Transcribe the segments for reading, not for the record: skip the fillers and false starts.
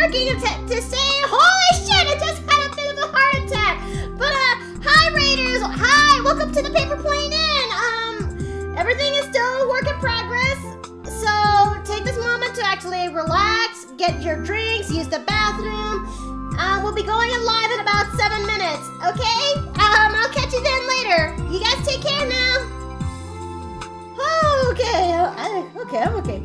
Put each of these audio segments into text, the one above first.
working to say, holy shit, I just had a bit of a heart attack. But, hi, Raiders. Hi, welcome to the Paper Plane Inn. Everything is still a work in progress. So, take this moment to actually relax, get your drinks, use the bathroom. We'll be going live in about 7 minutes, okay? I'll catch you then later. You guys take care now. Oh, okay. Okay, I'm okay.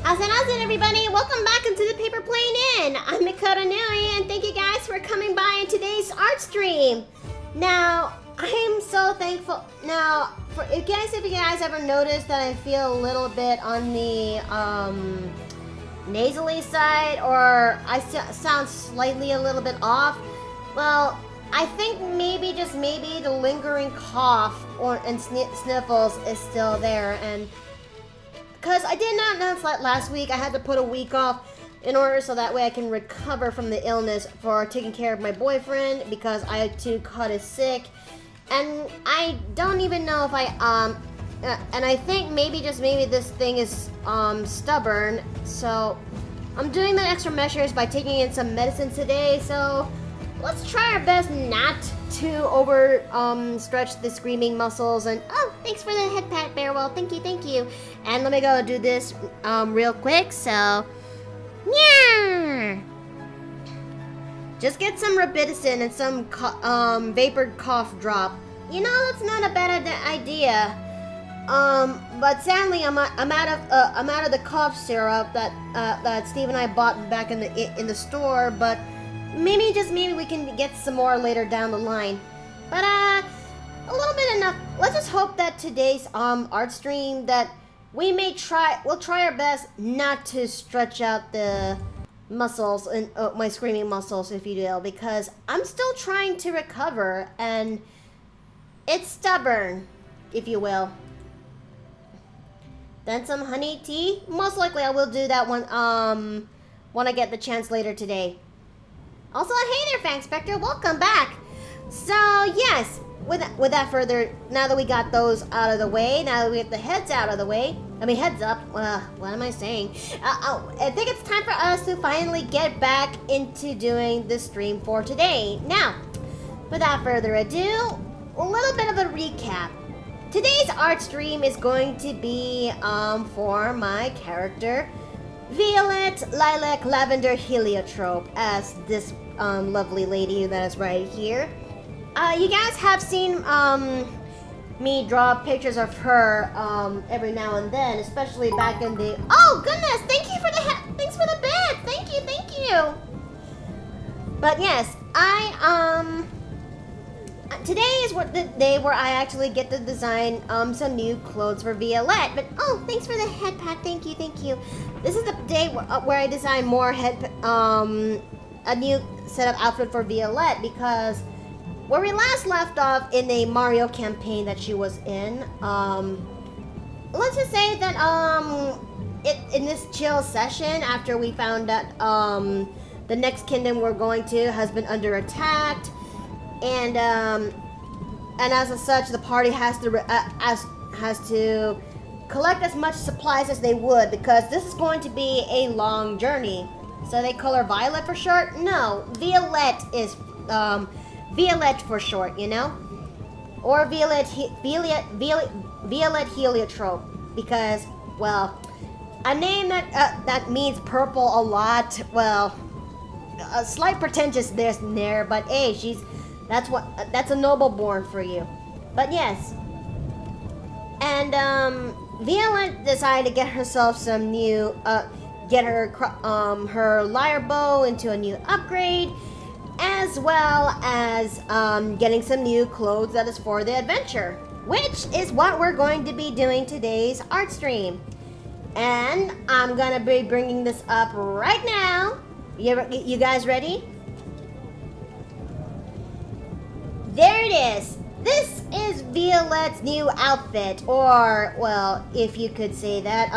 How's it, everybody? Welcome back into the Paper Plane Inn. I'm Mikoto Nui, and thank you guys for coming by in today's art stream. Now, I am so thankful. Now, if you guys ever noticed that I feel a little bit on the nasally side, or I sound slightly a little bit off, well, I think maybe, just maybe, the lingering cough and sniffles is still there, and because I did not announce that last week, I had to put a week off in order so that way I can recover from the illness for taking care of my boyfriend, because I too caught is sick, and I don't even know if and I think maybe, just maybe, this thing is stubborn, so I'm doing the extra measures by taking in some medicine today, so let's try our best not to stretch the screaming muscles. And oh, thanks for the head pat, Bearwell. Thank you. And let me go do this real quick. So, yeah, just get some Robitussin and some vapor cough drop. You know, that's not a bad idea. But sadly, I'm out of the cough syrup that Steve and I bought back in the store. But maybe, just maybe, we can get some more later down the line. But a little bit enough. Let's just hope that today's art stream that we'll try our best not to stretch out the muscles and my screaming muscles, if you will, because I'm still trying to recover and it's stubborn, if you will. Then some honey tea. Most likely I will do that one when I get the chance later today. Also, hey there, Fang Spectre, welcome back. So yes, without further, now that we got those out of the way, now that we get the heads out of the way, heads up. What am I saying? I think it's time for us to finally get back into doing the stream for today. Now, without further ado, a little bit of a recap. Today's art stream is going to be for my character Violette Lilac Lavender Heliotrope, as this lovely lady that is right here. You guys have seen me draw pictures of her every now and then, especially back in the... Oh goodness! Thanks for the bed. Thank you. But yes, today is the day where I actually get to design some new clothes for Violette. But oh, thanks for the head pat. Thank you. This is the day where I design more a new set of outfit for Violette, because where we last left off in a Mario campaign that she was in, let's just say that in this chill session, after we found that the next kingdom we're going to has been under attack, and as such, the party has to collect as much supplies as they would, because this is going to be a long journey. So they call her Violet for short? No, Violette is Violette for short, you know, or Violette Heliotrope, because, well, a name that means purple a lot. Well, a slight pretentiousness there, but hey, that's a noble born for you. But yes, and Violette decided to get herself some new, get her lyre bow into a new upgrade, as well as getting some new clothes that is for the adventure, which is what we're going to be doing today's art stream. And I'm gonna be bringing this up right now. You guys ready? There it is. This is Violette's new outfit, or, well, if you could say that,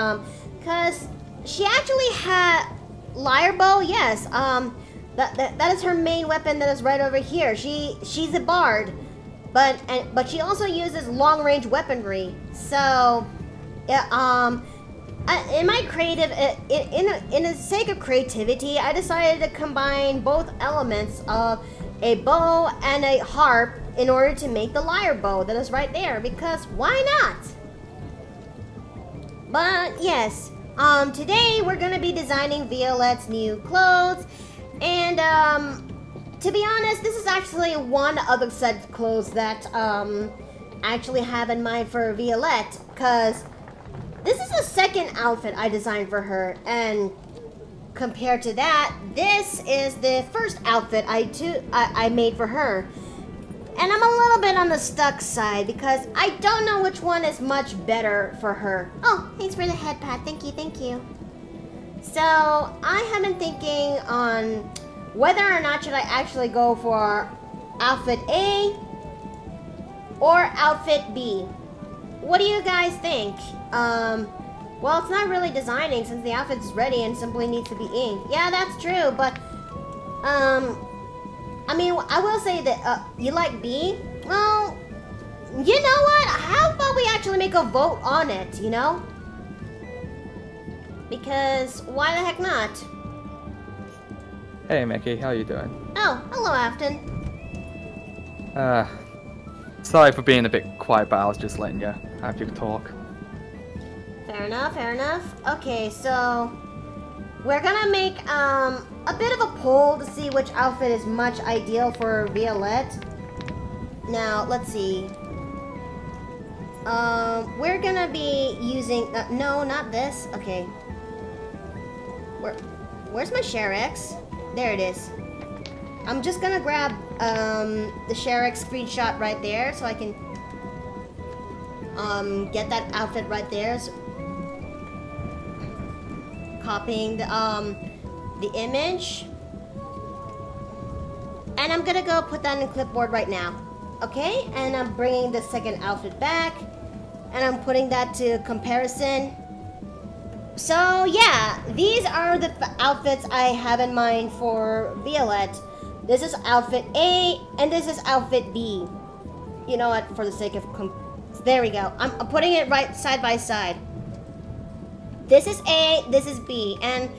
because she actually had lyre bow, yes, that is her main weapon that is right over here. She's a bard, but she also uses long-range weaponry. So, in my creative, in the sake of creativity, I decided to combine both elements of a bow and a harp in order to make the lyre bow that is right there, because why not? But yes, today we're gonna be designing Violette's new clothes, and to be honest, this is actually one of the set of clothes that I actually have in mind for Violette, because this is the second outfit I designed for her, and compared to that, this is the first outfit I made for her. And I'm a little bit on the stuck side because I don't know which one is much better for her. Oh, thanks for the head pat. Thank you, thank you. So, I have been thinking on whether or not should I actually go for outfit A or outfit B. What do you guys think? Well, it's not really designing since the outfit's ready and simply needs to be inked. Yeah, that's true, but, I mean, I will say that, you like B? Well, you know what? How about we actually make a vote on it, you know? Because, why the heck not? Hey, Mickey, how you doing? Oh, hello, Afton. Sorry for being a bit quiet, but I was just letting you have your talk. Fair enough, fair enough. Okay, so we're gonna make a bit of a poll to see which outfit is much ideal for Violette. Now, let's see. We're gonna be using no, not this. Okay. Where's my ShareX? There it is. I'm just gonna grab the ShareX screenshot right there so I can get that outfit right there. So, copying the image, and I'm gonna go put that in clipboard right now. Okay, and I'm bringing the second outfit back, and I'm putting that to comparison. So yeah, these are the outfits I have in mind for Violette. This is outfit A, and this is outfit B. You know what, for the sake of there we go. I'm putting it right side by side. This is A, this is B, and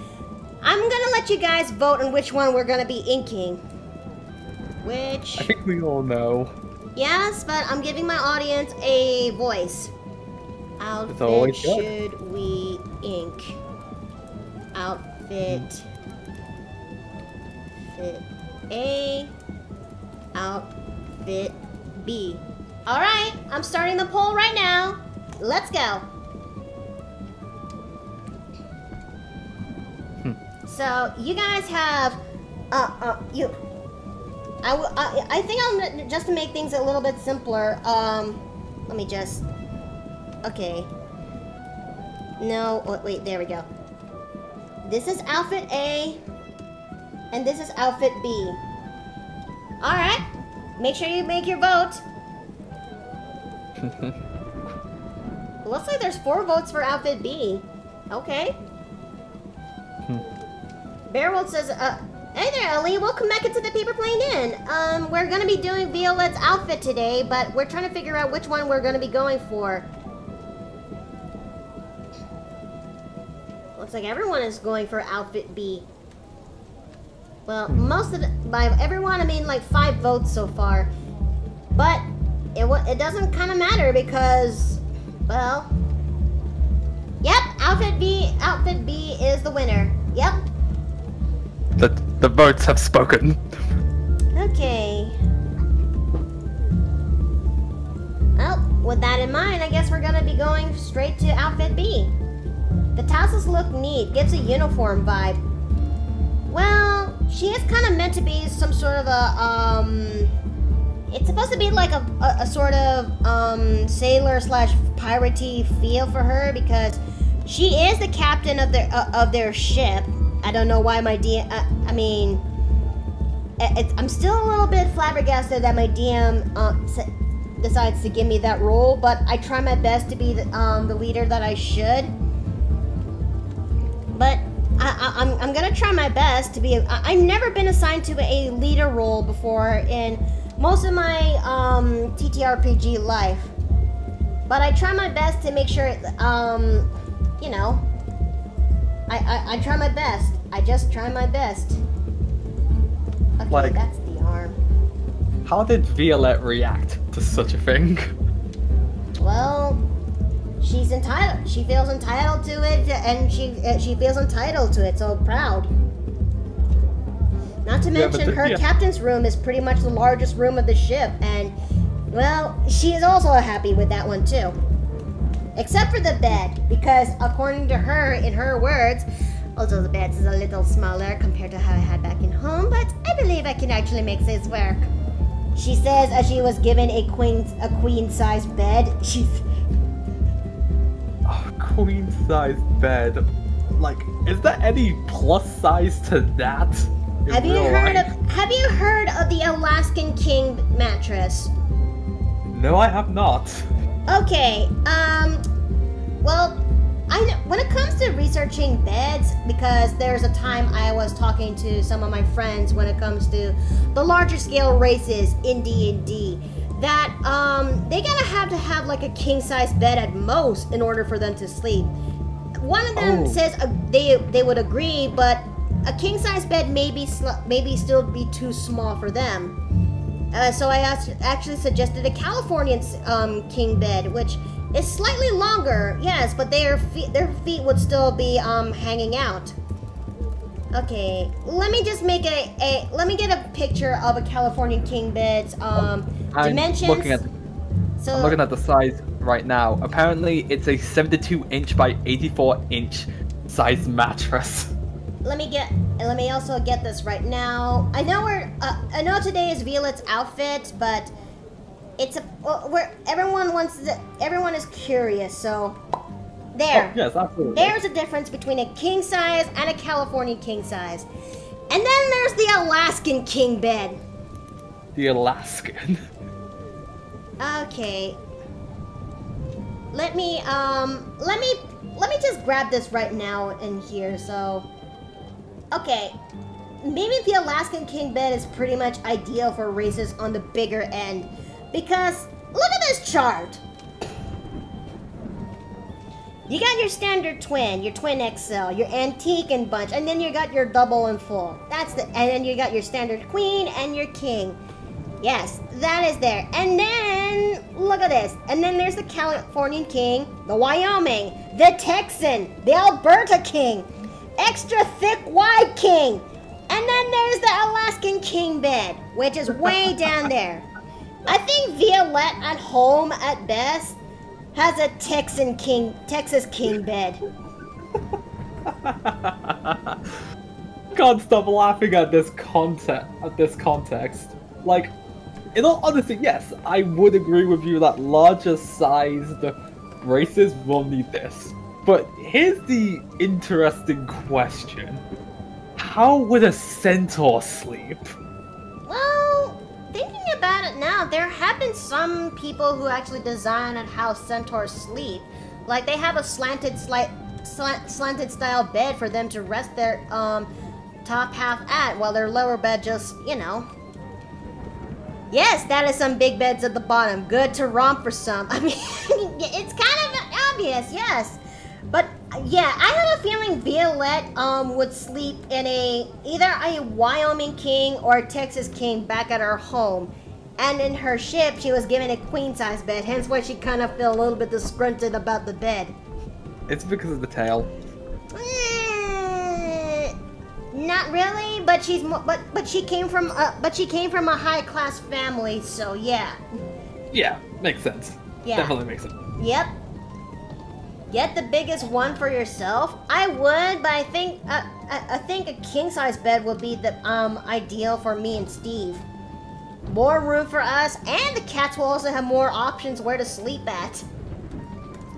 I'm gonna let you guys vote on which one we're gonna be inking. Which... I think we all know. Yes, but I'm giving my audience a voice. Outfit should we ink? Outfit... Fit A, outfit B. Alright, I'm starting the poll right now. Let's go. So, you guys have, I think I'm, just to make things a little bit simpler, let me just, okay. No, wait, there we go. This is outfit A, and this is outfit B. Alright, make sure you make your vote. Looks like there's 4 votes for outfit B. Okay. Bearwold says, hey there, Ellie. Welcome back into the Paper Plane Inn. We're gonna be doing Violette's outfit today, but we're trying to figure out which one we're gonna be going for. Looks like everyone is going for outfit B. Well, most of by everyone, I mean like 5 votes so far. But it doesn't kind of matter because, well, yep, outfit B is the winner. Yep. The votes have spoken. Okay. Well, with that in mind, I guess we're gonna be going straight to outfit B. The tassels look neat, gives a uniform vibe. Well, she is kind of meant to be some sort of a, it's supposed to be like a sort of, sailor slash piratey feel for her because she is the captain of their ship. I don't know why my DM, I mean, I'm still a little bit flabbergasted that my DM decides to give me that role, but I try my best to be the leader that I should. But I'm gonna try my best to be, I've never been assigned to a leader role before in most of my TTRPG life. But I try my best to make sure, you know, I try my best. I just try my best. Okay, like, that's the arm. How did Violette react to such a thing? Well, she's entitled. She feels entitled to it, and she feels entitled to it. So proud. Not to mention, her captain's room is pretty much the largest room of the ship, and well, she is also happy with that one too. Except for the bed, because according to her, in her words, although the bed is a little smaller compared to how I had back in home, but I believe I can actually make this work. She says as she was given a queen-sized bed, she's... Oh, queen-sized bed. Like, is there any plus size to that? Have you heard of the Alaskan King mattress? No, I have not. Okay, well, when it comes to researching beds, because there's a time I was talking to some of my friends when it comes to the larger scale races in D&D, that they gotta have to have like a king size bed at most in order for them to sleep. One of them says they would agree, but a king size bed maybe still be too small for them. So I actually suggested a Californian king bed, which is slightly longer, yes, but their feet would still be hanging out. Okay, let me just make let me get a picture of a Californian king bed's dimensions. I'm looking at the size right now. Apparently, it's a 72-inch by 84-inch size mattress. Let me also get this right now. I know today is Violette's outfit, but it's everyone is curious, so there. Oh, yes, absolutely. There's a difference between a king size and a California king size. And then there's the Alaskan king bed. The Alaskan. Okay. Let me just grab this right now in here, so okay. Maybe the Alaskan king bed is pretty much ideal for races on the bigger end. Because look at this chart. You got your standard twin, your twin XL, your antique and bunch, and then you got your double and full. And then you got your standard queen and your king. Yes, that is there. And then look at this. And then there's the Californian king, the Wyoming, the Texan, the Alberta king, extra thick wide king. And then there's the Alaskan king bed, which is way down there. I think Violette at home at best has a Texas king bed. Can't stop laughing at this context. Like, in all honesty, yes, I would agree with you that larger sized races will need this. But here's the interesting question. How would a centaur sleep? Well, thinking about it now, there have been some people who actually design on how centaurs sleep. Like, they have a slanted style bed for them to rest their top half at, while their lower bed just, you know. Yes, that is some big beds at the bottom. Good to romp for some. I mean, it's kind of obvious, yes. But yeah, I have a feeling Violette would sleep in either a Wyoming king or a Texas king back at her home. And in her ship, she was given a queen-size bed, hence why she kind of felt a little bit disgruntled about the bed. It's because of the tail. Not really, but she came from a high-class family, so yeah. Yeah, makes sense. Yeah. Definitely makes sense. Yep. Get the biggest one for yourself? I would, but I think a king-size bed would be the ideal for me and Steve. More room for us, and the cats will also have more options where to sleep at.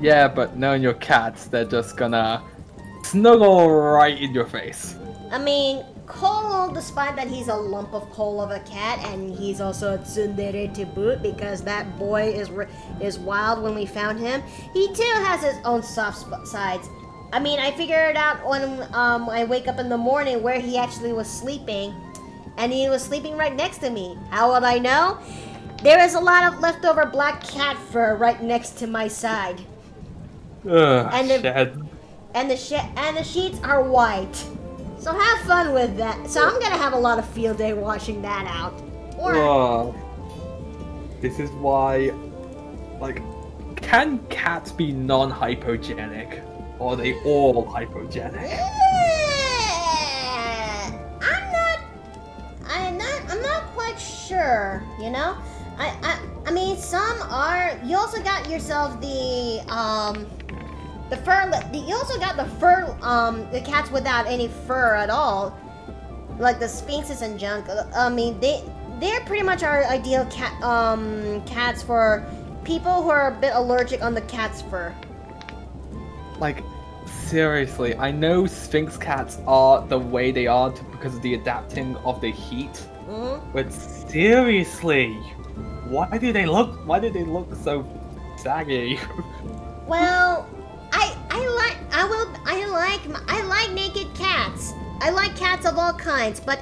Yeah, but knowing your cats, they're just gonna snuggle right in your face. I mean, Cole, despite that he's a lump of coal of a cat, and he's also a tsundere to boot because that boy is wild when we found him, he too has his own soft sides. I mean, I figured out when I wake up in the morning where he actually was sleeping, and he was sleeping right next to me. How would I know? There is a lot of leftover black cat fur right next to my side. Ugh, and the sheets are white. So have fun with that. So I'm gonna have a lot of field day washing that out. This is why, like, can cats be non-hypogenic? Or are they all hypogenic? I'm not quite sure, you know? I mean, some are. You also got yourself the fur. You also got the fur. The cats without any fur at all, like the sphinxes and junk. I mean, they're pretty much our ideal cats for people who are a bit allergic on the cat's fur. Like, seriously, I know Sphinx cats are the way they are because of the adapting of the heat. But seriously, why do they look so saggy? Well, I like naked cats. I like cats of all kinds, but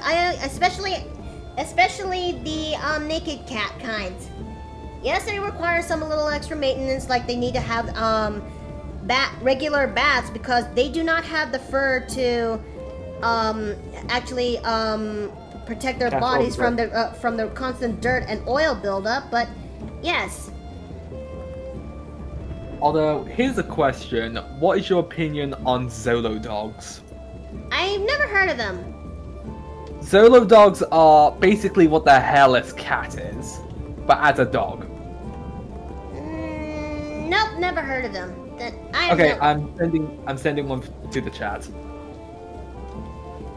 especially the naked cat kinds. Yes, they require some little extra maintenance, like they need to have regular baths because they do not have the fur to actually protect their bodies from the constant dirt and oil buildup. But yes. Although, here's a question: what is your opinion on Zolo dogs? I've never heard of them. Zolo dogs are basically what the hairless cat is, but as a dog. Nope, never heard of them. Okay, I'm sending one to the chat.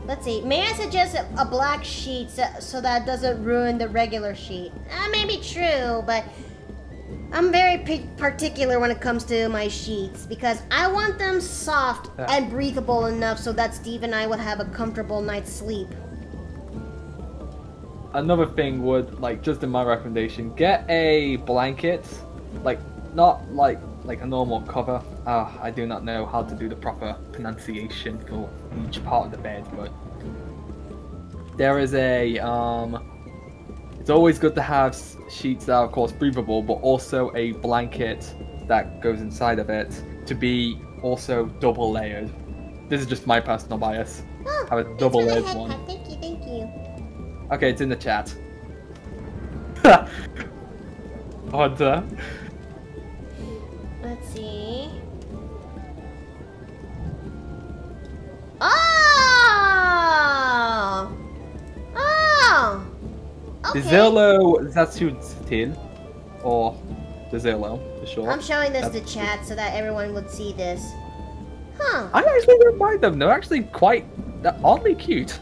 Let's see. May I suggest a black sheet so that doesn't ruin the regular sheet? That may be true, but I'm very particular when it comes to my sheets because I want them soft and breathable enough so that Steve and I would have a comfortable night's sleep. Another thing would, like, just in my recommendation, get a blanket, like, not like a normal cover. I do not know how to do the proper pronunciation for each part of the bed, but there is a, it's always good to have sheets that are, of course, breathable, but also a blanket that goes inside of it to be also double layered. This is just my personal bias. Oh, have a double layered one. Thank you. Okay, it's in the chat. Hunter. Let's see. Oh! Okay. The Zolo Zatsutil, or the Zolo, for sure. I'm showing this to chat so that everyone would see this. Huh. I actually don't mind them. They're actually they're oddly cute.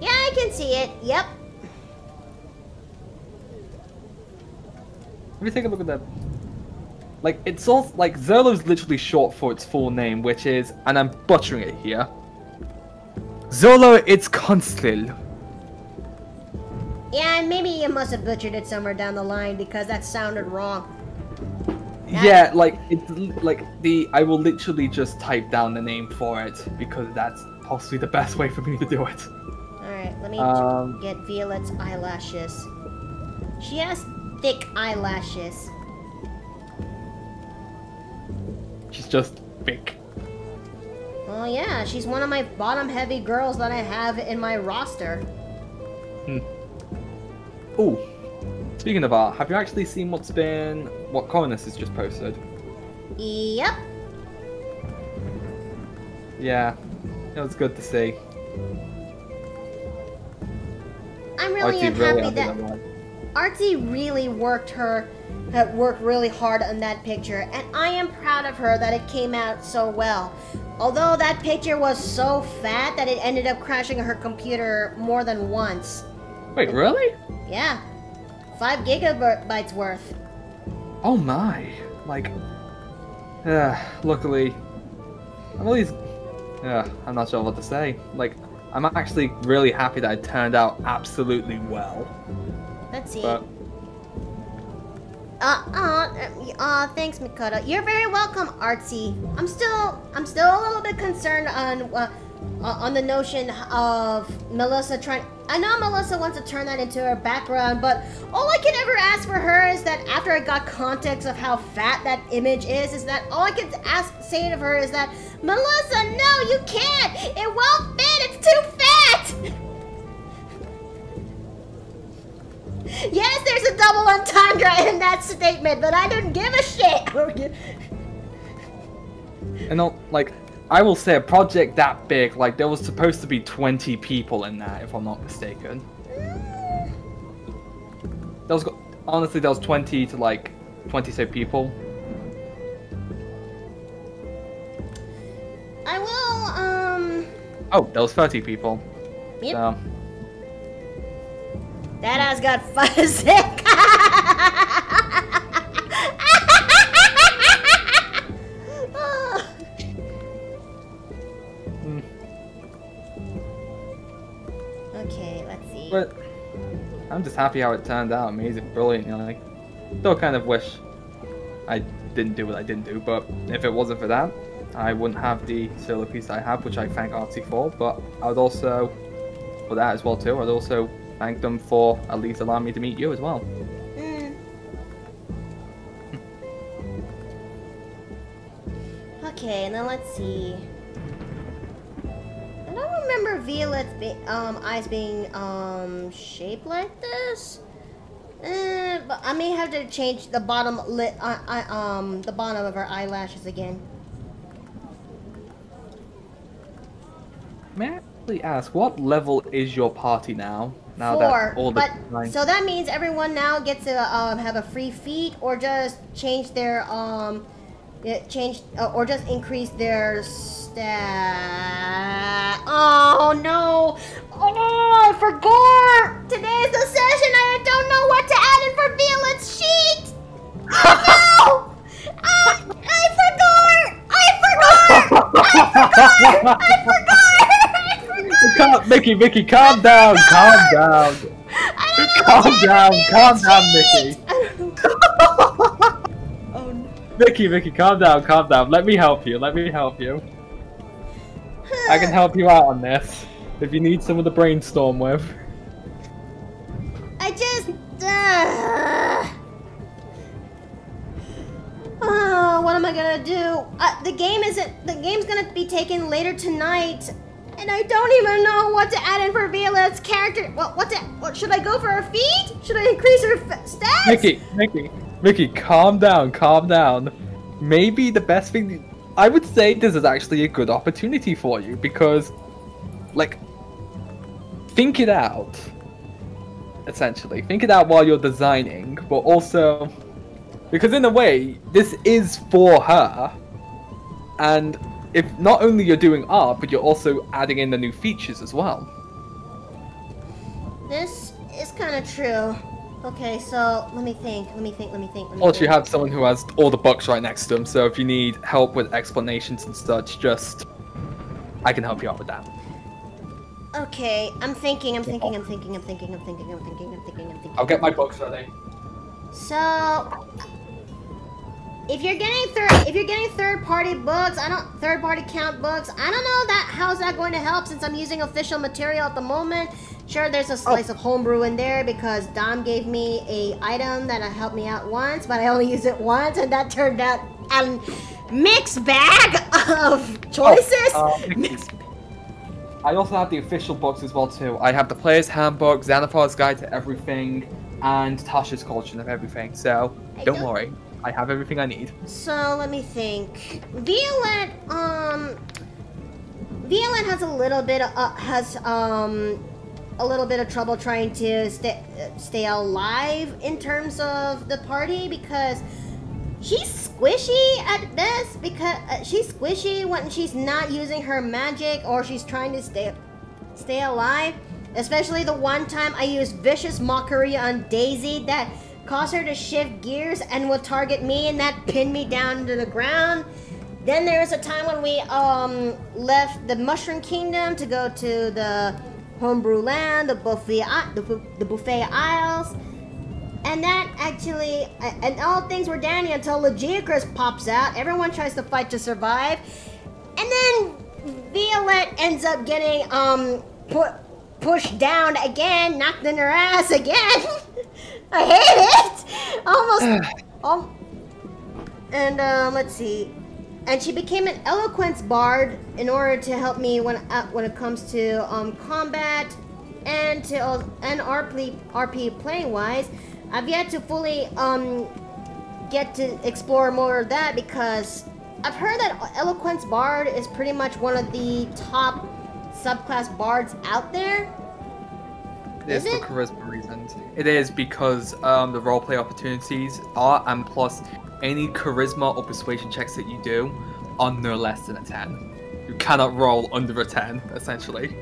Yeah, I can see it. Yep. Let me take a look at them. Like, it's all, like, Zolo's literally short for its full name, which is, and I'm butchering it here, Zolo it's Constil. Yeah, maybe you must have butchered it somewhere down the line because that sounded wrong. Yeah, like, it's, like, I will literally just type down the name for it, because that's possibly the best way for me to do it. Alright, let me get Violette's eyelashes. She has thick eyelashes. She's just big. Oh yeah, she's one of my bottom-heavy girls that I have in my roster. Ooh, speaking of art, have you actually seen what Coronis has just posted? Yep. Yeah, it was good to see. I'm really happy that Artsy really worked really hard on that picture, and I am proud of her that it came out so well. Although that picture was so fat that it ended up crashing her computer more than once. Wait, really? Yeah. 5 gigabytes worth. Oh my. Like, luckily, I'm at least, I'm not sure what to say. Like, I'm actually really happy that it turned out absolutely well. Let's see. But... thanks, Mikado. You're very welcome, Artsy. I'm still a little bit concerned on the notion of Melissa trying. I know Melissa wants to turn that into her background, but all I can ever ask for her is that after I got context of how fat that image is that all I can say to her is that, Melissa, no, you can't. It won't fit. It's too fat. Yes, there's a double entendre in that statement, but I didn't give a shit. And like, I will say a project that big, like there was supposed to be 20 people in that, if I'm not mistaken. honestly, there was 20 to like 20 so people. I will, Oh, there was 30 people. Yep. So. That ass got sick. Okay, let's see. But I'm just happy how it turned out. Amazing, brilliant. You know, like, still kind of wish I didn't do what I didn't do, but if it wasn't for that, I wouldn't have the solo piece I have, which I thank Artsy for. But I would also, for that as well too, I'd also thank them for at least allowing me to meet you as well. Okay, and then let's see. I don't remember Violette's eyes being shaped like this. But I may have to change the bottom the bottom of her eyelashes again. May I actually ask, what level is your party now? Now 4, that all the but so that means everyone now gets to have a free feat, or just change their or just increase their stat. Oh no! Oh, I forgot! Today's the session. I don't know what to add in for Violette's sheet. Oh no! I forgot! Mickey, calm down, calm down. Calm down, Mickey. Oh no. Mickey, calm down. Let me help you. I can help you out on this if you need someone to brainstorm with. I just. What am I gonna do? The game's gonna be taken later tonight, and I don't even know what to add in for Violette's character. What should I go for her feet? Should I increase her stats? Mickey, calm down. Maybe the best thing, I would say this is actually a good opportunity for you, because, like, think it out, essentially. Think it out while you're designing, but also, because in a way, this is for her, and if not only you're doing art, but you're also adding in the new features as well. This is kind of true. Okay, so let me think. Also, you have someone who has all the books right next to them, so if you need help with explanations and such, I can help you out with that. Okay, I'm thinking. I'll get my books ready. So, if you're getting third-party books, third-party count books, I don't know how's that going to help, since I'm using official material at the moment. Sure, there's a slice of homebrew in there because Dom gave me a item that helped me out once, but I only used it once, and that turned out a mixed bag of choices. I also have the official books as well too. I have the Player's Handbook, Xanathar's Guide to Everything, and Tasha's Collection of Everything. So don't worry, I have everything I need. So let me think. Violette has a little bit of trouble trying to stay alive in terms of the party, because she's squishy at best, because she's squishy when she's not using her magic or she's trying to stay alive. Especially the one time I used Vicious Mockery on Daisy that caused her to shift gears and would target me, and that pinned me down to the ground. Then there was a time when we left the Mushroom Kingdom to go to the Homebrew Land, the Buffet Isles, and that actually, and all things were dandy until Legiacrus pops out. Everyone tries to fight to survive, and then Violette ends up getting pushed down again, knocked in her ass again. I hate it. Almost. And let's see. And she became an eloquence bard in order to help me when it comes to combat and RP playing wise. I've yet to fully get to explore more of that, because I've heard that eloquence bard is pretty much one of the top subclass bards out there. It is for charisma reasons. It is because the roleplay opportunities are, and plus any charisma or persuasion checks that you do are no less than a 10. You cannot roll under a 10, essentially.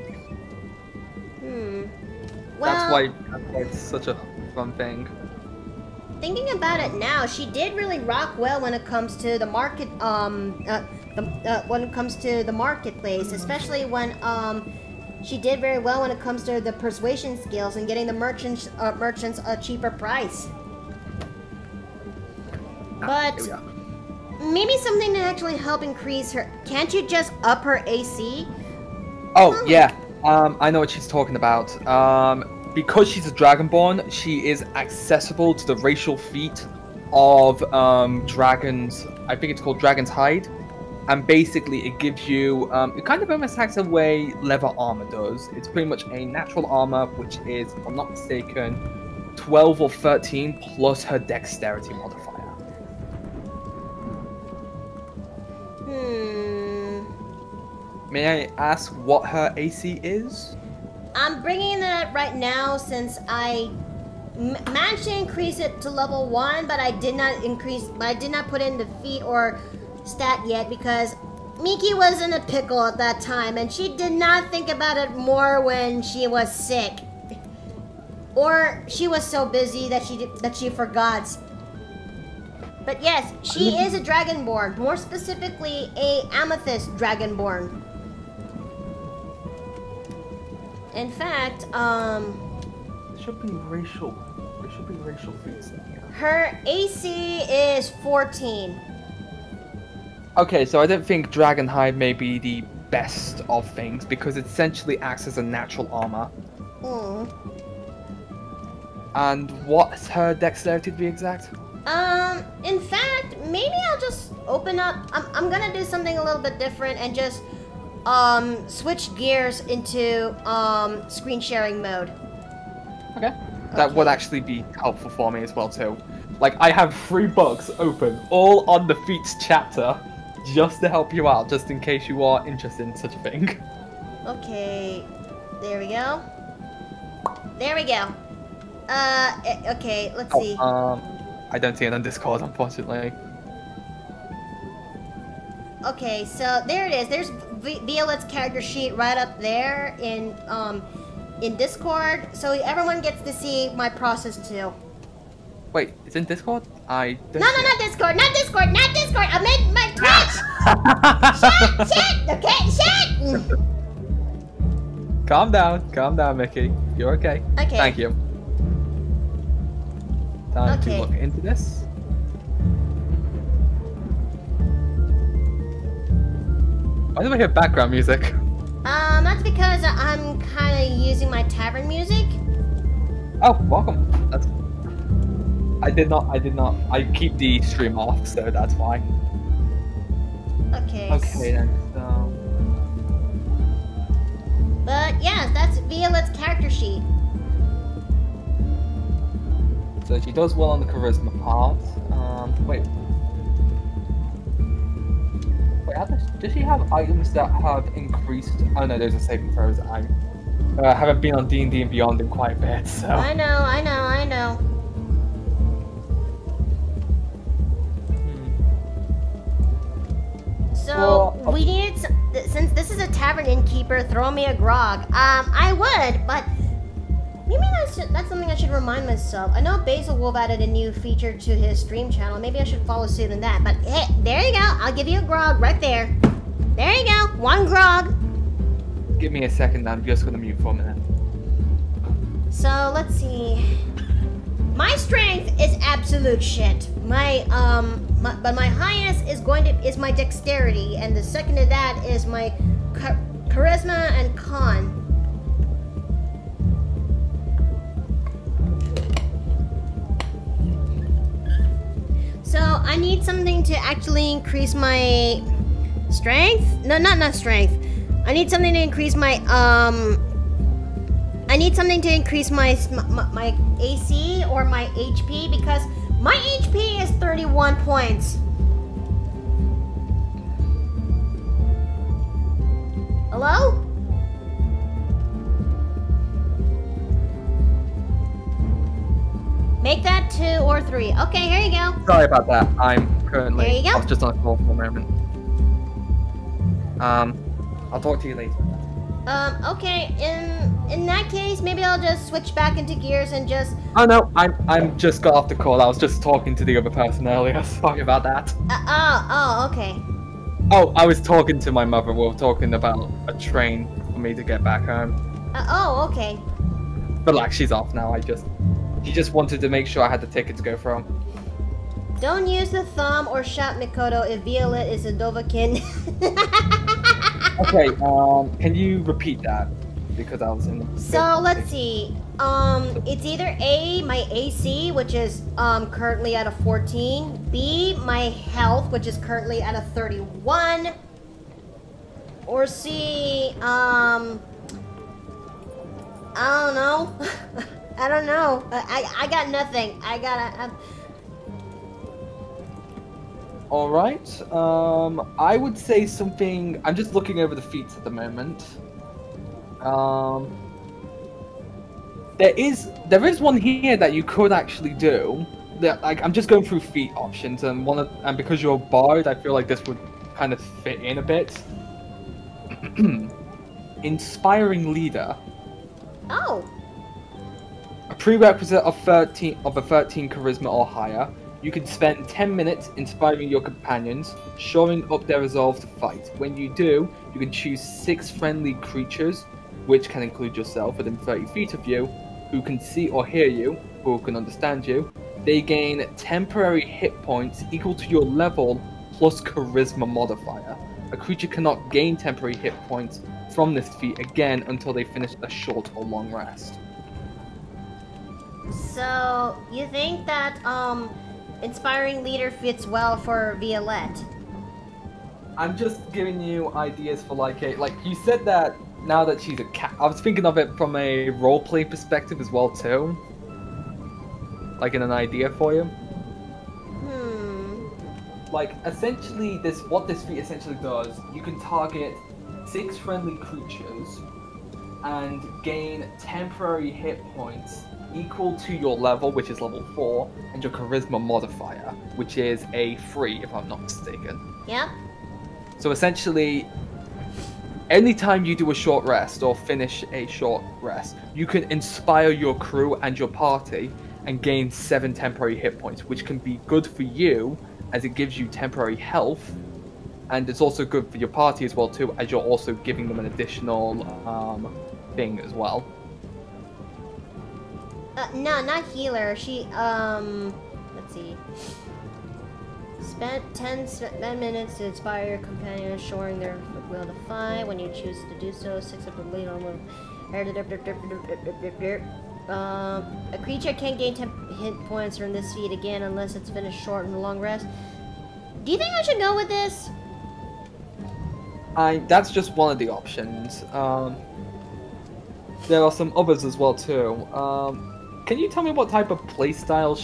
Well, that's why it's such a fun thing. Thinking about it now, she did really rock well when it comes to the market. When it comes to the marketplace, especially when she did very well when it comes to the persuasion skills and getting the merchants a cheaper price. But maybe something to actually help increase her. Can't you just up her AC? Oh yeah, I know what she's talking about. Because she's a Dragonborn, she is accessible to the racial feat of dragons. I think it's called Dragon's Hide. And basically, it gives you, it kind of almost acts the way leather armor does. It's pretty much a natural armor, which is, if I'm not mistaken, 12 or 13 plus her dexterity modifier. May I ask what her AC is? I'm bringing that up right now since I managed to increase it to level 1, but I did not put in the feat or stat yet because Miki was in a pickle at that time and she did not think about it more when she was sick. Or she was so busy that she forgot. But yes, she is a Dragonborn, more specifically a Amethyst Dragonborn. In fact, there should be racial feats in here. Her AC is 14. Okay, so I don't think Dragonhide may be the best of things because it essentially acts as a natural armor. And what's her dexterity to be exact? In fact, maybe I'll just open up. I'm gonna do something a little bit different and just switch gears into screen sharing mode. Okay. That would actually be helpful for me as well too. Like I have 3 books open, all on the feats chapter, just to help you out, just in case you are interested in such a thing. Okay, there we go. There we go. Okay, let's see. I don't see it on Discord, unfortunately. Okay, so there it is. There's Violette's character sheet right up there in Discord, so everyone gets to see my process too. Wait, it's in Discord? I don't No, not Discord, not Discord, not Discord. I meant my Twitch. Shit, okay, shit. Calm down, Mickey. You're okay. Okay. Thank you. Time to look into this. Why do I hear background music? That's because I'm kind of using my tavern music. Oh, welcome. I did not. I keep the stream off, so that's why. Okay. Okay then. So. But yeah, that's Violette's character sheet. So she does well on the charisma part. Wait, does she have items that have increased? Oh no, those are saving throws. I haven't been on D&D and Beyond in quite a bit, so. I know. So we need, since this is a tavern innkeeper, throw me a grog. I would, but maybe that's something I should remind myself. I know Basil Wolf added a new feature to his stream channel. Maybe I should follow suit in that. But hey, there you go. I'll give you a grog right there. There you go. 1 grog. Give me a second. I'm just gonna mute for a minute. So let's see. My strength is absolute shit. But my highest is my dexterity, and the second to that is my charisma and con. So I need something to actually increase my strength. No, not strength. I need something to increase my I need something to increase my AC or my HP because my HP is 31 points. Hello? 2, or 3. Okay, here you go. Sorry about that. I'm currently. There you go. I was just on a call for a moment. I'll talk to you later. Okay. In that case, maybe I'll just switch back into gears and just. Oh no, I'm just got off the call. I was just talking to the other person earlier. Sorry about that. Okay. Oh, I was talking to my mother. We were talking about a train for me to get back home. Okay. But like, she's off now. She just wanted to make sure I had the ticket to go from. Don't use the thumb or shout Mikoto if Violette is a Dovahkiin. Okay, can you repeat that? Because I was in the... So, let's see. It's either A, my AC, which is currently at a 14. B, my health, which is currently at a 31. Or C, I don't know. I don't know. I got nothing. Alright, I would say something... I'm just looking over the feats at the moment. There is one here that you could actually do. That, like, I'm just going through feat options, and because you're a bard, I feel like this would kind of fit in a bit. Inspiring leader. Oh. A prerequisite of a 13 charisma or higher. You can spend 10 minutes inspiring your companions, shoring up their resolve to fight. When you do, you can choose 6 friendly creatures, which can include yourself within 30 feet of you, who can see or hear you, who can understand you. They gain temporary hit points equal to your level plus charisma modifier. A creature cannot gain temporary hit points from this feat again until they finish a short or long rest. So, you think that, Inspiring Leader fits well for Violette? I'm just giving you ideas for like you said that now that she's a cat. I was thinking of it from a roleplay perspective as well too. Like in an idea for you. Like essentially what this feat essentially does, you can target 6 friendly creatures and gain temporary hit points equal to your level, which is level 4, and your charisma modifier, which is a 3, if I'm not mistaken. Yep. So essentially, anytime you do a short rest or finish a short rest, you can inspire your crew and your party and gain 7 temporary hit points, which can be good for you as it gives you temporary health, and it's also good for your party as well too, as you're also giving them an additional thing as well. No, not healer. She, let's see. Spent 10 minutes to inspire your companions, shoring their will to fight. When you choose to do so, 6 of the lead on a creature can't gain hit points from this feat again unless it's finished short and long rest. Do you think I should go with this? That's just one of the options. There are some others as well too. Can you tell me what type of playstyle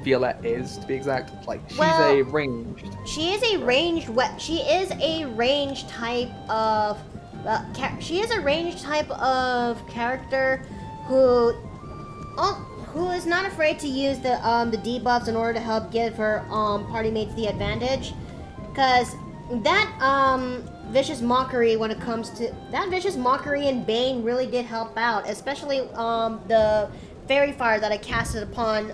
Violette is, to be exact? Like, she's a ranged. She is a ranged. She is a ranged type of. She is a ranged type of character who is not afraid to use the debuffs in order to help give her party mates the advantage, because that vicious mockery when it comes to that vicious mockery and Bane really did help out, especially the fairy fire that I casted upon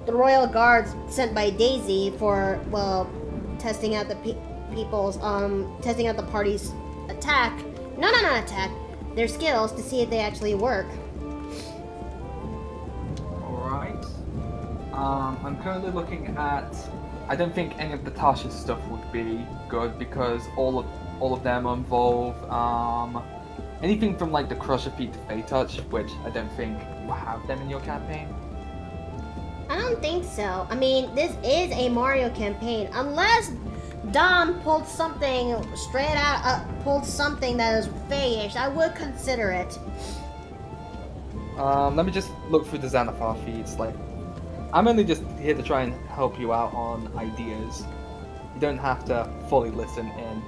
the royal guards sent by Daisy for, well, testing out the testing out the party's attack. Not attack, their skills to see if they actually work. Alright. I'm currently looking at. I don't think any of the Tasha's stuff would be good because all of them involve anything from like the Crusher feat to Fey Touch, which I don't think you have them in your campaign. I don't think so. I mean, this is a Mario campaign, unless Dom pulled something straight out, pulled something that is Fey-ish. I would consider it. Let me just look through the Xanathar feeds. Like, I'm only just here to try and help you out on ideas. You don't have to fully listen in.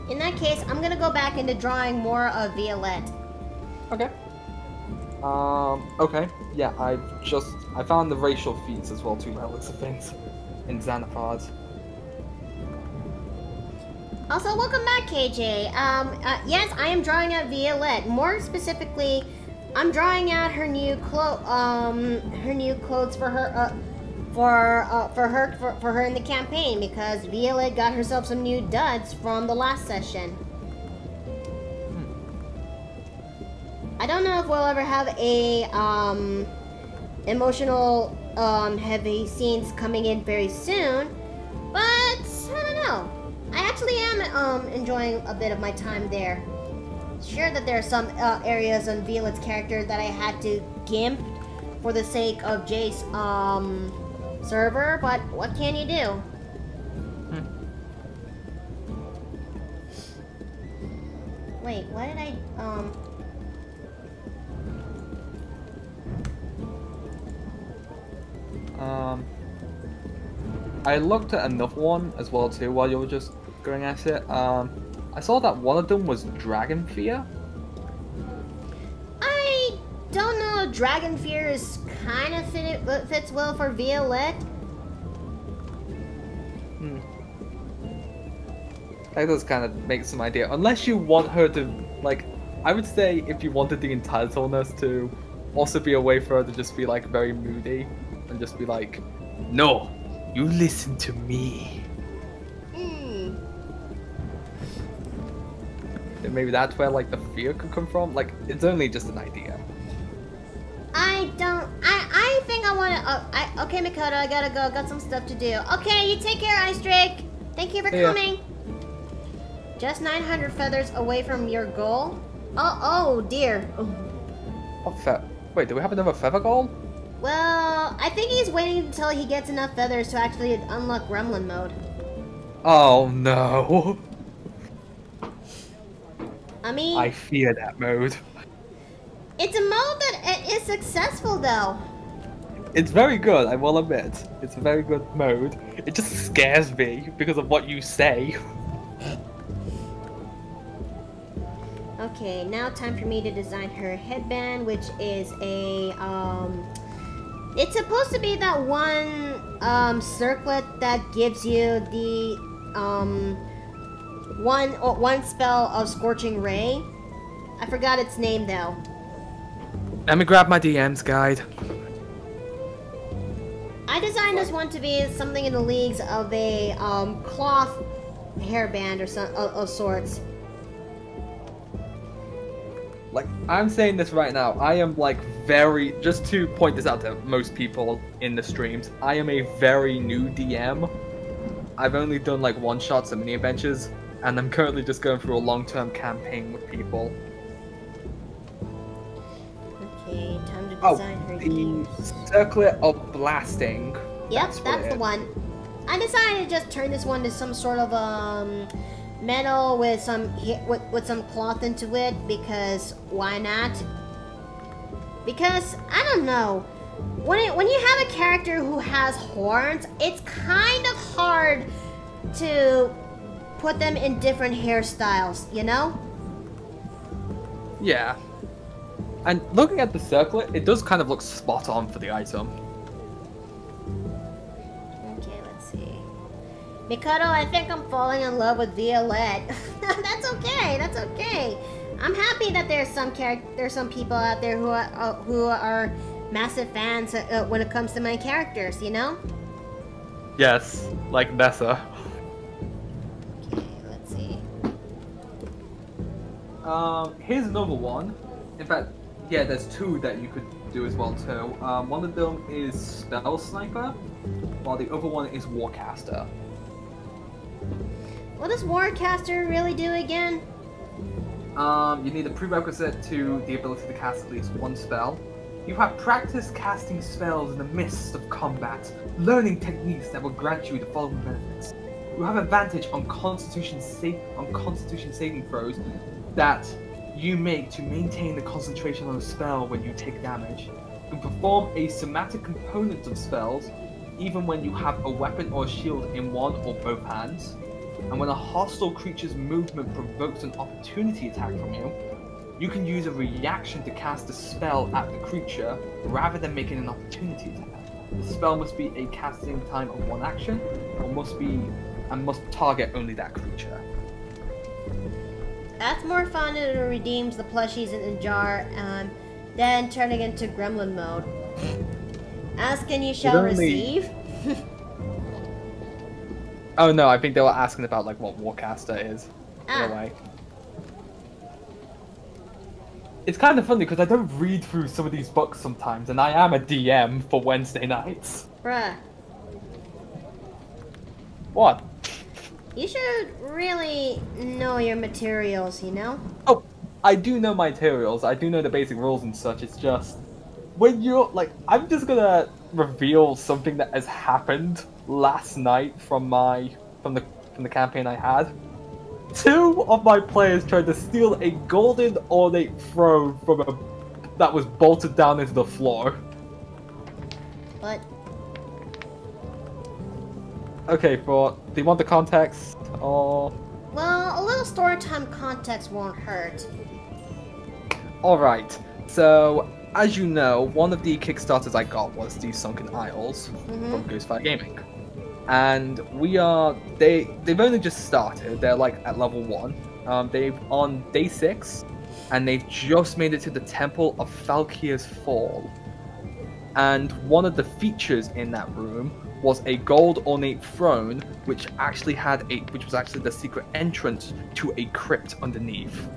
In that case, I'm gonna go back into drawing more of Violette. Okay. Okay. Yeah, I've just I found the racial feats as well too, by the looks of things, in Xanathars. Also, welcome back, KJ. Yes, I am drawing out Violette. More specifically, I'm drawing out her new clothes for her, for her in the campaign, because Violette got herself some new duds from the last session. I don't know if we'll ever have a emotional heavy scenes coming in very soon, but I don't know. I actually am enjoying a bit of my time there. Sure that there are some areas on Violette's character that I had to gimp for the sake of Jace server, but what can you do? Wait, what did I I looked at another one as well too while you were just going at it. I saw that one of them was Dragon Fear. I don't know. Dragon Fear is kind of fits well for Violette. That does kind of make some idea. Unless you want her to, like, I would say if you wanted the entitledness to also be a way for her to just be like very moody and just be like, no, you listen to me. And maybe that's where like the fear could come from. Like, it's only just an idea. I think I want to. Okay, Mikoto, I gotta go. Got some stuff to do. Okay, you take care, Ice Drake. Thank you for coming. Just 900 feathers away from your goal. Oh dear. Wait, do we have another feather goal? Well, I think he's waiting until he gets enough feathers to actually unlock Gremlin mode. Oh no. I mean, I fear that mode. It's a mode that is successful though. It's very good, I will admit. It's a very good mode. It just scares me because of what you say. Okay, now time for me to design her headband, which is a, it's supposed to be that one, circlet that gives you the, one spell of Scorching Ray. I forgot its name, though. Let me grab my DM's guide. I designed this one to be something in the leagues of a, cloth hairband or some, of sorts. Like, I'm saying this right now, I am like very, just to point this out to most people in the streams, I am a very new DM. I've only done like one-shots and mini-adventures, and I'm currently just going through a long-term campaign with people. Okay, time to design her the circlet of blasting. Yep, that's the one. I decided to just turn this one to some sort of, metal with some cloth into it, because why not? Because I don't know, when you have a character who has horns, it's kind of hard to put them in different hairstyles, you know? Yeah. And looking at the circlet, it does kind of look spot on for the item. Okay, let's see. Mikoto, I think I'm falling in love with Violette. That's okay. That's okay. I'm happy that there's some people out there who are massive fans when it comes to my characters. You know? Yes, like Nessa. Okay, let's see. Here's another one. In fact, yeah, there's two that you could do as well too. One of them is Spell Sniper, while the other one is Warcaster. What does Warcaster really do again? You need a prerequisite to the ability to cast at least one spell. You have practiced casting spells in the midst of combat, learning techniques that will grant you the following benefits. You have advantage on Constitution saving throws that you make to maintain the concentration on a spell when you take damage. You can perform a somatic component of spells, even when you have a weapon or a shield in one or both hands. And when a hostile creature's movement provokes an opportunity attack from you, you can use a reaction to cast a spell at the creature rather than making an opportunity attack. The spell must be a casting time of 1 action, or must target only that creature. That's more fun, and it redeems the plushies in the jar, then turning into gremlin mode. Ask and you shall receive. Oh no, I think they were asking about like what Warcaster is. Anyway. It's kind of funny because I don't read through some of these books sometimes, and I am a DM for Wednesday nights. Bruh. What? You should really know your materials, you know? Oh, I do know my materials. I do know the basic rules and such. It's just when you're like, I'm just gonna reveal something that has happened last night from the campaign I had. 2 of my players tried to steal a golden ornate throne that was bolted down into the floor. What? Okay, do you want the context, or...? Well, a little story time context won't hurt. Alright, so, as you know, one of the Kickstarters I got was the Sunken Isles from Ghostfire Gaming. And they've only just started, they're like at level 1. They've on day 6, and they've just made it to the Temple of Falkir's Fall. And one of the features in that room was a gold ornate throne, which was actually the secret entrance to a crypt underneath.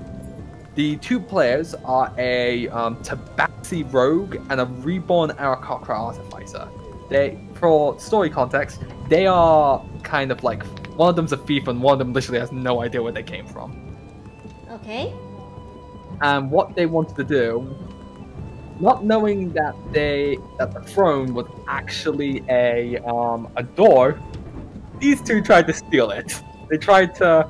The 2 players are a Tabaxi rogue and a reborn Aarakocra artificer. For story context, they are kind of like, one of them's a thief and one of them literally has no idea where they came from. Okay. And what they wanted to do, not knowing that the throne was actually a door, these 2 tried to steal it. They tried to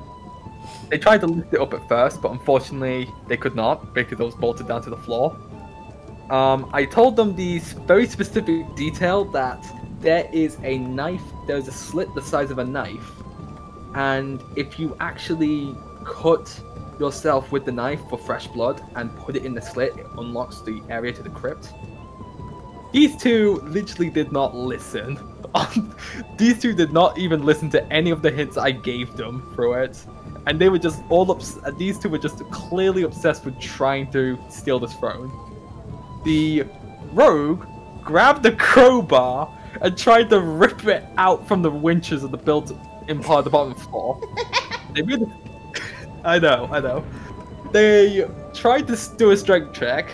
lift it up at first, but unfortunately they could not because it was bolted down to the floor. I told them these very specific detail that there is a knife, there's a slit the size of a knife, and if you actually cut yourself with the knife for fresh blood and put it in the slit, it unlocks the area to the crypt. These 2 literally did not listen. These 2 did not even listen to any of the hints I gave them through it. And they were just these 2 were just clearly obsessed with trying to steal this throne. The rogue grabbed the crowbar and tried to rip it out from the winches of the built-in part of the bottom floor. They really... I know. They tried to do a strength check,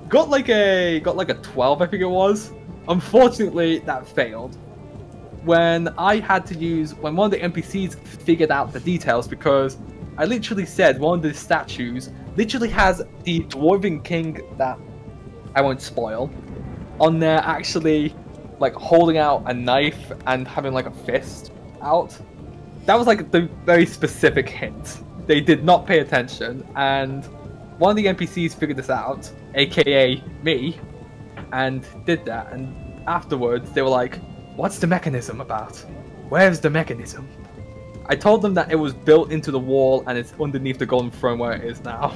got like a 12, I think it was. Unfortunately, that failed. When one of the NPCs figured out the details, because I literally said one of the statues literally has the Dwarven King that I won't spoil on there, actually like holding out a knife and having like a fist out. That was like the very specific hint. They did not pay attention, and one of the NPCs figured this out, aka me, and did that. And afterwards they were like, what's the mechanism about? Where's the mechanism? I told them that it was built into the wall and it's underneath the golden throne where it is now.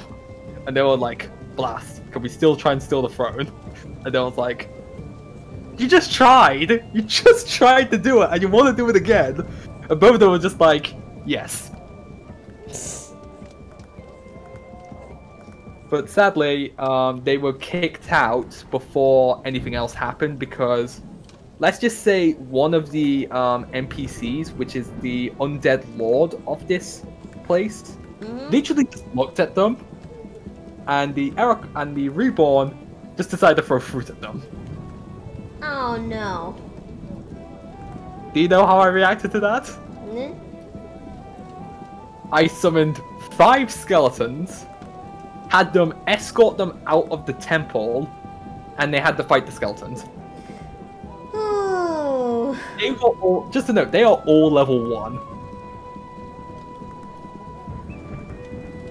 And they were like, blast, can we still try and steal the throne? And I was like, you just tried! You just tried to do it and you want to do it again! And both of them were just like, yes. But sadly, they were kicked out before anything else happened because, let's just say one of the NPCs, which is the undead lord of this place, literally just looked at them, and the reborn just decided to throw fruit at them. Oh no. Do you know how I reacted to that? I summoned 5 skeletons, had them escort them out of the temple, and they had to fight the skeletons. Oh. They were all, just a note, they are all level 1.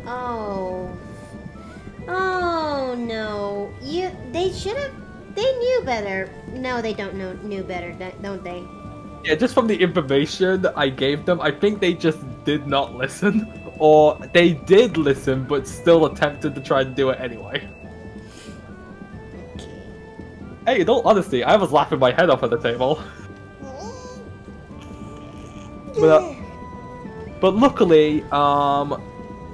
Oh. Oh no. They knew better. No, they don't knew better, don't they? Yeah, just from the information that I gave them, I think they just did not listen. or they did listen but still attempted to try and do it anyway. Hey, in all honesty, I was laughing my head off at the table. But luckily,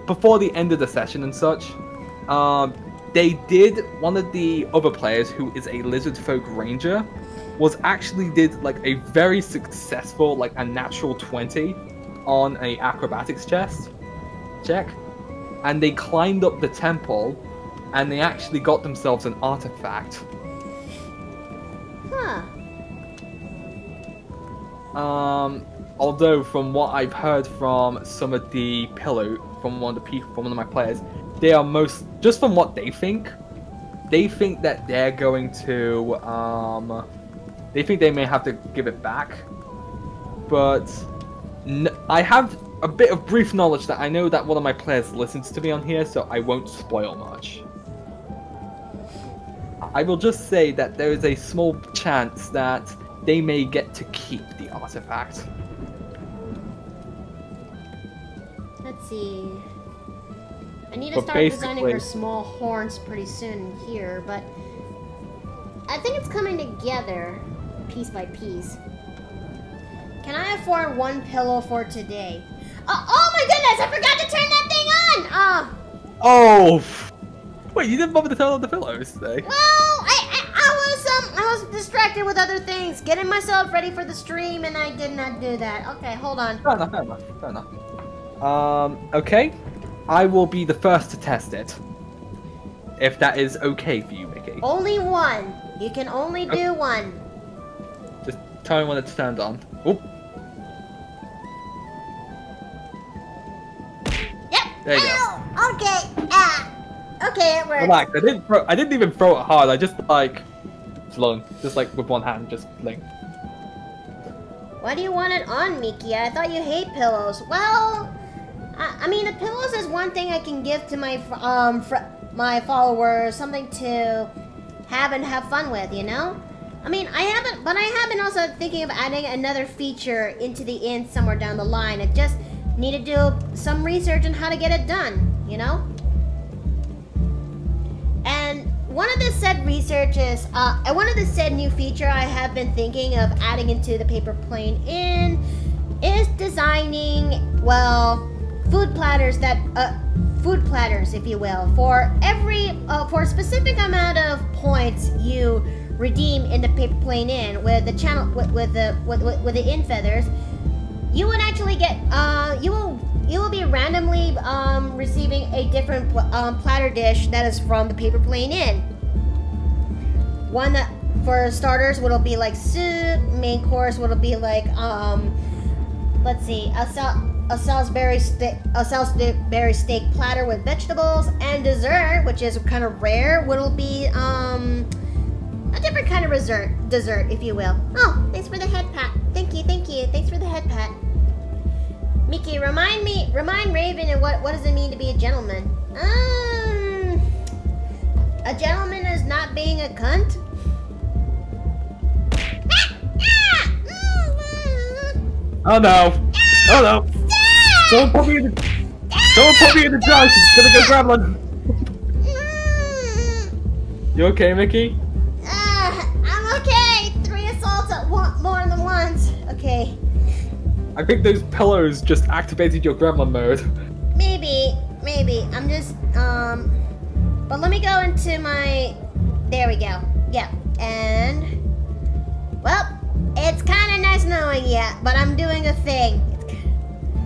before the end of the session and such, one of the other players, who is a lizard folk ranger, did like a very successful, like a natural 20 on a acrobatics check, and they climbed up the temple, and they actually got themselves an artifact. Huh. Although from what I've heard from some of the from one of my players, they are just from what they think that they're going to, they think they may have to give it back. But I have a bit of brief knowledge that I know that one of my players listens to me on here, so I won't spoil much. I will just say that there is a small chance that they may get to keep the artifact. Let's see. I need to start designing her small horns pretty soon here, but I think it's coming together piece by piece. Can I afford one pillow for today? Oh my goodness! I forgot to turn that thing on! Oh! Wait, you didn't bother to turn on the pillows today? Well, I was distracted with other things, getting myself ready for the stream, and I did not do that. Okay, hold on. Fair enough. Okay. I will be the first to test it. If that is okay for you, Mickey. Only one. You can only do one. Just tell me when it's turned on. Oop. Yep. There you go. Okay. Okay, it works. Relax. I didn't even throw it hard. I just flung, just like with one hand, just fling. Why do you want it on, Mickey? I thought you hate pillows. Well, I mean, the pillows is one thing I can give to my my followers, something to have fun with, you know? I mean, I have been also thinking of adding another feature into the inn somewhere down the line. I just need to do some research on how to get it done, you know? And one of the said researches, one of the said new feature I have been thinking of adding into the Paper Plane Inn is designing, well, food platters, if you will, for for a specific amount of points you redeem in the Paper Plane Inn with the channel with the inn feathers. You would actually get you will be randomly receiving a different platter dish that is from the Paper Plane Inn. One that, for starters, would be like soup. Main course would be like let's see, a Salisbury steak platter with vegetables, and dessert, which is kind of rare, will be a different kind of dessert, if you will. Oh, thanks for the head pat. Thank you. Thanks for the head pat. Mickey, remind Raven of what does it mean to be a gentleman? A gentleman is not being a cunt. Oh no! Oh no! Don't put me in the trunk! It's gonna go grab one! You okay, Mickey? I'm okay! 3 assaults at more than once. Okay. I think those pillows just activated your gremlin mode. Maybe. I'm just, but let me go into my, there we go. Yeah, and, well, it's kind of nice knowing you, but I'm doing a thing.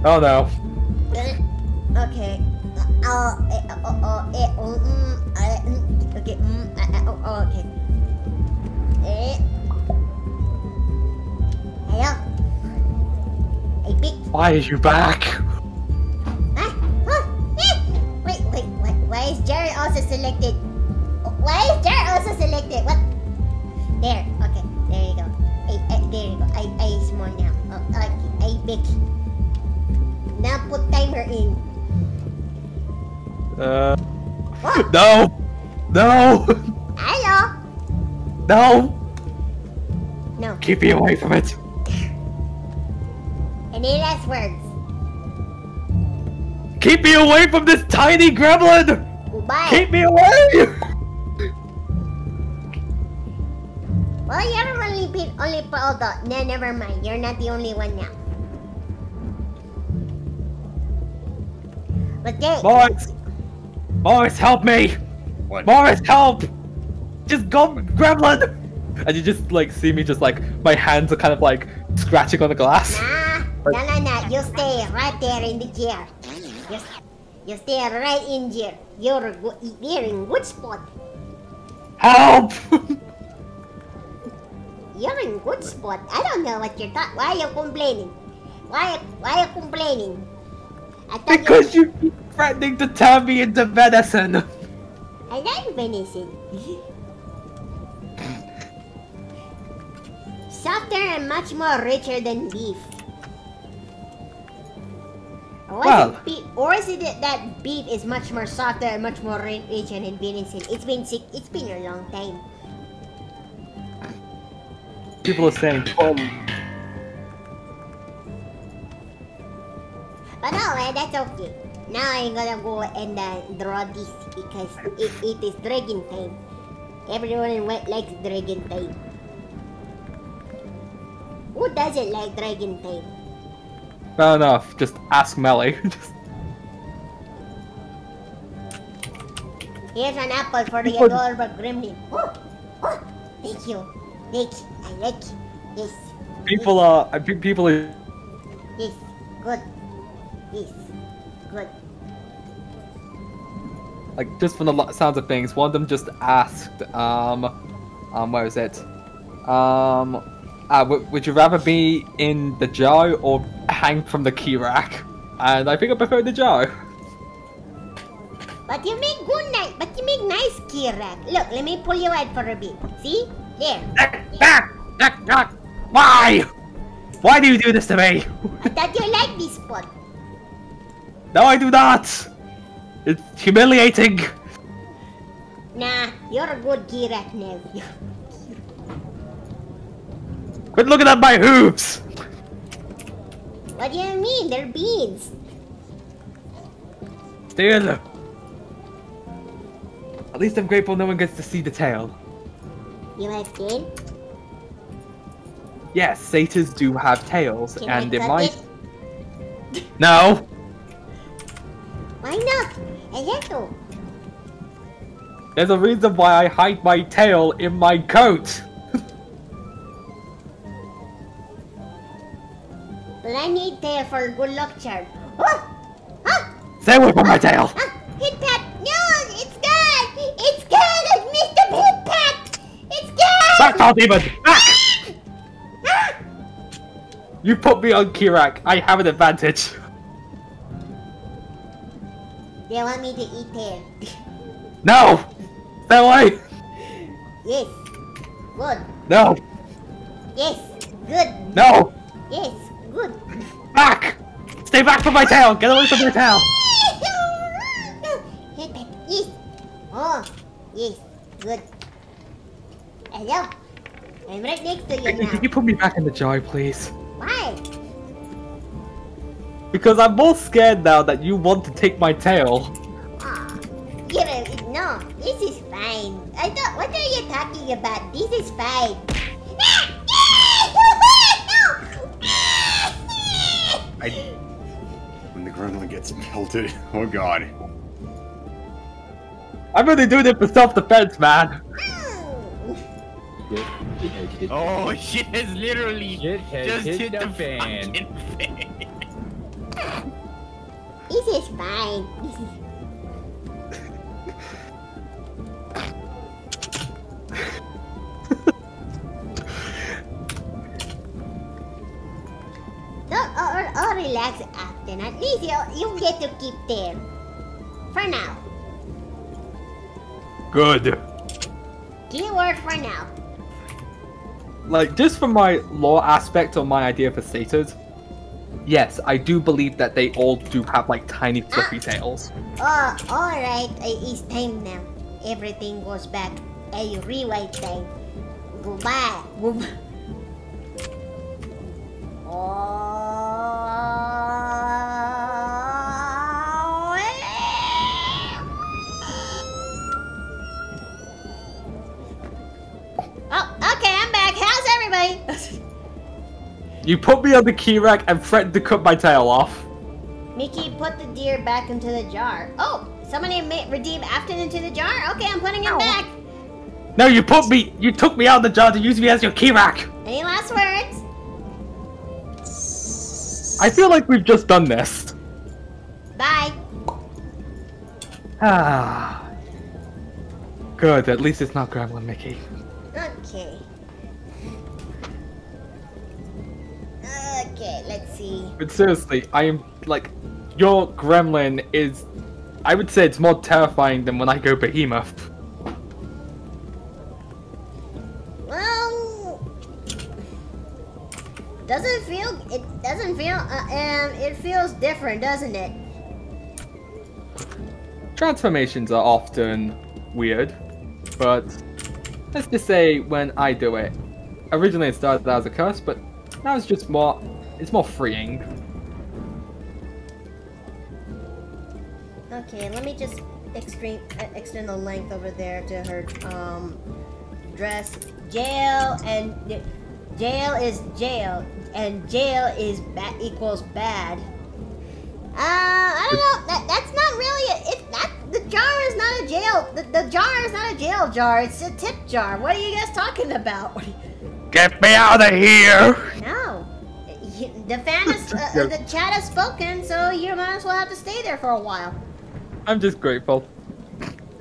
Oh no. Okay. Okay. Hello? Hey, big. Why is you back? Huh? Wait, why is Jared also selected? What? There, okay, there you go. There you go. I small now. Oh, okay, I big. Now put timer in. What? No! Hello? No. Keep me away from it. Any last words? Keep me away from this tiny gremlin! Goodbye. Keep me away! Well, you're only hold on. No, never mind. You're not the only one now. But they... Morris! Morris, help me! What? Morris, help! Just go, gremlin! And you just like see me just like, my hands are kind of like scratching on the glass. Nah. You stay right there in the chair. You stay right in here. You're in good spot. Help! You're in good spot. I don't know what you're talking. Why are you complaining? Why are you complaining? I thought Because you keep threatening to turn me into venison. I like venison. Softer and much more richer than beef. Or is it that beef is much more softer and much more richer than venison? It's been a long time. People are saying, But no, that's okay. Now I'm gonna go and draw this because it is dragon time. Everyone likes dragon time. Who doesn't like dragon time? fair enough, just ask Melly. Here's an apple for the adorable gremlin. Oh, thank you. I like it. Yes. People are, I think people are... Yes, good. Yes, good. Like, just from the sounds of things, one of them just asked, where is it? Would you rather be in the jar or hang from the key rack? And I think I prefer the jar. But you make nice key rack. Look, let me pull you out for a bit. See? There. Why? Why do you do this to me? I thought you liked this spot. No, I do not. It's humiliating. Nah, you're a good key rack now. Quit looking at my hooves. What do you mean? They're beads. Still. At least I'm grateful no one gets to see the tail. You have tail? Yes, satyrs do have tails, Can and I it cut might... it? No! Why not? I have to. There's a reason why I hide my tail in my coat! But I need tail for a good luck charm. Oh! Huh? Stay away from my tail! Hit Pat! No! It's gone! It's gone! I missed the hit Pat! It's gone! Back, Tall Demon! Back! You put me on Kirak. I have an advantage. They want me to eat tail. No! Stay away! Yes. Good. No! Yes. Good. No! Yes. Good. Back! Stay back from my tail! Get away from my tail! Hit Pat. Yes. Oh. Yes. Good. Hello. I'm right next to you now. Can you put me back in the jar, please? Why? Because I'm more scared now that you want to take my tail. Aw. No. This is fine. What are you talking about? This is fine. When the gremlin gets melted, oh god. I'm really doing it for self-defense, man. Oh, shit has literally just hit the fan. fucking fan. This is fine. This is... Don't relax, Afton. At least you get to keep there. For now. Good. Keyword for now. Like, just from my lore aspect or my idea for satyrs, yes, I do believe that they all do have, like, tiny fluffy tails. Oh, alright. It's time now. Everything goes back. A rewrite time. Goodbye. Goodbye. Oh. You put me on the key rack and threatened to cut my tail off. Mickey, put the deer back into the jar. Oh, somebody redeem Afton into the jar? Okay, I'm putting him back. No, you took me out of the jar to use me as your key rack. Any last words? I feel like we've just done this. Bye. Ah. Good, at least it's not Gremlin Mickey. Okay. Okay, let's see. But seriously, I am, like, your Gremlin is, I would say it's more terrifying than when I go Behemoth. Well, it feels different, doesn't it? Transformations are often weird, but let's just say when I do it, originally it started as a curse, but now it's just more, it's more freeing. Okay, let me just extend the length over there to her dress. Jail is jail, and jail is equals bad. I don't know. That's not really the jar is not a jail. The jar is not a jail jar. It's a tip jar. What are you guys talking about? Get me out of here! No, the fan is the chat has spoken, so you might as well have to stay there for a while. I'm just grateful.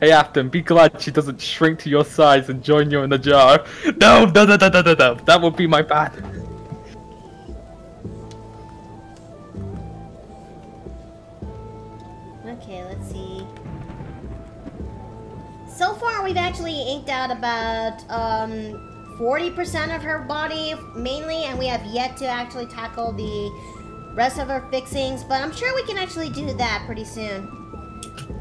Hey Afton, be glad she doesn't shrink to your size and join you in the jar. No, that would be my bad. Okay, let's see. So far, we've actually inked out about 40% of her body, mainly, and we have yet to actually tackle the rest of her fixings, but I'm sure we can actually do that pretty soon.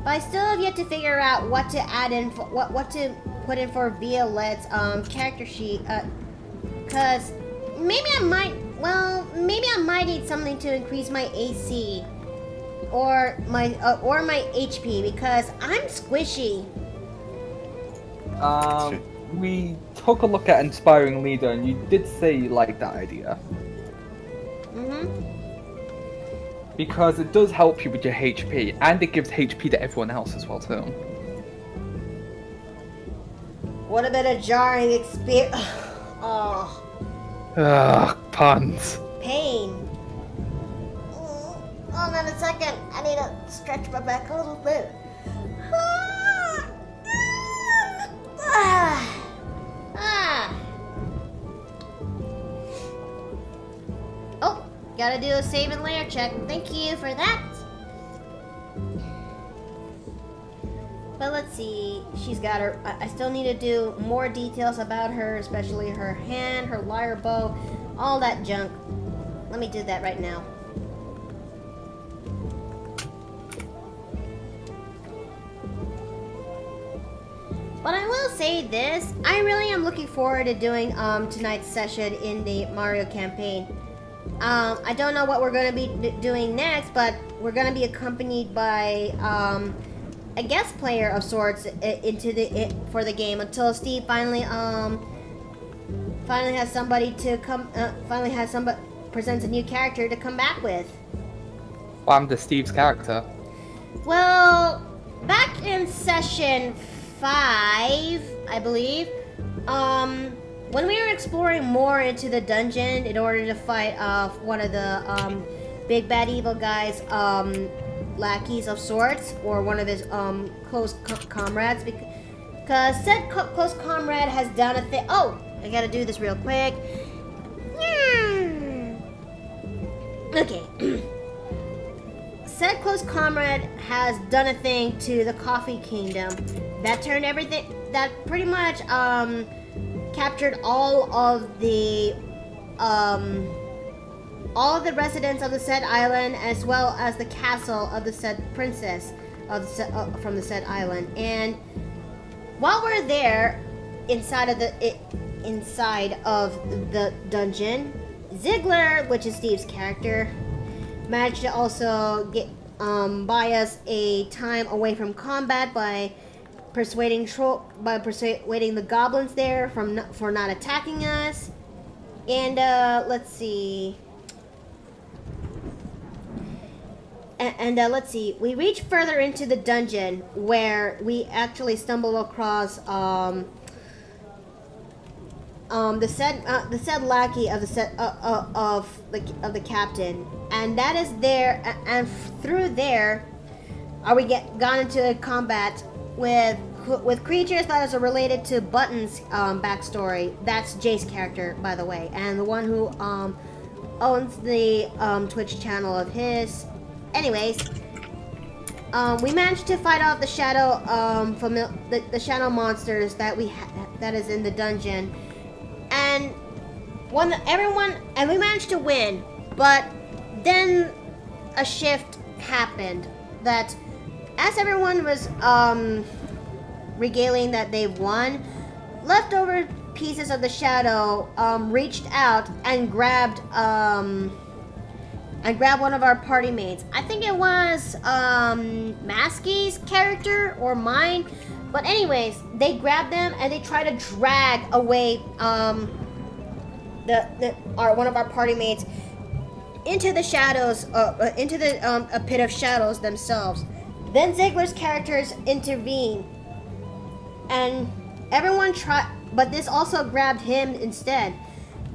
But I still have yet to figure out what to add in, what to put in for Violette's character sheet, cause maybe I might need something to increase my AC or my HP because I'm squishy. We took a look at Inspiring Leader, and you did say you liked that idea. Mm-hmm. Because it does help you with your HP, and it gives HP to everyone else as well, too. What a bit of jarring experience. Oh. Ugh, puns. Pain. Hold on a second. I need to stretch my back a little bit. Oh, gotta do a save and layer check. Thank you for that. But let's see. She's got her. I still need to do more details about her, especially her hand, her lyre bow, all that junk. Let me do that right now. But I will say this, I really am looking forward to doing tonight's session in the Mario campaign. I don't know what we're going to be doing next, but we're going to be accompanied by a guest player of sorts for the game until Steve finally has somebody to come presents a new character to come back with. Well, I'm the Steve's character. Well, back in session 5, I believe, when we were exploring more into the dungeon in order to fight off one of the big bad evil guys, lackeys of sorts, or one of his close comrades, because said close comrade has done a thing. Oh, I gotta do this real quick. Okay. Said close comrade has done a thing to the Coffee Kingdom that turned everything, that pretty much captured all of the residents of the said island, as well as the castle of the said princess from the said island. And while we're there, inside of the dungeon, Ziggler, which is Steve's character, managed to also buy us a time away from combat by persuading the goblins there for not attacking us. And let's see. And let's see. We reach further into the dungeon where we actually stumble across the said lackey of the captain, and that is there. And through there, we gone into combat with creatures that are related to Button's backstory. That's Jace's character, by the way, and the one who owns the Twitch channel of his. Anyways, we managed to fight off the shadow the shadow monsters that that is in the dungeon, and we managed to win. But then a shift happened that as everyone was regaling that they've won, leftover pieces of the shadow reached out and grabbed one of our party mates. I think it was Maskey's character or mine. But anyways, they grabbed them and they tried to drag away one of our party mates into the shadows, into a pit of shadows themselves. Then Ziggler's characters intervene, and everyone but this also grabbed him instead.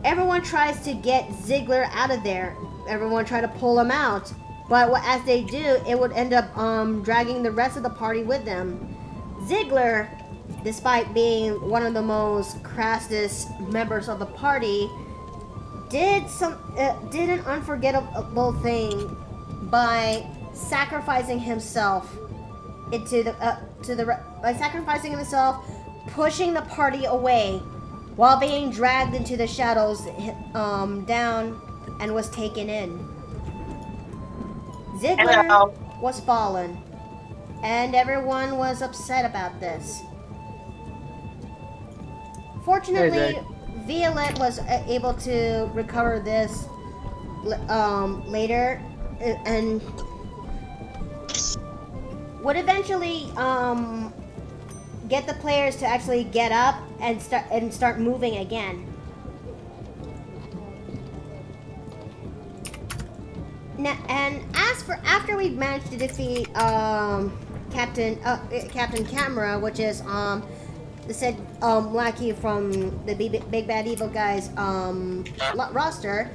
Everyone tries to get Ziggler out of there. Everyone tried to pull him out, but as they do, it would end up dragging the rest of the party with them. Ziggler, despite being one of the most crassest members of the party, did an unforgettable thing by sacrificing himself pushing the party away while being dragged into the shadows down and was taken in. Ziggler was fallen, and everyone was upset about this. Fortunately, Violette was able to recover this later, and would eventually get the players to actually get up and start moving again. Now, and after we managed to defeat Captain Camera, which is the said lackey from the Big Bad Evil Guys roster,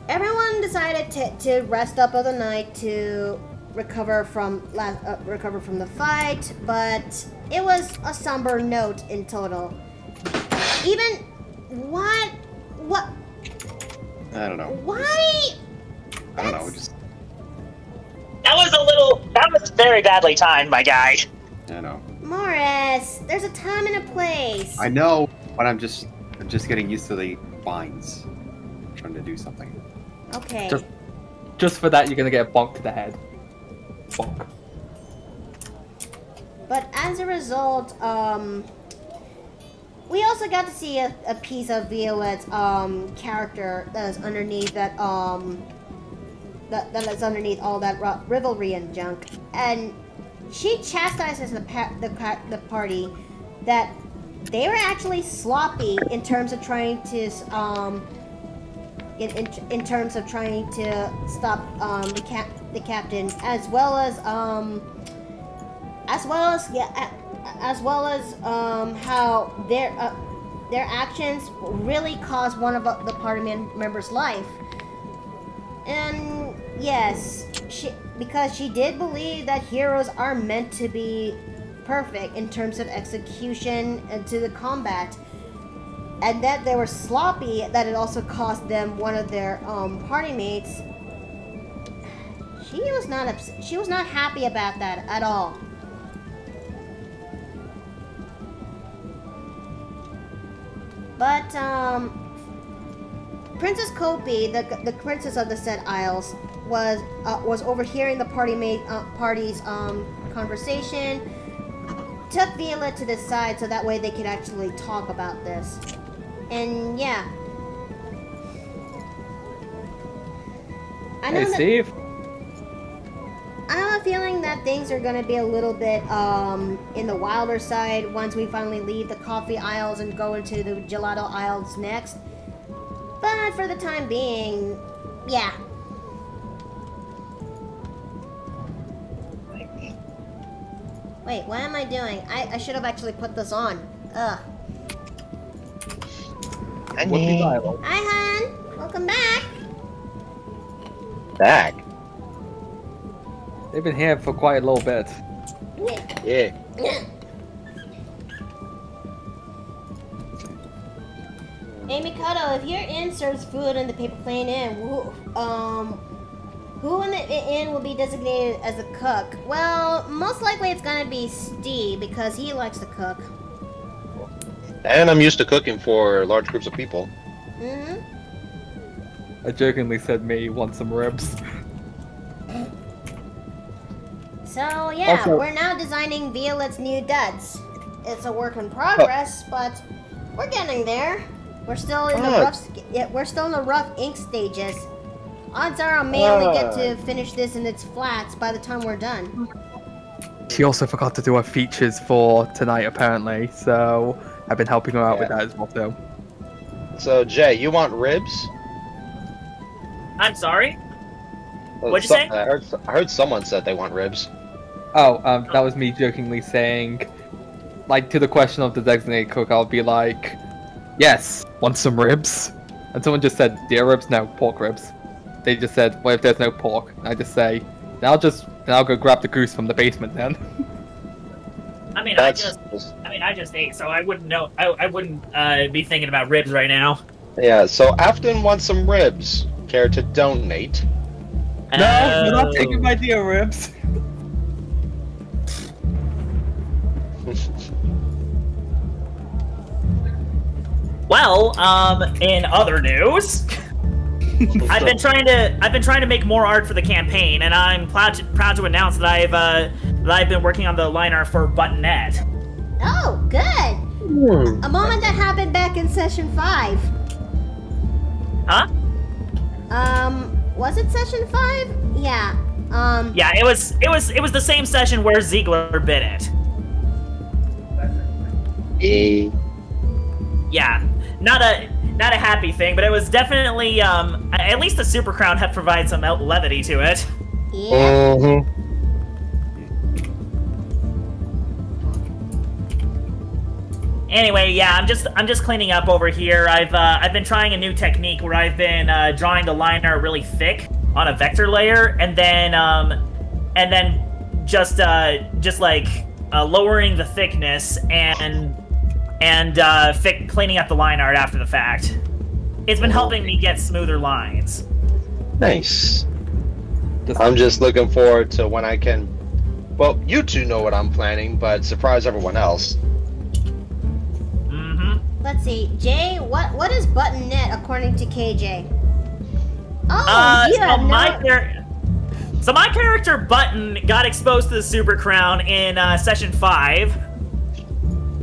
everyone decided to rest up of the night to recover from the fight, but it was a somber note in total. Even what? I don't know. Why? I don't know. Just that was very badly timed, my guy. I know. Morris, there's a time and a place. I know, but I'm just getting used to the vines. I'm trying to do something. Okay. Just for that, you're gonna get a bonk to the head. Bonk. But as a result, we also got to see a piece of Violette's character that is underneath that is underneath all that rivalry and junk, and she chastises the party that they were actually sloppy in terms of trying to in terms of trying to stop the captain, as well as how their actions really caused one of the party members' life. And yes, because she did believe that heroes are meant to be perfect in terms of execution and to the combat, and that they were sloppy, that it also cost them one of their party mates. She was not happy about that at all. But Princess Kopi, the princess of the said Isles, was overhearing the party's conversation. Took Violette to the side so that way they could actually talk about this. And yeah, I Hey, Steve. I have a feeling that things are gonna be a little bit in the wilder side once we finally leave the coffee aisles and go into the gelato aisles next. But for the time being, yeah. Wait, what am I doing? I should have actually put this on. Ugh. Honey. Hi, hon. Welcome back. Back. They've been here for quite a little bit. Yeah. Hey, Mikado, if your inn serves food in the Paper Plane Inn, who in the inn will be designated as a cook? Well, most likely it's gonna be Steve because he likes to cook. And I'm used to cooking for large groups of people. Mm-hmm. I jokingly said me want some ribs. So yeah, Also- we're now designing Violette's new duds. It's a work in progress, but we're getting there. We're still in the rough ink stages. Odds are I may only get to finish this in its flats by the time we're done. She also forgot to do her features for tonight, apparently, so I've been helping her out with Yeah. that as well, too. So, Jay, you want ribs? I'm sorry? What'd you say? I heard someone said they want ribs. Oh, that was me jokingly saying, like, to the question of the designated cook, I'll be like, yes, want some ribs? And someone just said, deer ribs? No, pork ribs. They just said, well, if there's no pork, and I just say, then I'll go grab the goose from the basement then. I mean, That's I just ate, so I wouldn't know. I wouldn't be thinking about ribs right now. yeah. So Afton wants some ribs. Care to donate? No, you're not Oh. taking my deer ribs. Well, in other news, I've been trying to make more art for the campaign, and I'm proud to announce that I've been working on the line art for Buttonette. Oh, good. A moment that happened back in session 5. Huh? Was it session 5? Yeah. Yeah, it was the same session where Ziegler bit it. Yeah, not a happy thing, but it was definitely at least the Super Crown had provided some levity to it. Yeah. Mm-hmm. Anyway, yeah, I'm just cleaning up over here. I've been trying a new technique where I've been drawing the line art really thick on a vector layer, and then just like lowering the thickness and cleaning up the line art after the fact. It's been helping me get smoother lines. Nice. I'm just looking forward to when I can. Well, you two know what I'm planning, but surprise everyone else. Let's see, Jay. What is Buttonette according to KJ? Oh, So my character Button got exposed to the Super Crown in session 5.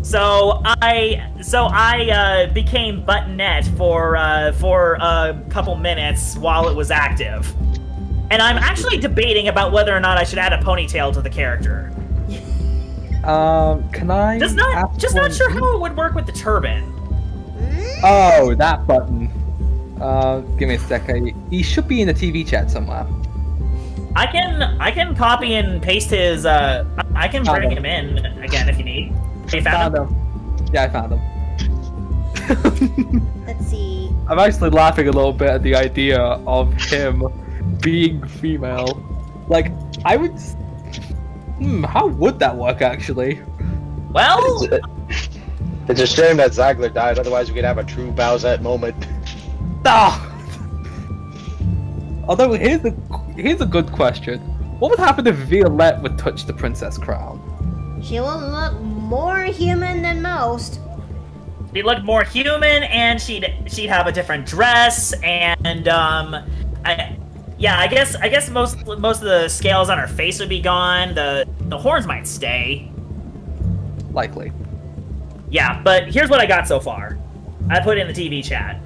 So I became Buttonette for a couple minutes while it was active, and I'm actually debating about whether or not I should add a ponytail to the character. Can I? Just not sure how it would work with the turban. Oh, that button. Give me a second. He should be in the TV chat somewhere. I can copy and paste his. I can bring him in again if you need. You found him? Yeah, I found him. Let's see. I'm actually laughing a little bit at the idea of him being female. Like, I would. How would that work, actually? Well, It's a shame that Ziegler died, otherwise we could have a true Bowsette moment. Ah! Although, here's a good question. What would happen if Violette would touch the princess crown? She will look more human than most. she'd look more human, and she'd have a different dress, and I guess most of the scales on her face would be gone. The horns might stay. Likely. Yeah, but here's what I got so far. I put it in the TV chat.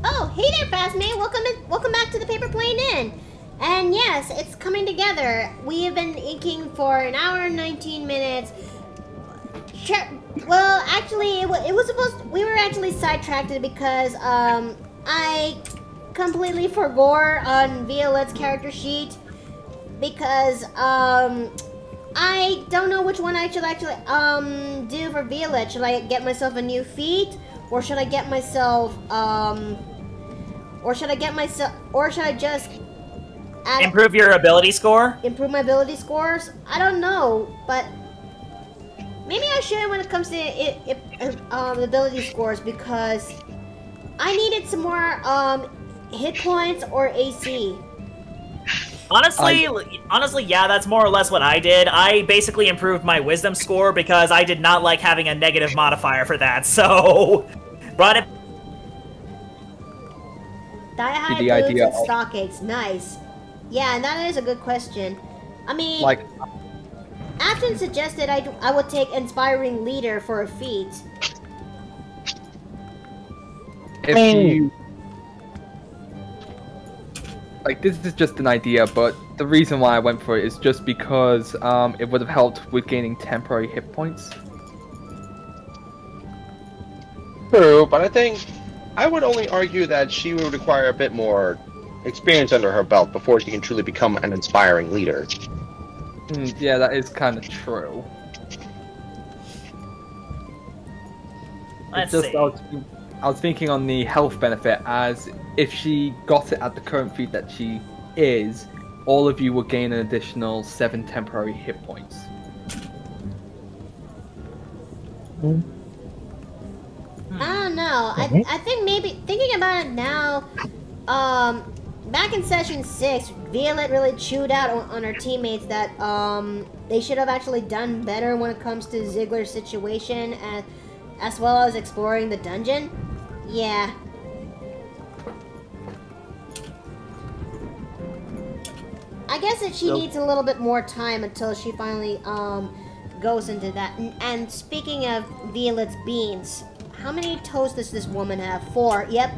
Oh, hey there, Phasma. Welcome back to the Paper Plane Inn. And yes, it's coming together. We have been inking for an hour and 19 minutes. Sure. Well, actually, it was supposed. We were actually sidetracked because I completely forgot on Violette's character sheet because I don't know which one I should actually do for Violette. Should I get myself a new feat, or should I get myself or should I just Improve your ability score? improve my ability scores? I don't know, but maybe I should when it comes to ability scores because I needed some more hit points or AC. Honestly, yeah, that's more or less what I did. I basically improved my wisdom score because I did not like having a negative modifier for that, so brought it. Die-high boots and stockades, nice. Yeah, and that is a good question. I mean, Like, Afton suggested I would take Inspiring Leader for a feat. if you... Like, this is just an idea, but the reason why I went for it is just because it would have helped with gaining temporary hit points. True, but I think I would only argue that she would require a bit more experience under her belt before she can truly become an inspiring leader. Yeah, that is kind of true. Let's It's just, see. I was thinking on the health benefit, as if she got it at the current feat that she is, all of you will gain an additional 7 temporary hit points. I don't know. I think maybe thinking about it now, back in session 6, Violette really chewed out on her teammates that they should have actually done better when it comes to Ziggler's situation, as well as exploring the dungeon. Yeah. I guess that she needs a little bit more time until she finally goes into that. And speaking of Violette's beans, how many toes does this woman have? 4. Yep.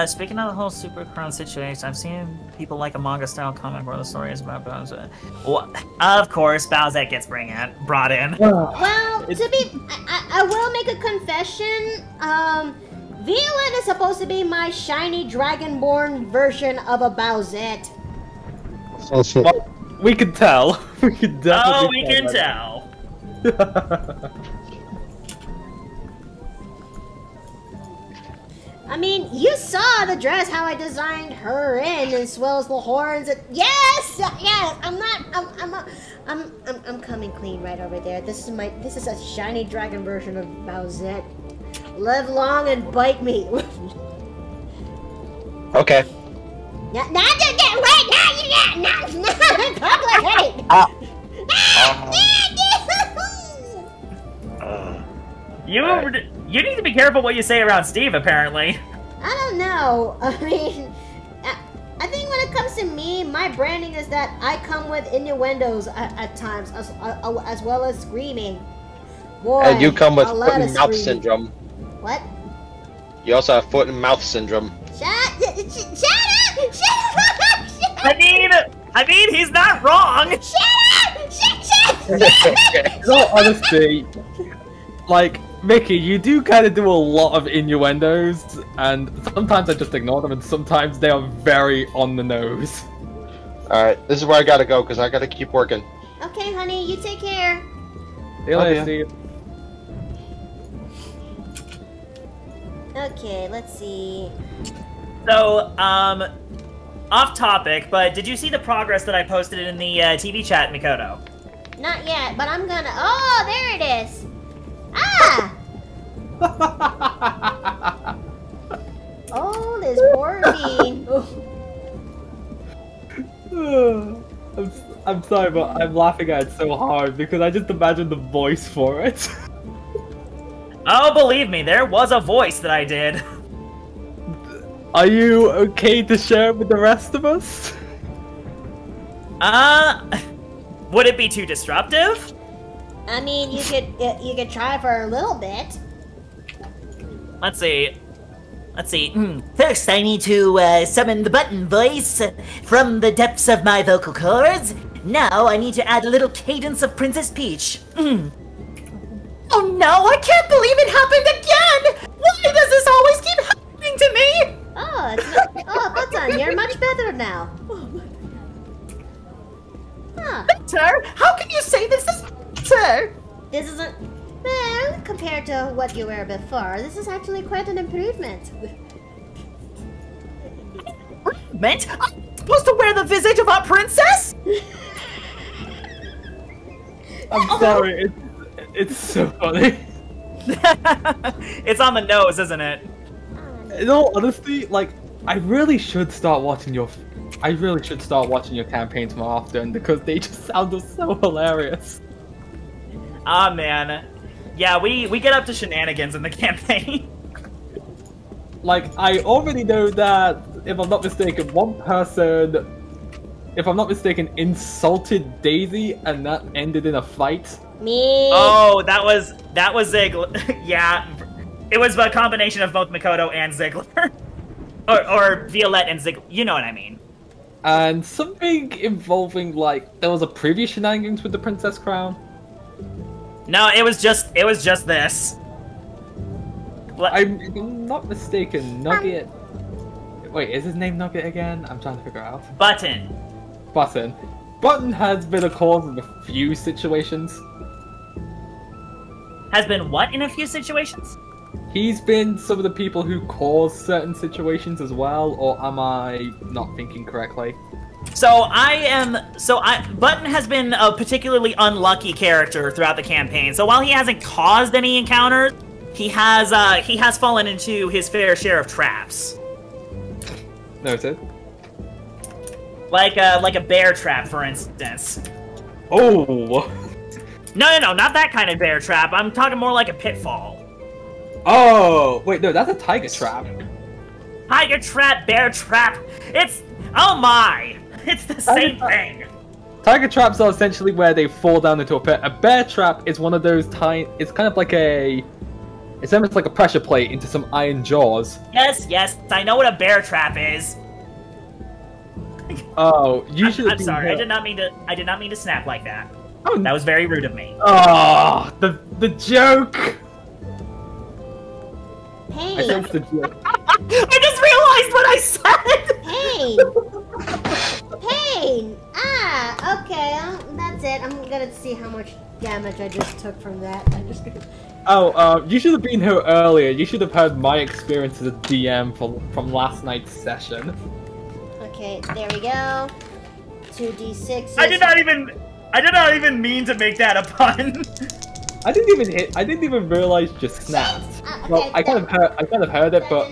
Speaking of the whole Super Crown situation, I've seen people like a manga-style comic where the story is about Bowsette. Well, of course, Bowsette gets brought in. Well, I will make a confession. Violette is supposed to be my shiny dragonborn version of a Bowsette. Well, we can tell. We can definitely Oh, we can tell. I mean, you saw the dress, how I designed her in, as well as the horns. Yes, yes. I'm coming clean right over there. This is a shiny dragon version of Bowsette. Live long and bite me. Okay. Not complicated. You need to be careful what you say around Steve, apparently. I don't know. I mean, I think when it comes to me, my branding is that I come with innuendos at times, as well as screaming. Boy, And you come with a foot lot and of mouth screaming. syndrome. What? You also have foot and mouth syndrome. Shut up! Shut up! I mean, he's not wrong. Shut up! In all honesty, like, Mickey, you do kind of do a lot of innuendos, and sometimes I just ignore them, and sometimes they are very on the nose. Alright, this is where I gotta go, because I gotta keep working. Okay, honey, you take care. See you later, Steve. Okay, let's see. So, off topic, but did you see the progress that I posted in the TV chat, Mikoto? Not yet, but I'm gonna. Oh, there it is. Ah! Oh, this poor bean. I'm sorry, but I'm laughing at it so hard because I just imagine the voice for it. Oh, believe me, there was a voice that I did. Are you okay to share it with the rest of us? Would it be too disruptive? I mean, you could try for a little bit. Let's see. First, I need to summon the button voice from the depths of my vocal cords. Now I need to add a little cadence of Princess Peach. Oh no, I can't believe it happened again! Why does this always keep happening to me? Oh, it's not, oh, Button, you're much better now. Huh. Better? How can you say this is better? This isn't... Well, compared to what you were before, this is actually quite an improvement. Improvement? I'm supposed to wear the visage of our princess? I'm sorry, it's so funny. It's on the nose, isn't it? In all honesty, like, I really should start watching your campaigns more often because they just sound so hilarious. Ah, man. Yeah, we get up to shenanigans in the campaign. Like, I already know that, if I'm not mistaken, one person, if I'm not mistaken, insulted Daisy and that ended in a fight. Me. Oh, that was Ziggler. Yeah, it was a combination of both Makoto and Ziggler. or Violette and Ziggler. You know what I mean. And something involving, like, there was a previous shenanigans with the Princess Crown. No, it was just this. If I'm not mistaken, Nugget... Wait, is his name Nugget again? I'm trying to figure out. Button. Button has been a cause of a few situations. Has been what in a few situations? He's been some of the people who cause certain situations as well, or am I not thinking correctly? Button has been a particularly unlucky character throughout the campaign. So while he hasn't caused any encounters, he has fallen into his fair share of traps. Noted. Like a bear trap, for instance. Oh! No, not that kind of bear trap. I'm talking more like a pitfall. Oh! Wait, no, that's a tiger trap. Tiger trap, bear trap. Oh my! It's the same thing. Tiger traps are essentially where they fall down into a pit. A bear trap is one of those it's kind of like it's almost like a pressure plate into some iron jaws. Yes, I know what a bear trap is. Oh, you should. I'm sorry. I did not mean to snap like that. Oh, that was very rude of me. Oh, the joke. Hey. I sense the joke. I just realized what I said. Hey. Ah. Okay. That's it. I'm gonna see how much damage I just took from that. Oh, you should have been here earlier. You should have heard my experience as a DM from last night's session. Okay, there we go. 2d6. I did not even mean to make that a pun. I didn't even realize you just snapped. Okay, well, I kind of heard it, but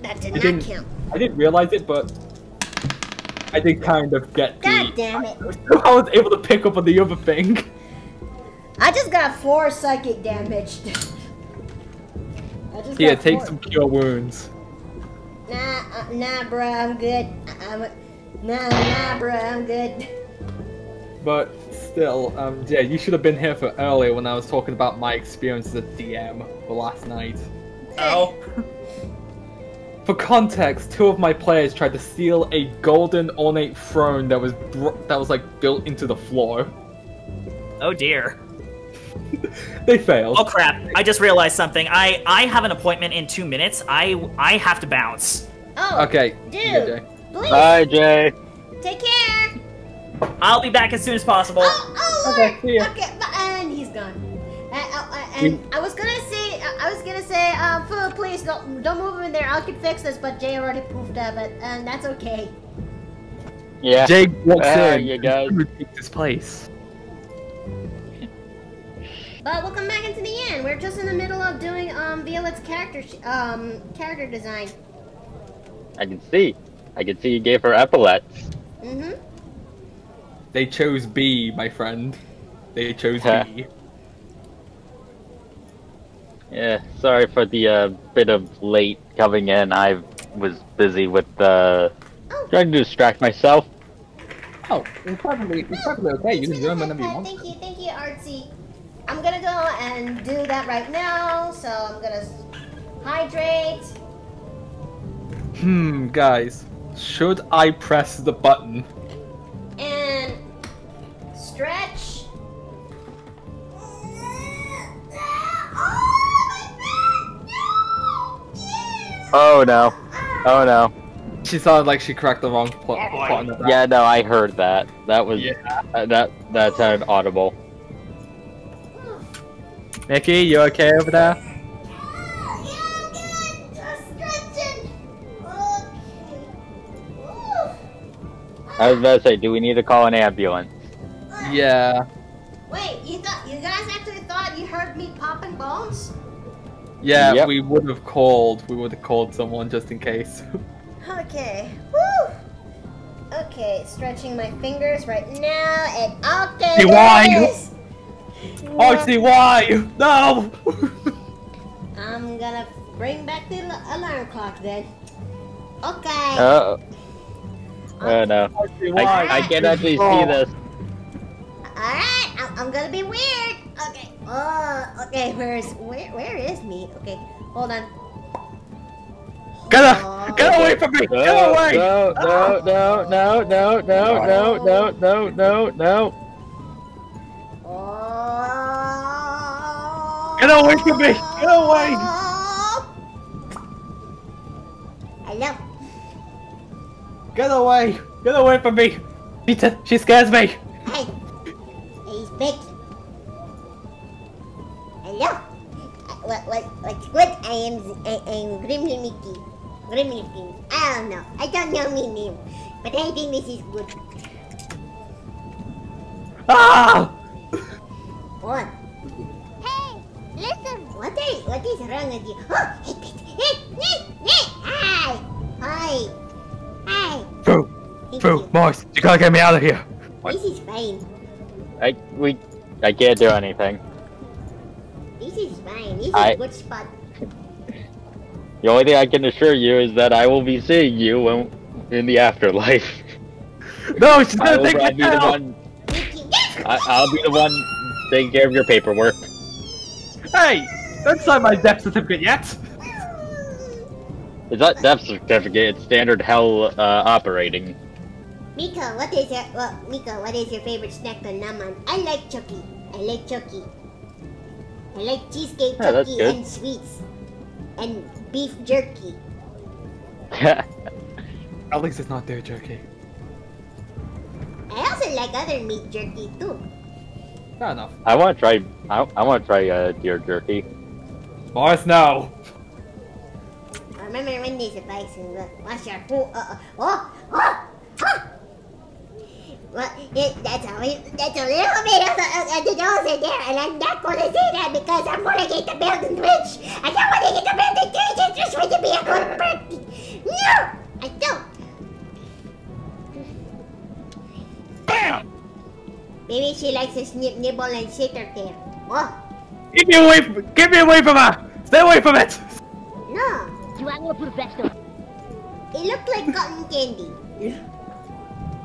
That did not count. I didn't realize it, but I did kind of get God damn it. I was able to pick up on the other thing. I just got 4 psychic damage. Here, take some cure wounds. Nah, bruh, I'm good. Nah, bruh, I'm good. But still, yeah, you should have been here for earlier when I was talking about my experience as a DM for last night. Oh. For context, 2 of my players tried to steal a golden ornate throne that was like built into the floor. Oh dear. They failed. Oh crap! I just realized something. I have an appointment in 2 minutes. I have to bounce. Oh. Okay. Dude. Please. Bye, Jay. Take care. I'll be back as soon as possible. Oh Lord. Okay, see ya. Okay, and he's gone. And I was gonna say, Fu, please don't move him in there. I can fix this, but Jay already poofed up it, and that's okay. Yeah. Jake walks in. You guys. Who takes his place? But we'll come back into the end. We're just in the middle of doing Violette's character design. I can see you gave her epaulets. Mm-hmm. They chose B, my friend. They chose B. Yeah, sorry for the bit of late coming in. I was busy with trying to distract myself. Oh, it's probably okay. You can join whenever you want. Thank you, Artsy. I'm gonna go and do that right now. So I'm gonna hydrate. Guys, should I press the button? And stretch. Oh no. Oh no. She sounded like she cracked the wrong plot in the back. Yeah, no, I heard that. That was that sounded audible. Mickey, you okay over there? I was about to say, do we need to call an ambulance? Yeah. Wait, you guys actually thought you heard me popping bones? Yeah, Yep. we would have called someone just in case. Okay. Woo! Okay, stretching my fingers right now, and okay. Why? there it is. Oh, see why? No! I'm gonna bring back the alarm clock then. Okay. Oh no. See why? I can't actually see this. Alright, I'm gonna be weird. Okay. Oh, okay. Where is me? Okay, hold on. Get away from me! Get away! No, no, no, no, no, no, no, no, no, no, no. Oh. Get away from me! Get away! Hello. Get away! Get away from me! She scares me! Hey. He's big. Hello. What? I am Gremlin Mickey. Gremlin King. I don't know my name. But I think this is good. Ah! What? Hey, listen. What is wrong with you? Hi. Hi. Hi. Boo! Thank Boo! you. Morris, you gotta get me out of here! This is fine. I can't do anything. This is fine. This is I- a good spot. The only thing I can assure you is that I will be seeing you in the afterlife. No, she's gonna I'll take me be the down! one. I'll be the one taking care of your paperwork. Hey! Don't sign my death certificate yet! It's not death certificate. It's standard hell operating. Mika, what is your favorite snack on Naman? I like Chucky. I like cheesecake Yeah, that's Chucky good. and sweets. And beef jerky. At least it's not their jerky. I also like other meat jerky too. Fair enough. I want to try. I want to try deer jerky. Morris, no! Remember when there's a bison? What's your Well, that's a little bit of the nose in there, and I'm not gonna say that because I'm gonna get the building rich. I don't want to get the building rich. I just want to be a good person. No, I don't. BAM! Maybe she likes to nibble and sit her there. Oh, Get me away from her! Stay away from it! no. It looked like cotton candy.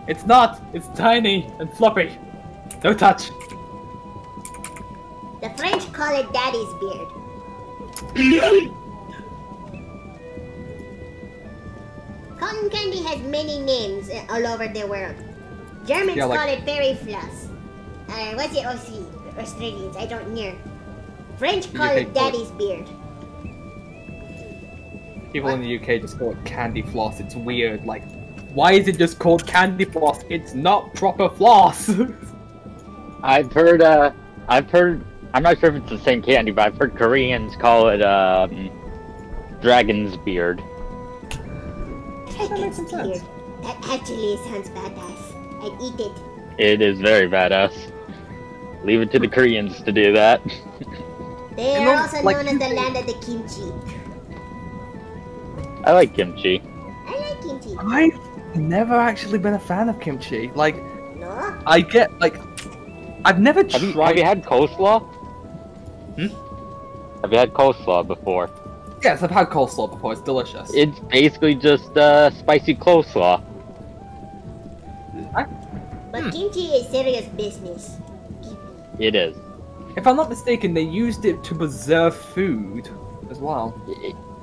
It's not! It's tiny and fluffy. Don't touch. The French call it daddy's beard. Cotton candy has many names all over the world. Germans Yeah, like- call it fairy floss. What's it? Australians, I don't know. French call UK it daddy's beard. People in the UK just call it candy floss. It's weird. Like, why is it just called candy floss? It's not proper floss. I've heard. I'm not sure if it's the same candy, but I've heard Koreans call it dragon's beard. Dragon's some sense. beard. That actually sounds badass. I'd eat it. It is very badass. Leave it to the Koreans to do that. They You are know, also like- known as the land of the kimchi. I like kimchi. I like kimchi. I've never actually been a fan of kimchi. Like, No? I get, like, I've never Have you tried. had coleslaw? Hmm? Have you had coleslaw before? Yes, I've had coleslaw before. It's delicious. It's basically just spicy coleslaw. But kimchi is serious business. It is. If I'm not mistaken, they used it to preserve food as well.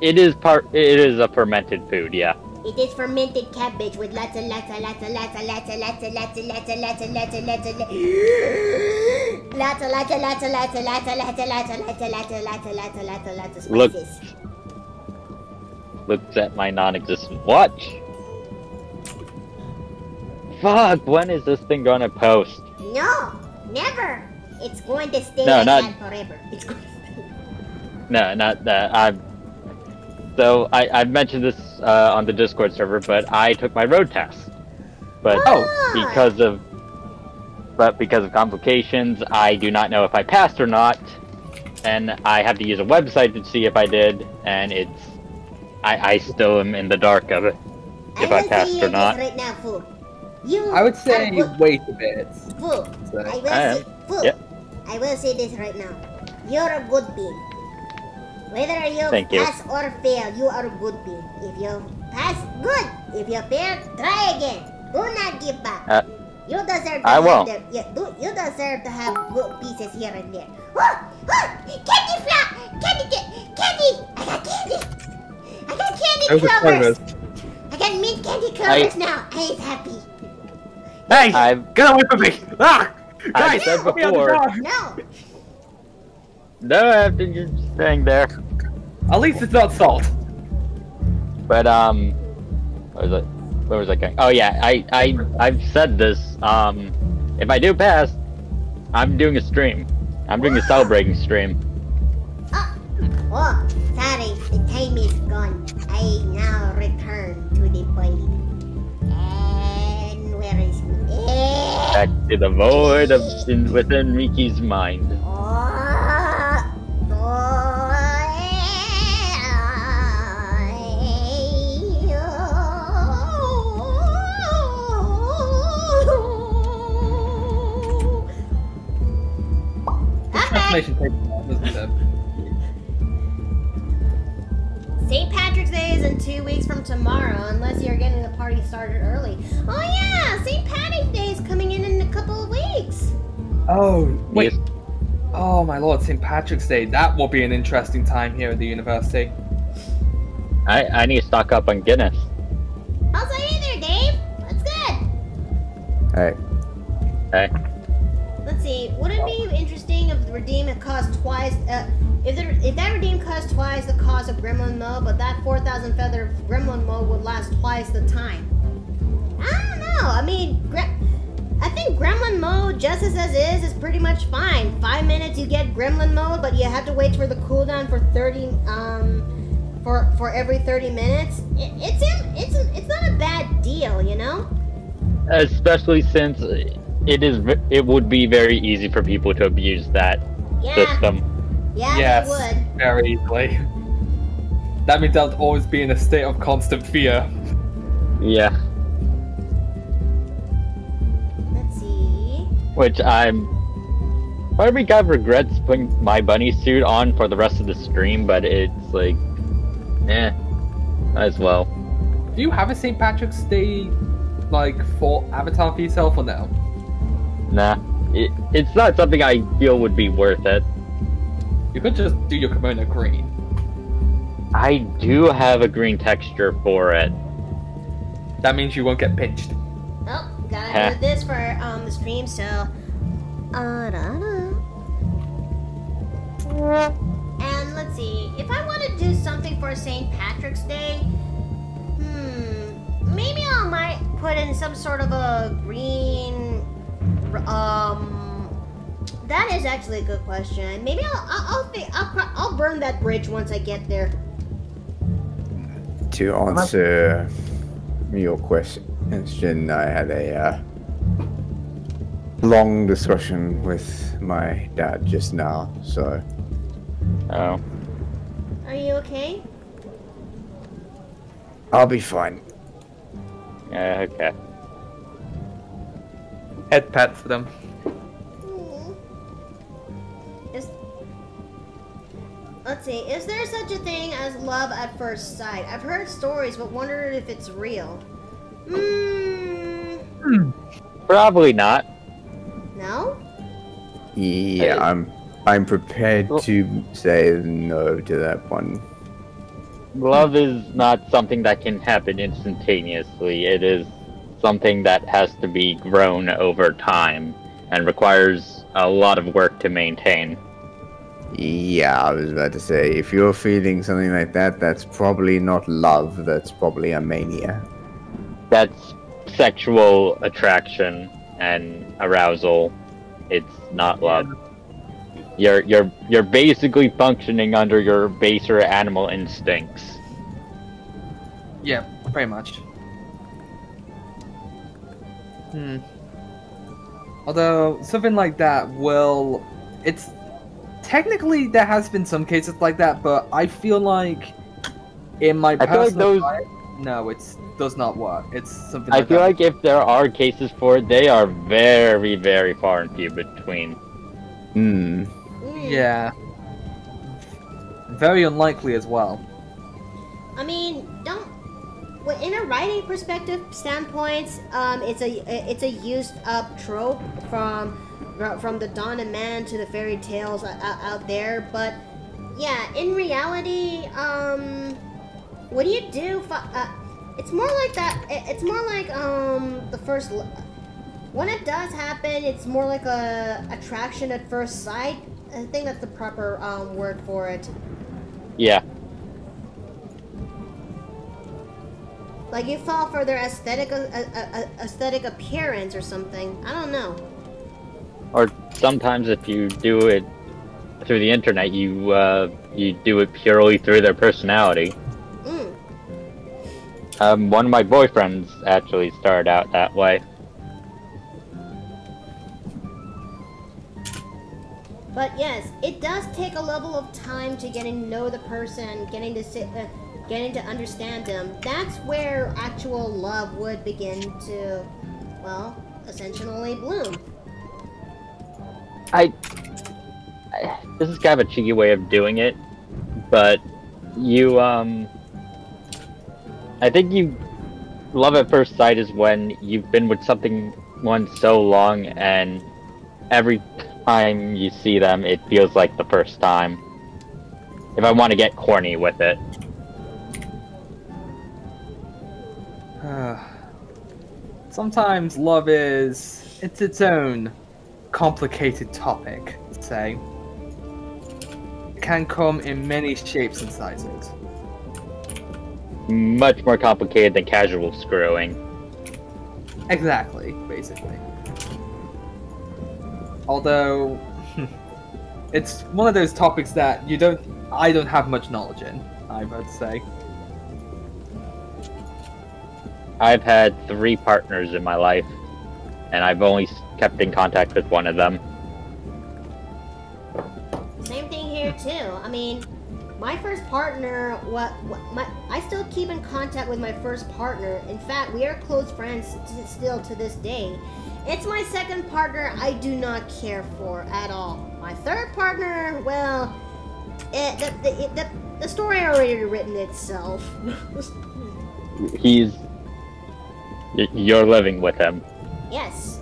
It is a fermented food, yeah. It is fermented cabbage with lots of spices. Looks at my non-existent watch. Fuck, when is this thing gonna post? No, never. It's going to stay No, like not- that forever. It's going to... No, not that. So I mentioned this on the Discord server, but I took my road test. But because of complications, I do not know if I passed or not, and I have to use a website to see if I did, and I still am in the dark of it if I passed or not. Right now, fool. I would say wait a bit. Fool. So- Yep. I will say this right now. You're a good bean. Whether you Thank you. pass or fail, you are a good bean. If you pass, good. If you fail, try again. Do not give up. You deserve to I have won't. you deserve to have good pieces here and there. Candy flop! Candy! I got candy! I got candy Those are clovers! clovers. I got mint candy clovers now. I ain't happy. Hey! I've Get away from me! Ah! Guys! said help me out the before. door. No. No, after you're staying there. At least it's not salt. But where was I going? Oh yeah, I've said this. If I do pass, I'm doing a stream. I'm doing a celebrating stream. Oh, sorry. The time is gone. I now return to the void. And where is me? Back to the void within Miki's mind. Transformation takes time, doesn't it? St. Patrick's Day is in 2 weeks from tomorrow, unless you're getting the party started early. Oh yeah, St. Patrick's Day is coming in a couple of weeks. Oh, wait. Yes. Oh my lord, St. Patrick's Day. That will be an interesting time here at the university. I need to stock up on Guinness. I'll say you there, Dave. That's good. Hey. Okay. Let's see. Would it be interesting if the redeem had cost twice? If that redeem cost twice the cost of Gremlin Mode, but that 4,000 feather Gremlin Mode would last twice the time. I don't know. I mean, I think Gremlin Mode, just as is pretty much fine. 5 minutes you get Gremlin Mode, but you have to wait for the cooldown for 30 for every 30 minutes. It's not a bad deal, you know. Especially since it would be very easy for people to abuse that system. Yeah, Yes, they would. very easily. That means I'll always be in a state of constant fear. Yeah. Let's see. Which part of me kind of regrets putting my bunny suit on for the rest of the stream, but it's like, might as well. Do you have a St. Patrick's Day, like, for avatar for yourself or no? Nah, it's not something I feel would be worth it. You could just do your kimono green. I do have a green texture for it. That means you won't get pinched. Oh, gotta do this for the stream, so and let's see. If I want to do something for St. Patrick's Day, maybe I might put in some sort of a green that is actually a good question. Maybe I'll burn that bridge once I get there. To answer your question, I had a long discussion with my dad just now, so... Oh. Are you okay? I'll be fine. Yeah, okay. Head pat for them. Let's see, is there such a thing as love at first sight? I've heard stories, but wondered if it's real. Probably not. No? Yeah, I'm prepared to say no to that one. love is not something that can happen instantaneously. It is something that has to be grown over time and requires a lot of work to maintain. Yeah, I was about to say, if you're feeling something like that, that's probably not love, that's probably a mania. That's sexual attraction and arousal. It's not love. You're basically functioning under your baser animal instincts. Yeah, pretty much. Although something like that will, it's technically there has been some cases like that, but I feel like in my personal life, no, it does not work. It's something. I feel like if there are cases for it, they are very, very far and few between. Yeah. Very unlikely as well. I mean, in a writing perspective standpoint, it's a used up trope from the Dawn of Man to the fairy tales out there. But yeah, in reality, what do you do? It's more like that. It's more like the first. When it does happen, it's more like a attraction at first sight. I think that's the proper word for it. Yeah. Like you fall for their aesthetic appearance or something. I don't know. Or sometimes if you do it through the internet, you do it purely through their personality. One of my boyfriends actually started out that way. But yes, it does take a level of time to getting to know the person, getting to understand them. That's where actual love would begin to, well, essentially bloom. This is kind of a cheeky way of doing it, but you, I think love at first sight is when you've been with someone so long and every time you see them, it feels like the first time. If I want to get corny with it. Sometimes love it's its own complicated topic, say. It can come in many shapes and sizes. Much more complicated than casual screwing. Exactly, basically. Although, it's one of those topics that I don't have much knowledge in, I would say. I've had 3 partners in my life, and I've only kept in contact with one of them. Same thing here too. I mean, my first partner, I still keep in contact with my first partner. In fact, we are close friends still to this day. It's my second partner I do not care for at all. My third partner, well, the story already written itself. You're living with him. Yes.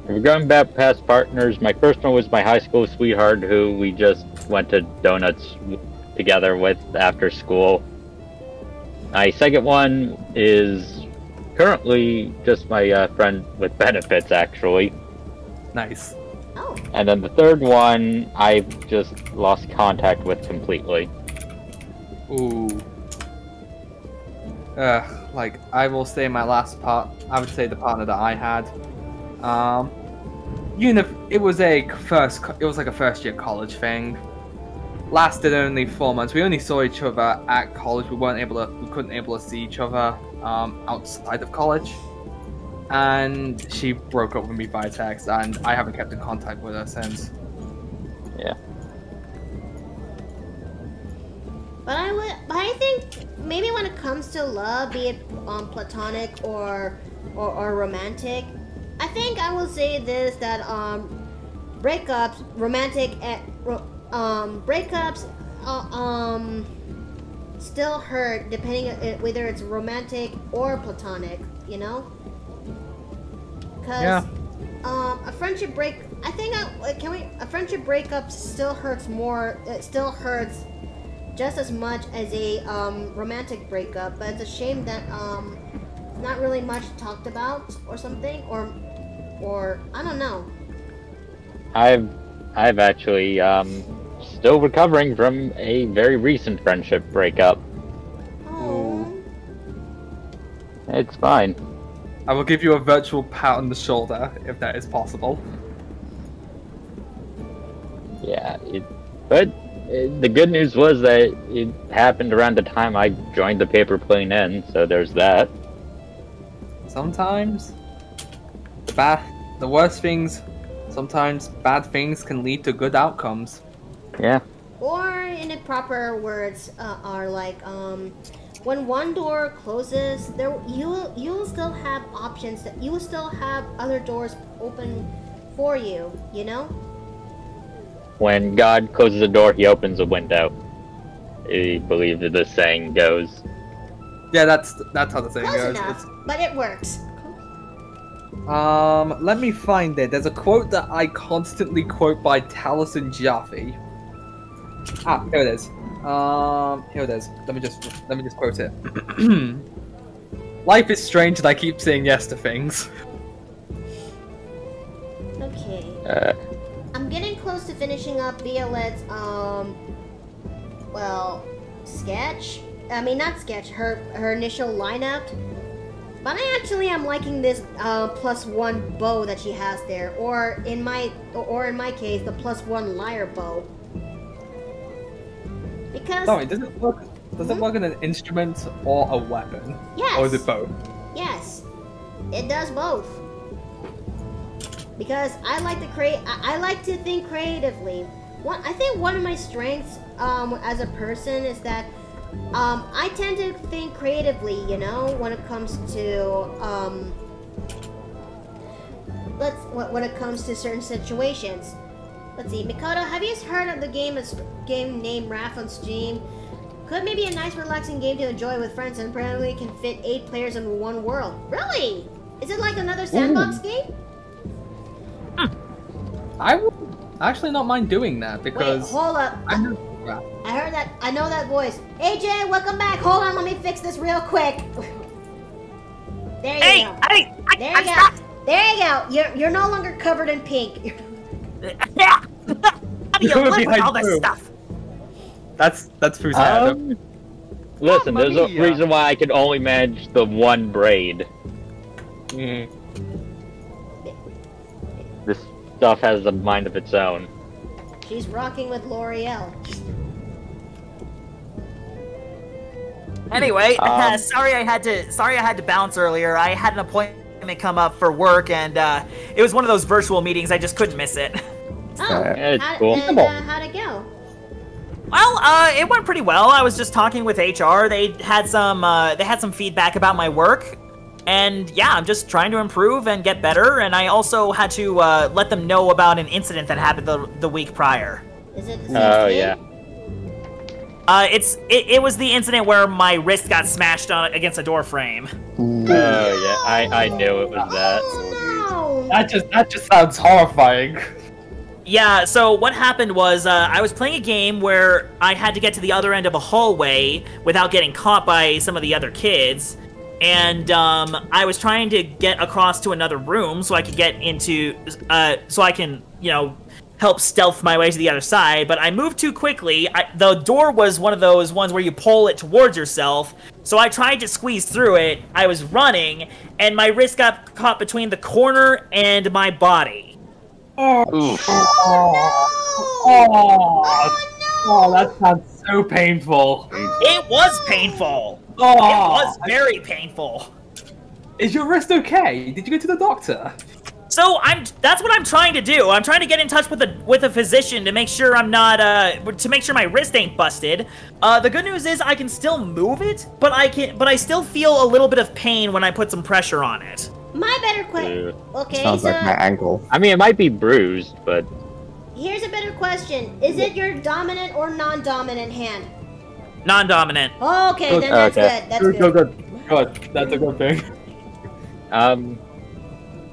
If we're going back past partners, my first one was my high school sweetheart who we just went to donuts together with after school. My second one is currently just my friend with benefits, actually. Nice. Oh. And then the third one, I've just lost contact with completely. Ooh. Like, I will say my last part, I would say the partner that I had. It was like a first year college thing. Lasted only 4 months. We only saw each other at college. We couldn't able to see each other outside of college. And she broke up with me via text, and I haven't kept in contact with her since. Yeah. But I think maybe when it comes to love, be it platonic or romantic, I think I will say this, that breakups, still hurt depending on whether it's romantic or platonic, you know? Because a friendship break, I think a friendship breakup still hurts more. It still hurts just as much as a romantic breakup, but it's a shame that not really much talked about or something, or I don't know. I've actually still recovering from a very recent friendship breakup. Oh. It's fine. I will give you a virtual pat on the shoulder if that is possible. Yeah, but the good news was that it happened around the time I joined the paper plane in, so there's that. Sometimes, the worst things, sometimes bad things can lead to good outcomes. Yeah. Or in the proper words are like when one door closes, you'll still have options, that you will still have other doors open for you, you know? When God closes a door, he opens a window. I believe that the saying goes. Yeah, that's how the saying Close goes. enough, but it works. Let me find it. There's a quote that I constantly quote by Taliesin Jaffe. Ah, here it is. Here it is. Let me just quote it. Life is strange and I keep saying yes to things. Okay. I'm getting close to finishing up Violette's, well, sketch. I mean, not sketch, her initial lineup. But I actually am liking this +1 bow that she has there, or in my case, the +1 lyre bow. Because Sorry, does it work in an instrument or a weapon? Yes. Or is it both? Yes, it does both. Because I like to I like to think creatively. I think one of my strengths as a person is that I tend to think creatively, you know, when it comes to when it comes to certain situations. Let's see, Mikoto, have you heard of the game named Wrath on Steam? Could maybe a nice relaxing game to enjoy with friends, and apparently can fit 8 players in one world. Really? Is it like another sandbox game? I would actually not mind doing that because. Wait, hold up. I heard that. I know that voice. AJ, welcome back. Hold on, let me fix this real quick. There you go. There you go. There you go. You're no longer covered in pink. How do you live with all this stuff? That's pretty sad. Listen, there's a reason why I can only manage the one braid. This stuff has a mind of its own. She's rocking with L'Oreal. Anyway, sorry I had to bounce earlier. I had an appointment come up for work, and it was one of those virtual meetings. I just couldn't miss it. Oh, it's cool. And, how'd it go? Well, it went pretty well. I was just talking with HR. They had some feedback about my work, and yeah, I'm just trying to improve and get better. And I also had to let them know about an incident that happened the week prior. Is it the same Oh thing? yeah. It was the incident where my wrist got smashed against a door frame. Oh yeah, I knew it was that. Oh, no. That just sounds horrifying. Yeah, so what happened was I was playing a game where I had to get to the other end of a hallway without getting caught by some of the other kids. And I was trying to get across to another room so I could get into, so I can, you know, help stealth my way to the other side. But I moved too quickly. The door was one of those ones where you pull it towards yourself. So I tried to squeeze through it. I was running, and my wrist got caught between the corner and my body. Oh, that sounds so painful. It was painful. Oh, it was very painful. Is your wrist okay? Did you go to the doctor? So that's what I'm trying to do. I'm trying to get in touch with a physician to make sure I'm not to make sure my wrist ain't busted. The good news is I can still move it, but I still feel a little bit of pain when I put some pressure on it. My better question. Okay, Sounds so like my ankle. I mean, it might be bruised, but here's a better question: is it your dominant or non-dominant hand? Non-dominant. Okay, then that's good. That's good. Good. That's a good thing.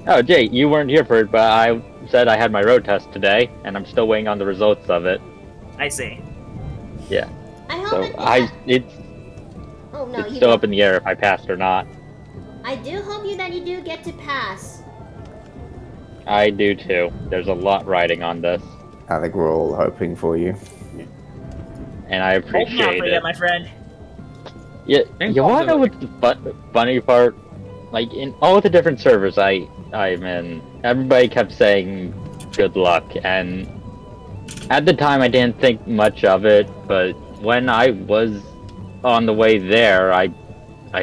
Oh, Jay, you weren't here for it, but said I had my road test today, and I'm still waiting on the results of it. I see. Yeah. I hope So it's Oh no, you still don't. up in the air if I passed or not. I do hope that you do get to pass. I do too. There's a lot riding on this, I think we're all hoping for you. and I Hold me out appreciate for it. that, my friend. Yeah, Thank you wanna God. know what's the funny part? Like, in all the different servers I'm in, everybody kept saying good luck, and at the time I didn't think much of it, but when I was on the way there, I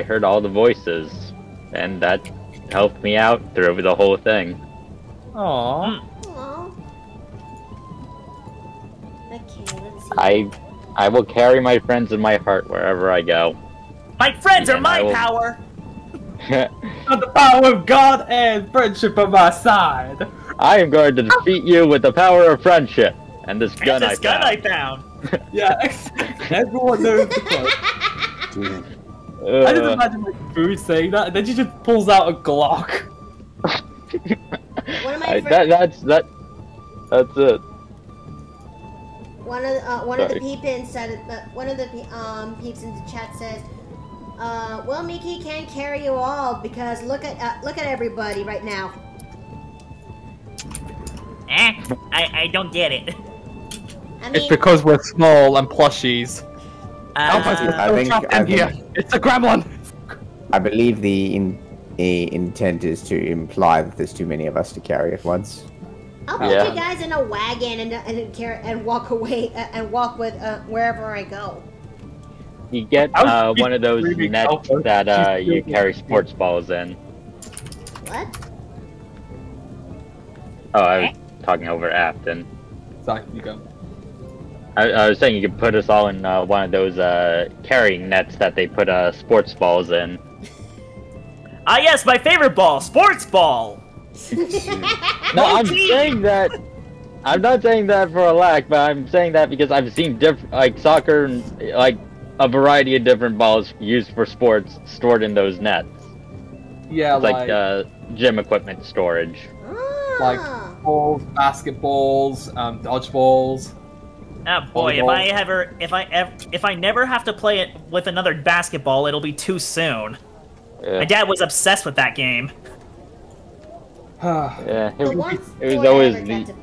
heard all the voices, and that helped me out through the whole thing. Aww. Aww. Okay, let's see. I will carry my friends in my heart wherever I go. My friends are And I my will- power. Got the power of God and friendship on my side. I am going to defeat you with the power of friendship and this gun And this gun I I found. Yeah, everyone knows the quote. found. I just imagine like Boo saying that, and then she just pulls out a Glock. One of my friends. That's it. One of the Sorry. peepins said one of the peeps in the chat says, well, Mickey can't carry you all because look at everybody right now. I don't get it. I It's mean, because we're small and plushies. I think- It's a gremlin. I believe the intent is to imply that there's too many of us to carry at once. I'll put Yeah. you guys in a wagon and walk away and walk with wherever I go. You get I was one of those screaming nets alpha. that She's you still- carry sports balls in. What? Oh, I was talking over Afton. Sorry, you go. I was saying you could put us all in one of those carrying nets that they put sports balls in. Ah, yes, my favorite ball, sports ball. No, I'm gee. saying that. I'm not saying that for a lack, but I'm saying that because I've seen like soccer and like a variety of different balls used for sports stored in those nets. Yeah, It's like gym equipment storage. like Ah. balls, basketballs, dodgeballs. Oh boy, Volleyball. if I never have to play it with another basketball, it'll be too soon. Yeah, My dad was obsessed with that game. yeah. The one It was sport I always ever the. got to-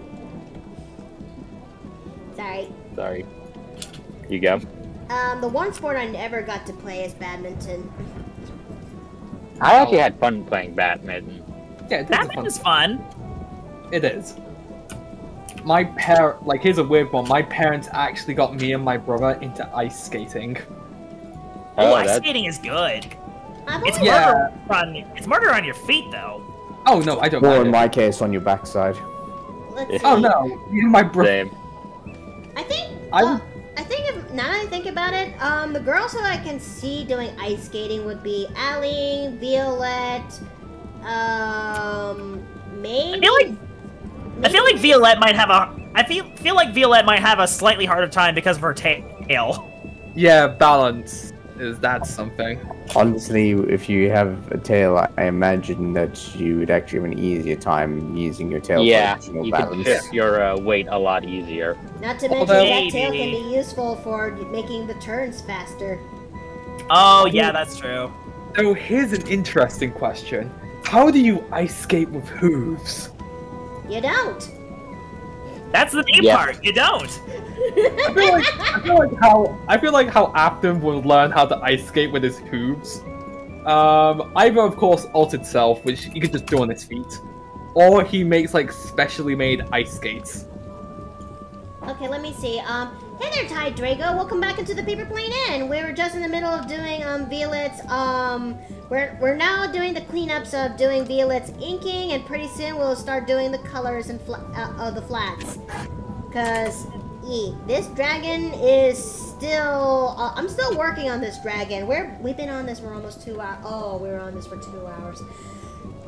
Sorry. Sorry. You go. The one sport I never got to play is badminton. I actually had fun playing badminton. Yeah, it is a That fun. is fun. It is. Here's a weird one. My parents actually got me and my brother into ice skating. Oh, Oh, ice that's skating is good. I've It's only Yeah. murder on your feet though. Oh no, I don't Or mind in it. my case, on your backside. let's see. Oh no, me and my brother. same. I think I- I think now that I think about it, the girls who I can see doing ice skating would be Allie, Violette, maybe. I feel like Violette might have a. I feel like Violette might have a slightly harder time because of her tail. Yeah, balance. That's something. Honestly, if you have a tail, I imagine that you would actually have an easier time using your tail Yeah, for additional you balance. can shift your weight a lot easier. Not to mention Although- that tail can Maybe. be useful for making the turns faster. Oh yeah, that's true. So here's an interesting question. How do you ice skate with hooves? You don't. That's the main Yeah. part. You don't. I feel like how Afton will learn how to ice skate with his hooves. Either of course Altered Self, which he could just do on his feet, or he makes like specially made ice skates. Okay, let me see. Hey there, Ty Drago. Welcome back into the Paper Plane Inn. We were just in the middle of doing Violette's we're now doing the cleanups of doing Violette's inking, and pretty soon we'll start doing the colors and of the flats. Cause this dragon is still I'm still working on this dragon. We've been on this for almost 2 hours. Oh, we were on this for 2 hours.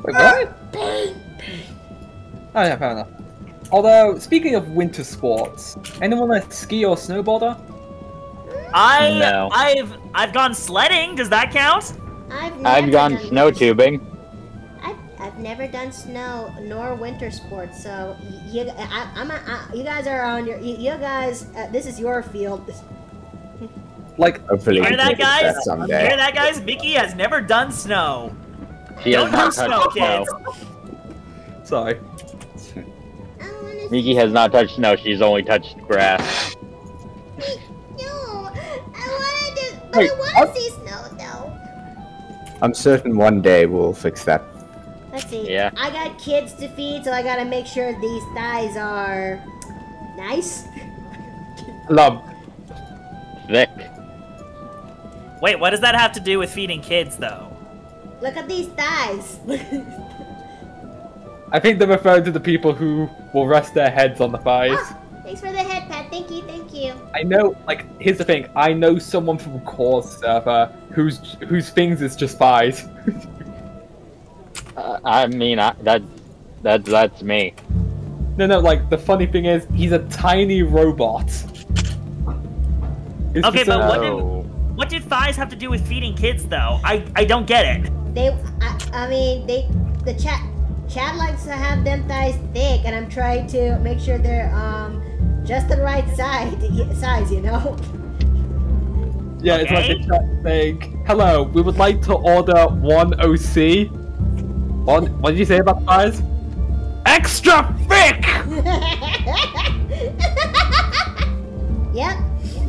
Wait, what? Oh yeah, fair enough. Although, speaking of winter sports, anyone like ski or snowboarder? No. I've gone sledding. Does that count? I've I've never gone done snow this. tubing. I've I've never done snow nor winter sports, so you guys are on your. You guys, this is your field. Like, Hopefully, You hear we that, can fix guys? someday. You hear that, guys? Mickey has never done snow. She Don't has do not snow, touched kids. snow. sorry. I wanna see Miki has not touched snow. She's only touched grass. No, I wanna do, but Wait, I wanna what? see snow though. I'm certain one day we'll fix that. Let's see. Yeah. I got kids to feed, so I gotta make sure these thighs are nice. Love. Thick. Wait, what does that have to do with feeding kids, though? Look at these thighs. I think they're referring to the people who will rest their heads on the thighs. Ah, thanks for the head pat. Thank you, thank you. I know, like, here's the thing. I know someone from Core's server whose things is just thighs. I mean, that's me. No, like, the funny thing is, he's a tiny robot. It's Okay, just but a- what did thighs have to do with feeding kids, though? I don't get it. The chat likes to have them thighs thick, and I'm trying to make sure they're just the right size, you know. Yeah, it's like a chat saying, hello, we would like to order 1 OC. What did you say about thighs? Extra thick! Yep.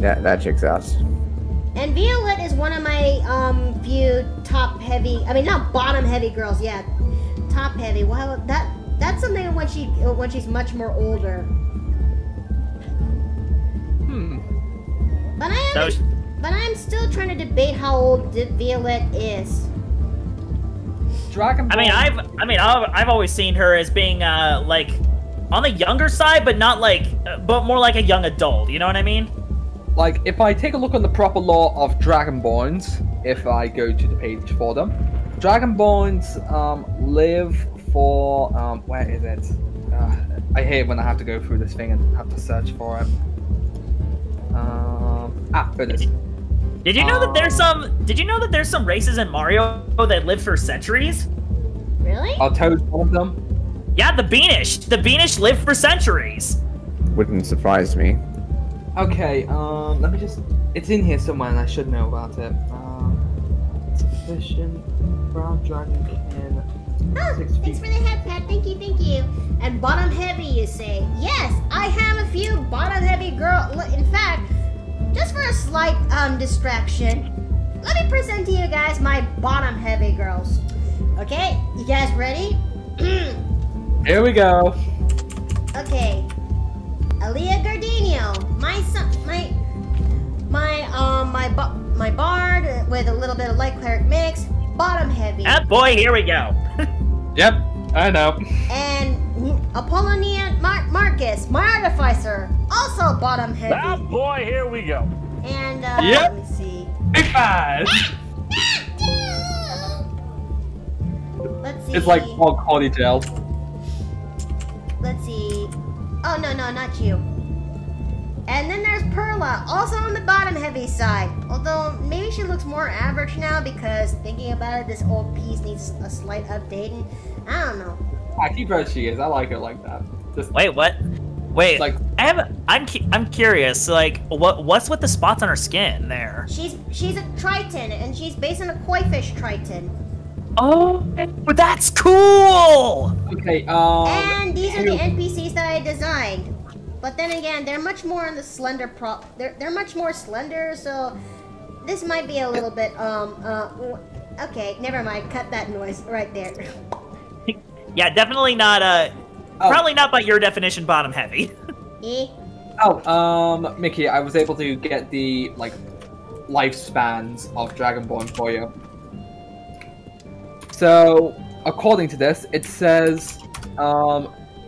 Yeah, that checks out. And Violette is one of my few top heavy. I mean, not bottom heavy girls. Yeah, top heavy. Well, that's something when she's much more older. But I'm still trying to debate how old Violette is. Dragon Ball. I've always seen her as being like on the younger side, but not like, but more like a young adult. You know what I mean? Like, if I take a look on the proper lore of Dragonborns, if I go to the page for them, Dragonborns live for where is it? I hate when I have to go through this thing and have to search for it. There it is. Did you know that there's some? Did you know that there's some races in Mario that live for centuries? Really? Are Toads one of them? Yeah, the Beanish. The Beanish live for centuries. Wouldn't surprise me. Okay, let me just... It's in here somewhere and I should know about it. Sufficient brown dragonkin. Oh, 6 feet. thanks for the head pat. Thank you, thank you. And bottom heavy, you say? Yes, I have a few bottom heavy girl. In fact, just for a slight distraction, let me present to you guys my bottom heavy girls. Okay, you guys ready? Here we go. Okay, Aaliyah Gardenia, my son, my bard with a little bit of light cleric mix, bottom heavy. Ah, boy, here we go. Yep, I know. And Apollonia Marcus, my artificer, also bottom heavy. Ah, boy, here we go. And Yep. let me see. Big five. Let's see. It's like Hog Holly Gel. Let's see. Oh no, not you. And then there's Perla, also on the bottom heavy side. Although maybe she looks more average now because thinking about it, this old piece needs a slight updating. I don't know. I keep her as she is. I like her like that. Just Wait, what? Wait, like I'm curious. Like, what's with the spots on her skin there? She's a Triton, and she's based on a koi fish Triton. Oh, but that's cool. okay. And these are the NPCs that I designed. But then again, they're much more on the slender they're much more slender, so this might be a little bit okay, never mind. Cut that noise right there. Yeah, definitely not probably not by your definition bottom heavy. Mickey, I was able to get the like lifespans of Dragonborn for you. So, according to this, it says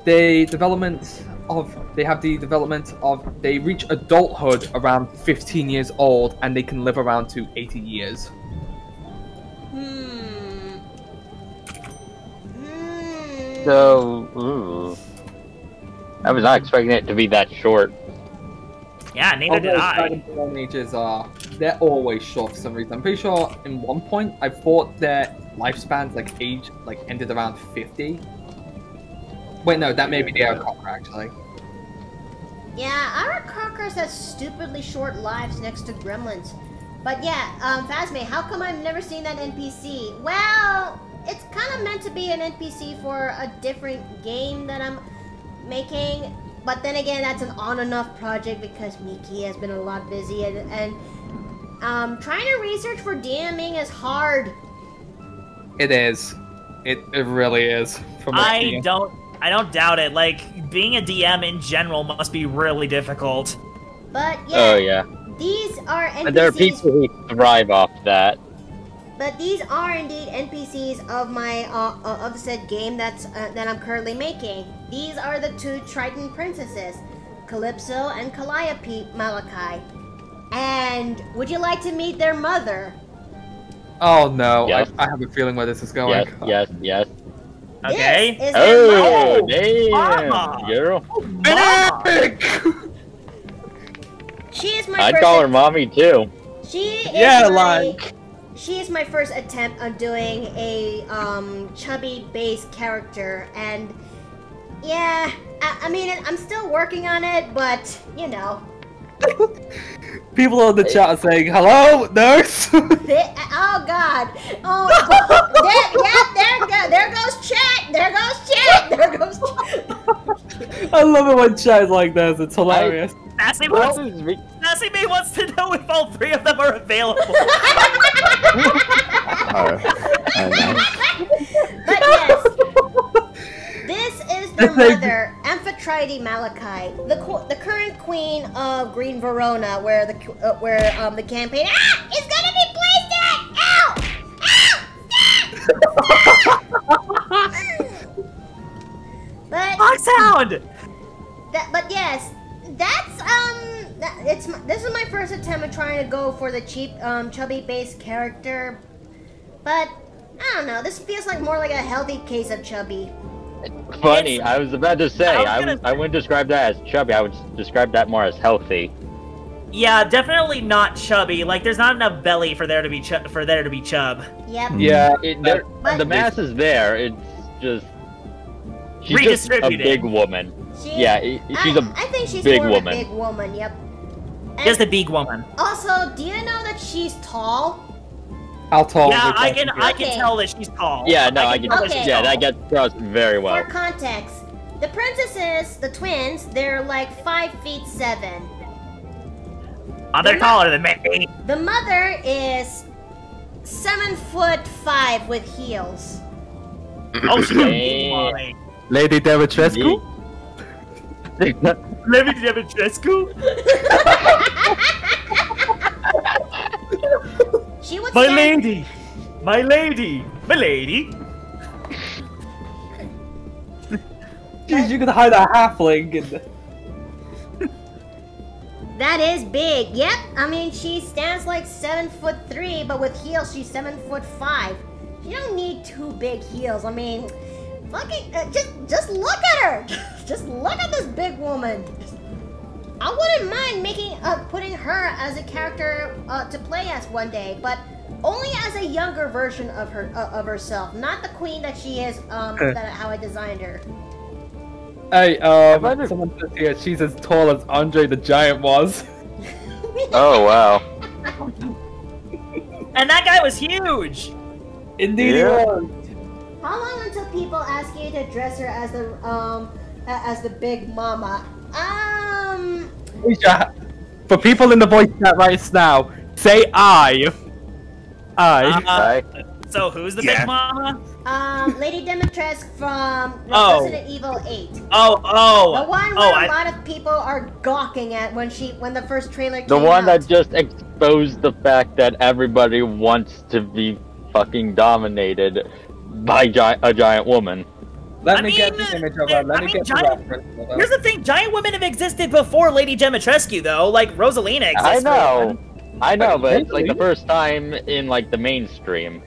they reach adulthood around 15 years old and they can live around to 80 years. So, ooh. I was not expecting it to be that short. Yeah, neither did I. Dragonborn ages are they're always short for some reason. I'm pretty sure in one point I thought their lifespans ended around 50. Wait, no, that may be the Aarakocra actually. Yeah, Aarakocras has stupidly short lives next to gremlins. But yeah, Phasme, how come I've never seen that NPC? Well, it's kind of meant to be an NPC for a different game that I'm making. But then again, that's an on-and-off project because Miki has been a lot busy, and trying to research for DMing is hard. It is. It really is. I don't doubt it. Like, being a DM in general must be really difficult. But yeah. Oh yeah. These are NPCs. And there are people who thrive off that. But these are indeed NPCs of my of the said game that I'm currently making. These are the two Triton princesses, Calypso and Calliope Malachi. And would you like to meet their mother? Oh no, Yes. I have a feeling where this is going. Yes. Okay. This is their mother. Damn, girl. She is my I'd first call her mommy too. She is my first attempt on doing a chubby base character, and yeah, I mean I'm still working on it, but you know. People in the chat are saying, "Hello, nurse." Oh God! Oh, there goes chat. There goes chat. There goes chat. I love it when chat is like this. It's hilarious. Sassy wants to know if all three of them are available. But yes, this is their mother, Amphitrite Malachi, the current queen of Green Verona, where the campaign is gonna be placed at. Ow! But Fox sound. But yes, this is my first attempt at trying to go for the cheap, chubby base character. But I don't know. This feels like more like a healthy case of chubby. Funny, I was about to say, I wouldn't describe that as chubby, I would describe that more as healthy. Yeah, definitely not chubby. Like, there's not enough belly for there to be chub. Yep. Yeah, the mass is there. It's just she's just a big woman. She's I think she's big more woman. of a big woman. Yep. And just a big woman. Also, do you know that she's tall? How tall? Yeah, I can tell that she's tall. Yeah, no, I can. Okay. Yeah, that gets across very well. For context, the princesses, the twins, they're like 5'7". Oh, they're taller than me. The mother is 7'5" with heels. Oh, she's a big boy. Lady Dimitrescu? Lady Dimitrescu? She would My stand... lady! My lady! My lady! Jeez, you could hide a halfling in the... That is big. Yep. I mean, she stands like 7'3", but with heels, she's 7'5". You don't need two big heels. I mean, fucking just look at her. Just look at this big woman. I wouldn't mind putting her as a character to play as one day, but only as a younger version of herself, not the queen that she is. How I designed her. Hey, someone says here she's as tall as Andre the Giant was. Oh wow! And that guy was huge. Indeed, he was. How long until people ask you to dress her as the big mama? For people in the voice chat right now, say I. So who's the big mama? Lady Dimitrescu from Resident Evil 8. The one where a lot of people are gawking at when the first trailer came out. The one that just exposed the fact that everybody wants to be fucking dominated by a giant woman. Let me get the image of her. Let me get the reference. Here's the thing: giant women have existed before Lady Dimitrescu, though. Like Rosalina exists. I know, but it's like the first time in like the mainstream.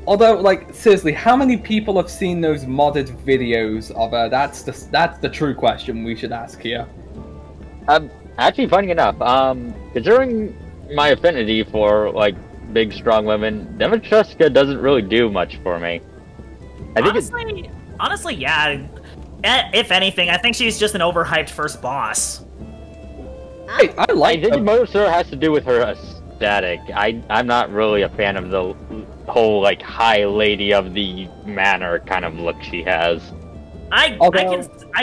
Although, like, seriously, how many people have seen those modded videos of her? That's the true question we should ask here. Have actually, funny enough, considering my affinity for like big, strong women, Dimitrescu doesn't really do much for me. I think honestly, yeah. If anything, I think she's just an overhyped first boss. Hey, I like think most of it has to do with her aesthetic. I'm not really a fan of the whole like high lady of the manor kind of look she has. I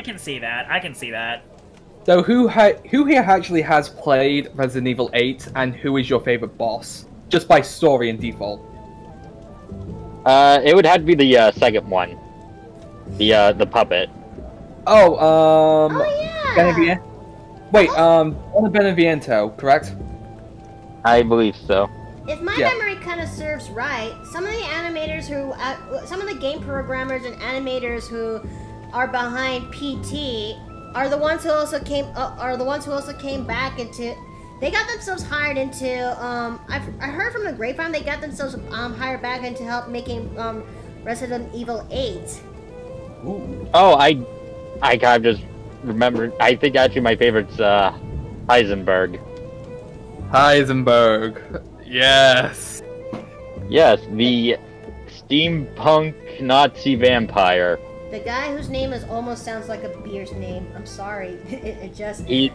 can see that. I can see that. So who here actually has played Resident Evil 8, and who is your favorite boss? Just by story and default. It would have to be the second one, the puppet. Oh yeah. Wait, Beneviento, correct? I believe so. If my memory kind of serves right, some of the animators who, some of the game programmers and animators who are behind PT are the ones who also came back into. They got themselves hired into. I heard from the grapevine they got themselves hired back into help making Resident Evil 8. Ooh. Oh, I kind of just remembered. I think actually my favorite's Heisenberg. Heisenberg. Yes. Yes, the steampunk Nazi vampire. The guy whose name almost sounds like a beer's name. I'm sorry. it just. He's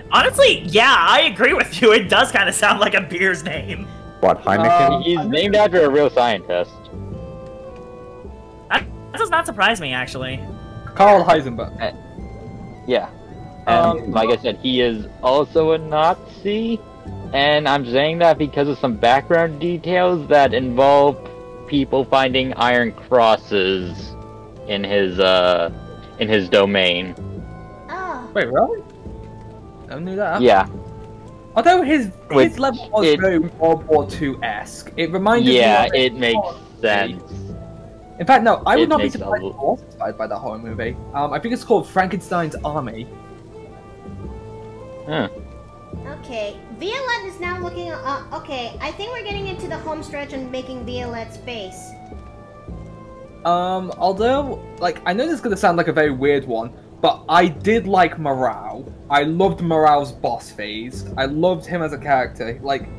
Honestly, yeah, I agree with you. It does kind of sound like a beer's name. What, Heineken? he's named after a real scientist. That does not surprise me, actually. Karl Heisenberg. Yeah. And like I said, he is also a Nazi. And I'm saying that because of some background details that involve people finding iron crosses in his domain. Oh. Wait, really? I knew that. Yeah. Although his level was very World War II-esque. It reminded me of it makes sense. In fact, no, I would not be surprised if I was inspired by that horror movie. I think it's called Frankenstein's Army. Huh. Okay, Violette is now looking. Okay, I think we're getting into the home stretch and making Violette's face. Although, like, I know this is gonna sound like a very weird one, but I did like Morale. I loved Morale's boss phase. I loved him as a character. Like,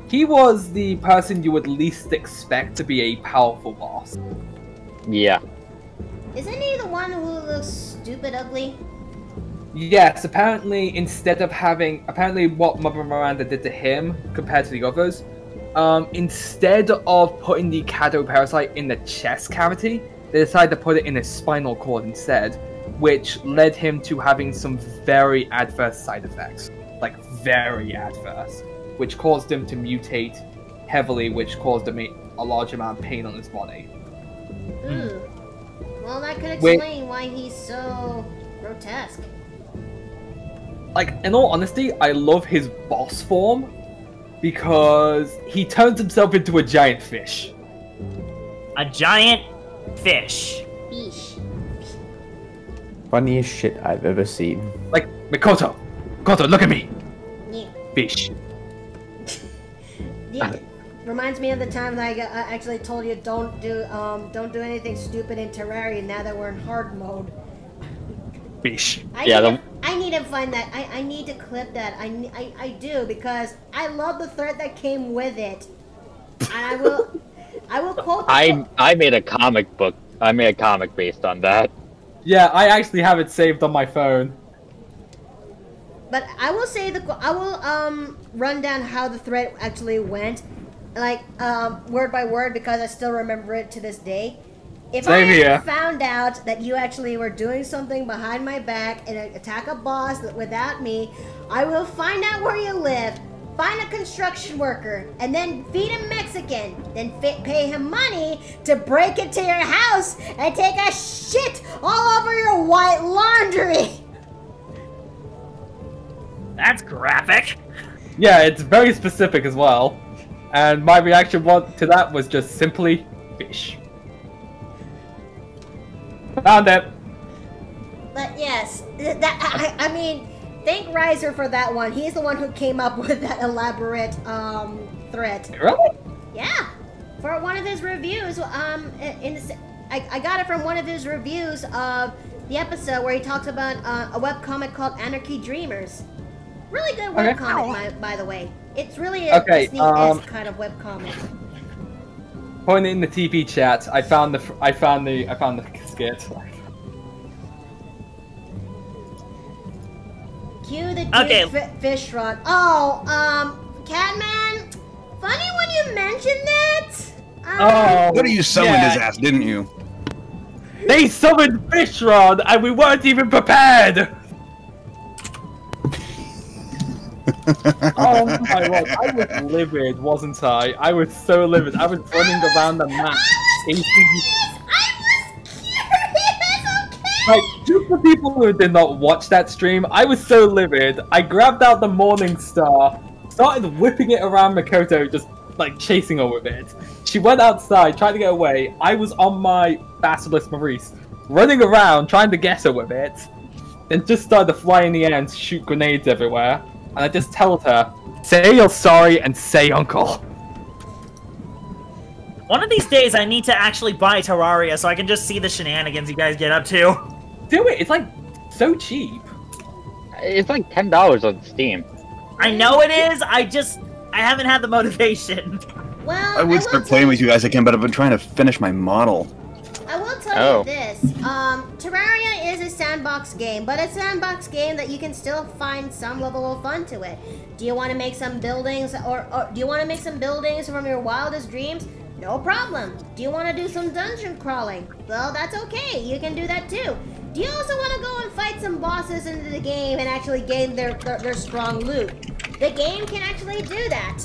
he was the person you would least expect to be a powerful boss. Yeah. Isn't he the one who looks stupid ugly? Yes, apparently what Mother Miranda did to him compared to the others, instead of putting the Cado parasite in the chest cavity, they decided to put it in his spinal cord instead, which led him to having some very adverse side effects. Like, very adverse. Which caused him to mutate heavily, which caused him a large amount of pain on his body. Ooh. Well, that could explain why he's so grotesque. Like, in all honesty, I love his boss form because he turns himself into a giant fish. A giant fish. Fish. Funniest shit I've ever seen. Like, Mikoto, look at me. Yeah. Fish. Reminds me of the time that I actually told you don't do anything stupid in Terraria now that we're in hard mode. Fish. I need to find that. I need to clip that. I do, because I love the threat that came with it. And I will quote. I made a comic book. I made a comic based on that. Yeah, I actually have it saved on my phone. But I will say I will run down how the thread actually went, like word by word, because I still remember it to this day. If I had found out that you actually were doing something behind my back and attack a boss without me, I will find out where you live, find a construction worker, and then feed him Mexican, then pay him money to break into your house and take a shit all over your white laundry. That's graphic. Yeah, it's very specific as well. And my reaction to that was just simply fish. Found it. But yes, I mean, thank Riser for that one. He's the one who came up with that elaborate threat. Really? Yeah, for one of his reviews. I got it from one of his reviews of the episode where he talks about a webcomic called Anarchy Dreamers. Really good Okay. webcomic, by the way. It's really a Okay, Disney-esque kind of webcomic. Point it in the TP chat. I found the skit. Cue the Okay. fish rod. Oh, Catman. Funny when you mentioned that. Oh, What you summoned yeah. his ass, didn't you? They summoned Fishron, and we weren't even prepared. Oh my god, I was livid, wasn't I? I was so livid. I was running around the map. I was curious. Okay. Like, just for people who did not watch that stream, I was so livid. I grabbed out the Morning Star, started whipping it around Makoto, just like chasing her with it. She went outside, tried to get away. I was on my Basilisk Maurice, running around, trying to get her with it. Then just started to fly in the air and shoot grenades everywhere. And I just told her, say you're sorry and say uncle. One of these days, I need to actually buy Terraria so I can just see the shenanigans you guys get up to. Do it, it's like so cheap. It's like $10 on Steam. I know it is, I haven't had the motivation. Well, I would will start tell playing you- with you guys again, but I've been trying to finish my model. I will tell Oh. you this. Terraria is a sandbox game, but a sandbox game that you can still find some level of fun to it. Do you want to make some buildings, or do you want to make some buildings from your wildest dreams? No problem. Do you want to do some dungeon crawling? Well, that's okay. You can do that too. Do you also want to go and fight some bosses into the game and actually gain their strong loot? The game can actually do that.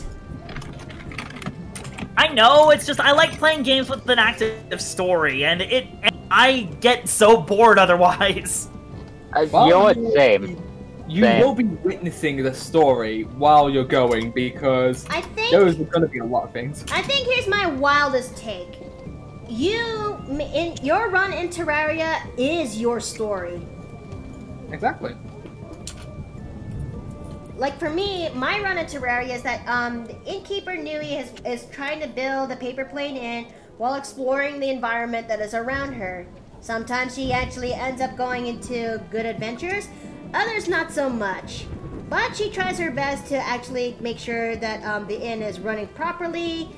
I know, it's just I like playing games with an active story, and I get so bored otherwise. You know what? Same. You Same. will be witnessing the story while you're going, because I think those are going to be a lot of things. I think here's my wildest take. Your run in Terraria is your story. Exactly. Like for me, my run in Terraria is that the innkeeper Nui is trying to build a paper plane inn while exploring the environment that is around her. Sometimes she actually ends up going into good adventures, others not so much. But she tries her best to actually make sure that the inn is running properly,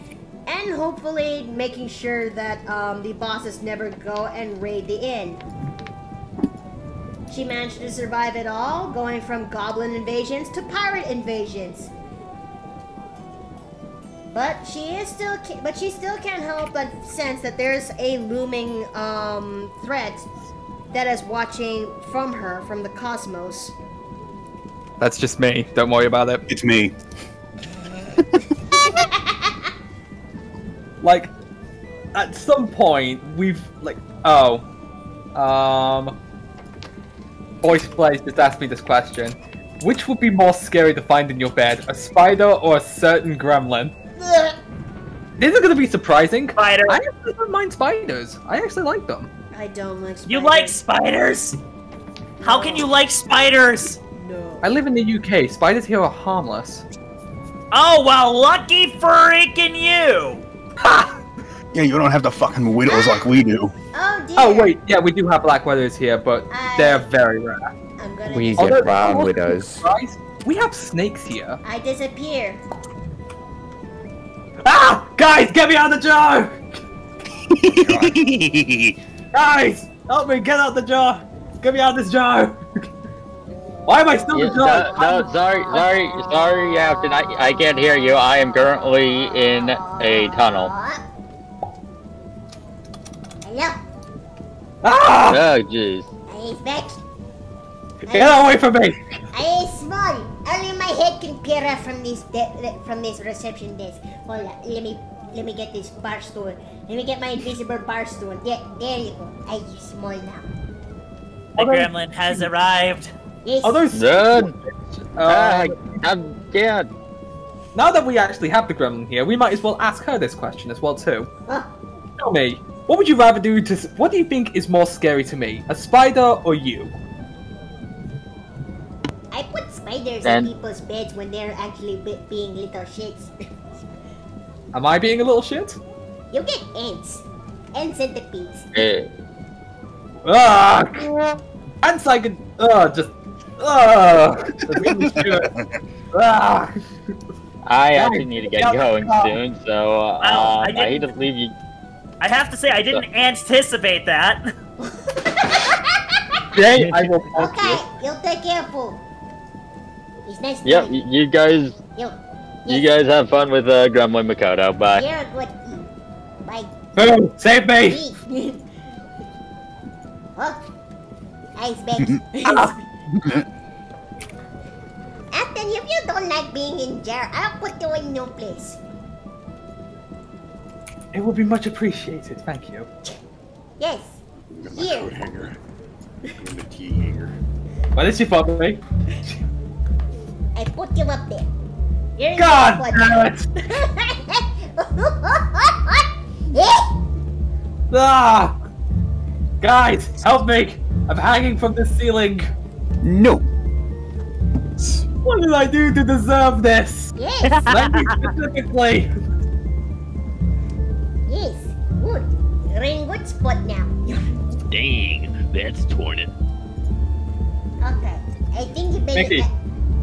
and hopefully making sure that the bosses never go and raid the inn. She managed to survive it all, going from goblin invasions to pirate invasions. But she still can't help but sense that there's a looming threat that is watching from her from the cosmos. That's just me. Don't worry about it. It's me. Like, at some point, we've, like, Voice Plays just asked me this question. Which would be more scary to find in your bed, a spider or a certain gremlin? Ugh. This is going to be surprising. Spider. I actually don't mind spiders. I actually like them. I don't like spiders. You like spiders? How can you like spiders? No. I live in the UK. Spiders here are harmless. Oh, well, lucky freaking you! Ha! Yeah, you don't have the fucking widows like we do. Oh dear. Oh, wait. Yeah, we do have black widows here, but they're very rare. I'm gonna We dis- get Although- brown widows. Guys, we have snakes here. I disappear. Ah! Guys, get me out of the jar! Guys, help me get out the jar! Get me out of this jar! Why am I still in the jar? No, sorry, Captain. I can't hear you. I am currently in a tunnel. Hello. Ah! Oh, jeez. I is back. Get away from me! I is small. Only my head can peer out from this reception desk. Hold on. Let me get this bar stool. Let me get my invisible bar stool. There you go. I is small now. The gremlin has arrived. Yes. Are those Good. Um, Yeah. now that we actually have the gremlin here, we might as well ask her this question as well too. Oh, Tell me, what would you rather do to? What do you think is more scary to me, a spider or you? I put spiders And- in people's beds when they're actually being little shits. Am I being a little shit? You get ants. And centipedes. Ah! Ants I could. Just I actually need to get going soon, so I hate to leave you. I have to say, I didn't anticipate that. Jay, I will help Okay, you. you'll take careful. It's nice to Yep, meet you guys. You guys have fun with Gremlin Makoto. Bye. You're good. Bye. Boo! Save me! Oh, ice bags. Afton, if you don't like being in jail, I'll put you in new place. It would be much appreciated, thank you. Yes. Here. Coat hanger. I'm the tea hanger. What is she for me? I put you up there. You're in God the damn it! Ah! Guys, help me! I'm hanging from the ceiling! No. What did I do to deserve this? Yes. Let me specifically! Yes. Good. You're in good spot now. Dang, that's torn it. Okay. I think you better. Mickey.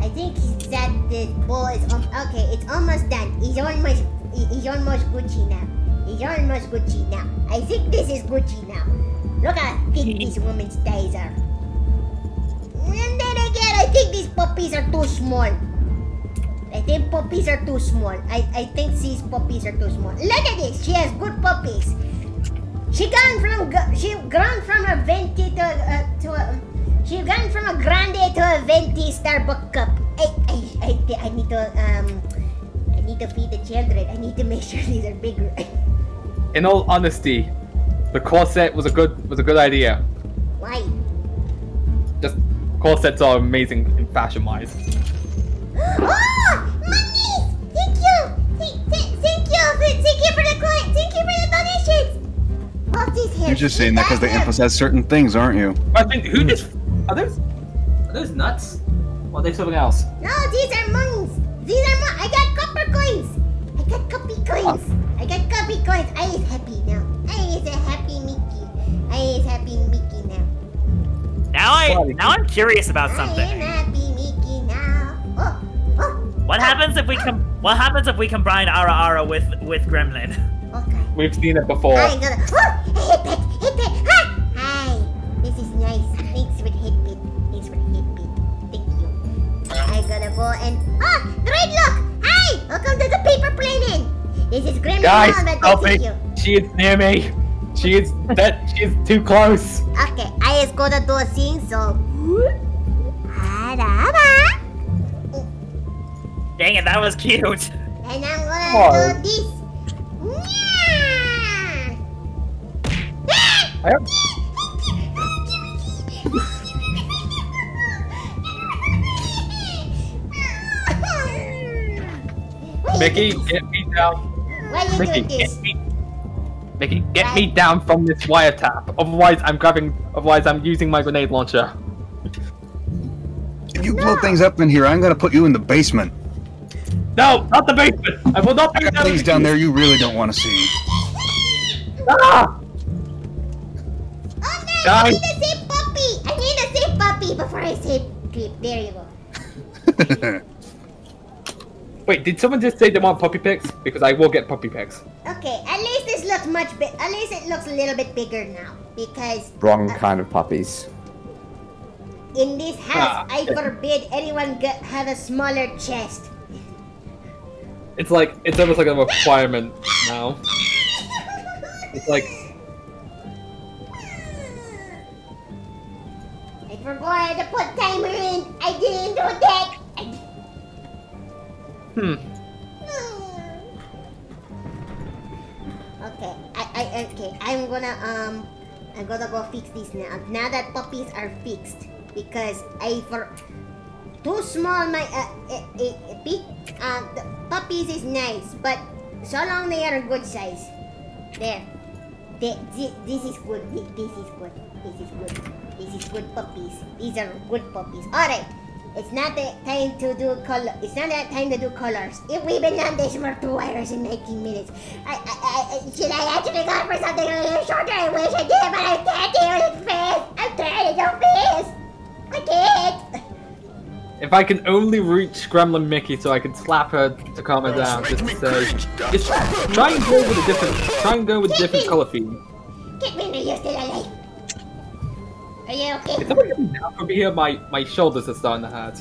I think that the ball is okay. It's almost done. He's almost Gucci now. He's almost Gucci now. I think this is Gucci now. Look how thick this woman's thighs are. And then again, I think these puppies are too small. I think puppies are too small. I think these puppies are too small. Look at this. She has good puppies. She gone from a venti she gone from a grande to a venti Starbucks cup. I need to feed the children. I need to make sure these are bigger. In all honesty, the corset was a good idea. Why? Just corsets are amazing in fashion-wise. Oh, money! Thank you. Thank you for the coin. Thank you for the donations. All these hairs. You're just saying that because they emphasize certain things, aren't you? I think who just are those nuts? Or are they something else? No, these are monies. These are I got copper coins. I got copy coins. I got copy coins. I is happy now. I is a happy Mickey. I is happy Mickey now. Now I'm curious about something. I am happy Mickey now. Oh. What happens if we combine Ara with Gremlin? Okay. We've seen it before. I'm gonna. Oh, hit it. Hi. This is nice. Thanks for the hit bit. Thank you. I gotta go and. Oh, great look. Hi. Welcome to the paper plane. This is Gremlin. Guys, help Thank me. you. She is near me. She is too close. Okay, I just gotta do a thing, so. Dang it, that was cute. And I'm gonna do this. Mickey, get me down. Why are you doing this? Mickey, get me down from this wiretap. Otherwise, I'm using my grenade launcher. If you blow things up in here, I'm gonna put you in the basement. No, not the basement. I will not I be got things down there you really don't want to see. Ah! Oh no, Guys. I need to say puppy. I need to say puppy before I say creep. There you go. Wait, did someone just say they want puppy pics? Because I will get puppy pics. Okay, at least this looks much big. At least it looks a little bit bigger now because Wrong kind of puppies. in this house I forbid anyone have a smaller chest. It's almost like a requirement now. It's like I forgot to put timer in. I didn't do that. Okay, okay. I'm gonna go fix this now. Now that puppies are fixed, because too small. The puppies is nice, but so long they are a good size. There. This is good. This is good. This is good. This is good puppies. These are good puppies. All right. It's not the time to do color. It's not that time to do colors. If we've been on this for 2 hours and 19 minutes, should I actually go for something a little shorter? I wish I did, but I can't do it fast. I'm trying to do fast. I can't. If I can only reach Gremlin Mickey so I can slap her to calm her down, just to say, just try and go with a different color theme. Kitman, are you still alive? Are you okay? Is someone getting down from here? My shoulders are starting to hurt.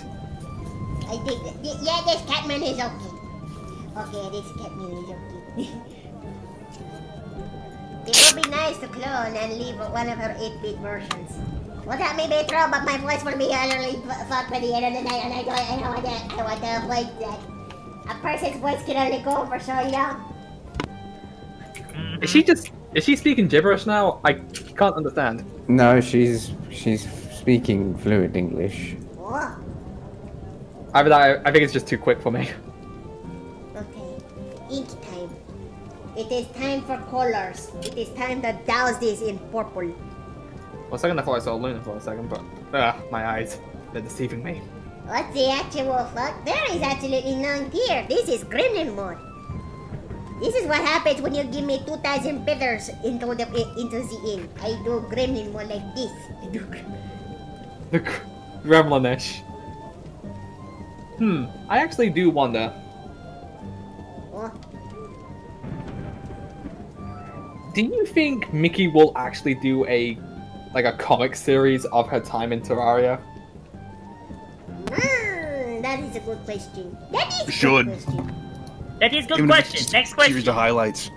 I think that, yeah, this Catman is okay. Okay, this Catman is okay. It would be nice to clone and leave one of her 8-bit versions. Well, that may be true, but my voice will be utterly fucked by the end of the night, and I want to avoid that. A person's voice can only go for so long. Is she speaking gibberish now? I can't understand. No, she's speaking fluent English. Oh, I think it's just too quick for me. okay. Ink time. It is time for colors. It is time to douse this in purple. For a second I thought I saw Luna for a second, but my eyes, they're deceiving me. What's the actual fuck? There is absolutely none here. This is Gremlin mode. This is what happens when you give me 2,000 bitters into the inn. I do Gremlin mode like this. I do The Gremlinish. I actually do wonder. Oh, Do you think Mickey will actually do a comic series of her time in Terraria? that is a good question. That is a Should. good question. That is good Even if it's question. just Next a question. series of highlights.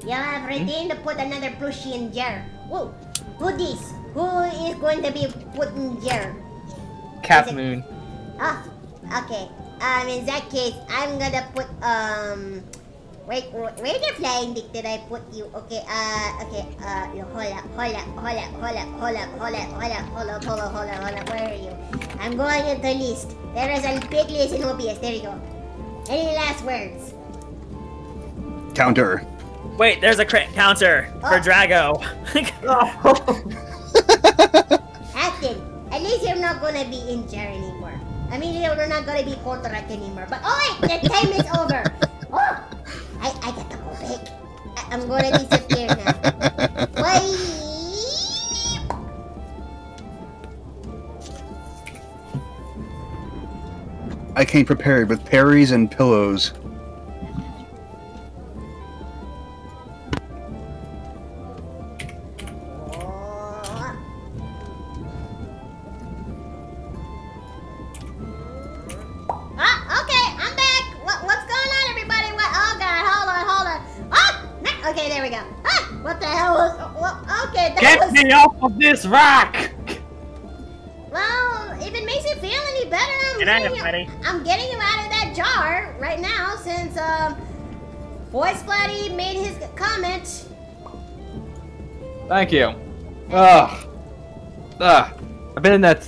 You have redeemed to put another plushie in jar. Whoa, who this? Who is going to be put in jar? Cat Is it- Moon. Oh, okay. In that case, I'm gonna put, wait, where the flying dick did I put you? Okay, okay, hold up, where are you? I'm going into list. There is a big list in OBS, there you go. Any last words? Counter. Wait, there's a crit counter for Oh. Drago. Acting, at least you're not gonna be in jar anymore. I mean, you're not gonna be Kotorak anymore. But oh wait, the time is over. Oh, I gotta go back. I'm gonna disappear now. Bye. I came prepared with parries and pillows. Okay, I'm back. What's going on, everybody? What? Oh God, hold on. Ah, okay, there we go. Ah, what the hell was? Okay, that Get was. me off of this rack! Well, if it makes you feel any better, Good night, everybody. I'm getting you out of that jar right now since Boy Splatty made his comment. Thank you. I've been in that.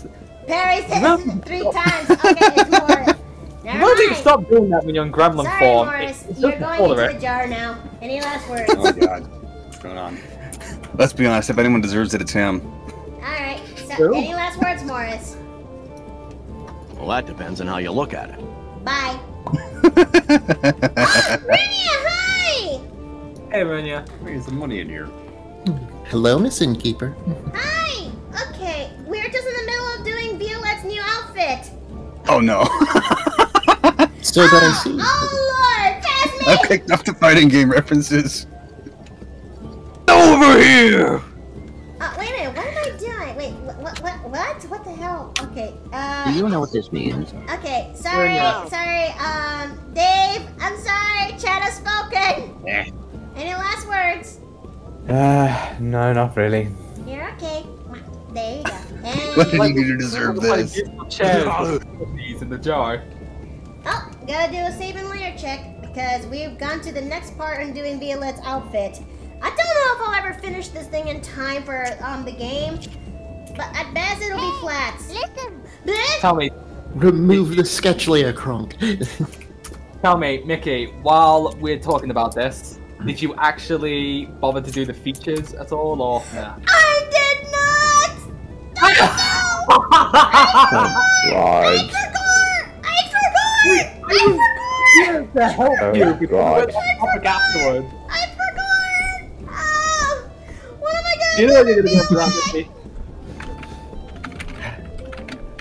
Perry said 3 times. Okay, it's Morris. Never You need to mind. stop doing that when you're in Gremlin Sorry, form. Morris. It's You're just going all of into it. the jar now. Any last words? Oh god. What's going on? Let's be honest, if anyone deserves it, it's him. Alright. So, Cool. any last words, Morris? Well, that depends on how you look at it. Bye. Rania, hi! Hey, Rania. Where's the money in here? Hello, Miss Innkeeper. Hi! Okay, we're just in the middle of doing Violette's new outfit. Oh no. So that I see. Oh Lord, pass me! I picked up the fighting game references. Over here! Wait a minute, what am I doing? Wait, what? What the hell? Okay, Do you know what this means? okay, sorry, Dave, I'm sorry, chat has spoken. Any last words? No, not really. You're okay. There you go. What did And, you do to deserve this? These in the jar. oh, gotta do a save and layer check because we've gone to the next part in doing Violette's outfit. I don't know if I'll ever finish this thing in time for the game, but at best it'll be flats. Listen. Tell me, Remove the sketch layer, Kronk. Mickey, while we're talking about this, did you actually bother to do the features at all, or nah? I did not! God. I forgot! Here to help Oh, you because God. we went off topic afterwards. I forgot! Oh, what am I gonna You do? know you're gonna get to that, Mickey.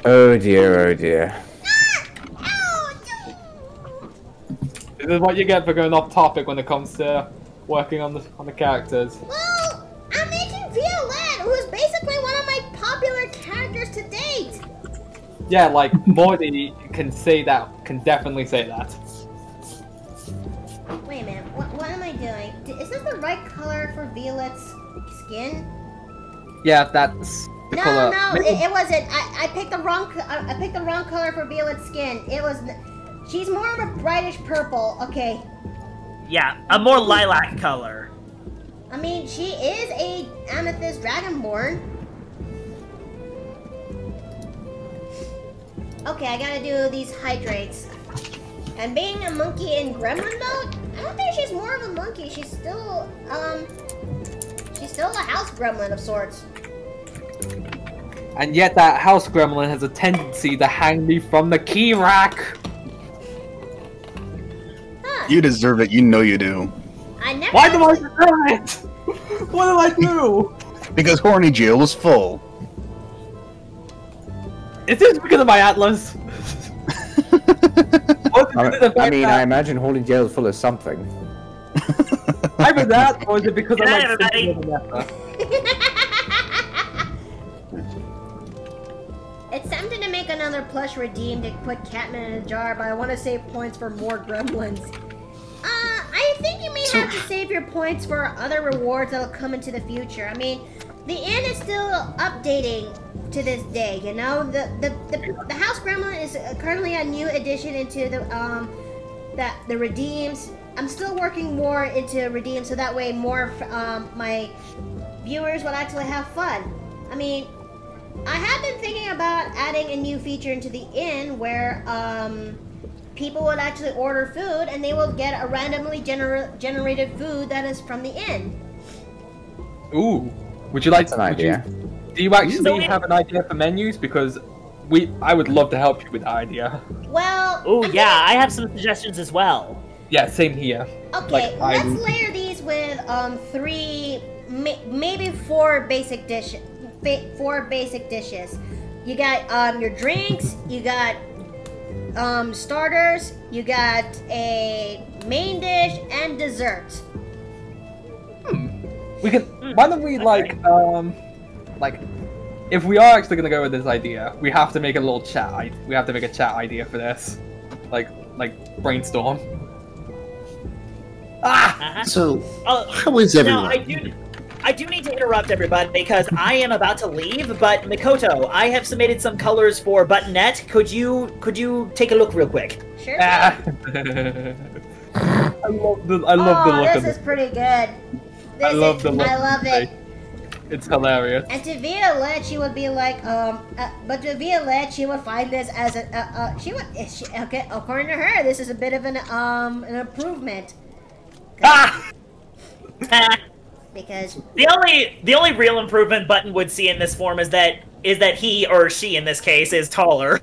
Oh dear, oh dear. This is what you get for going off topic when it comes to working on the characters. Well, I'm making Violette, who is basically one of my popular characters to date. Yeah, like Morty can say that, can definitely say that. Wait a minute, what am I doing? Is this the right color for Violette's skin? Yeah, that's the color. No, it wasn't. I picked the wrong. I picked the wrong color for Violette's skin. It was. She's more of a brightish purple. Okay. Yeah, a more lilac color. I mean, she is a amethyst dragonborn. Okay, I gotta do these hydrates. And being a monkey in gremlin mode, I don't think she's more of a monkey. She's still a house gremlin of sorts. And yet that house gremlin has a tendency to hang me from the key rack. Huh. You deserve it. You know you do. I never. Why do I deserve it? What did I do? Because horny jail was full. Is this because of my atlas? I imagine holy jail is full of something. Either that, or is it because Good night, I'm everybody. It's tempting to make another plush redeem to put Catman in a jar, but I want to save points for more gremlins. I think you may have to save your points for other rewards that'll come into the future. I mean, the inn is still updating to this day, you know? The House Gremlin is currently a new addition into the redeems. I'm still working more into redeems so that way more my viewers will actually have fun. I mean, I have been thinking about adding a new feature into the inn where people would actually order food and they will get a randomly generated food that is from the inn. Ooh, would you like That's an idea? Do you actually have an idea for menus? Because I would love to help you with the idea. Well, oh yeah, I have some suggestions as well. Yeah, same here. Okay, let's layer these with 3, maybe 4 basic dishes. 4 basic dishes. You got your drinks. You got starters. You got a main dish and dessert. We can. Why don't we like if we are actually gonna go with this idea, we have to make a little chat. We have to make a chat idea for this, like brainstorm. So, how is everyone? I do need to interrupt everybody because I am about to leave, but Mikoto, I have submitted some colors for Buttonette. Could you take a look real quick? Sure. I love the look of this is pretty good. I love the look. I love it. It's hilarious. And to Violette, she would be like, but to Violette, she would find this as okay, according to her, this is a bit of an improvement. Because the only real improvement Button would see in this form is that he or she in this case is taller.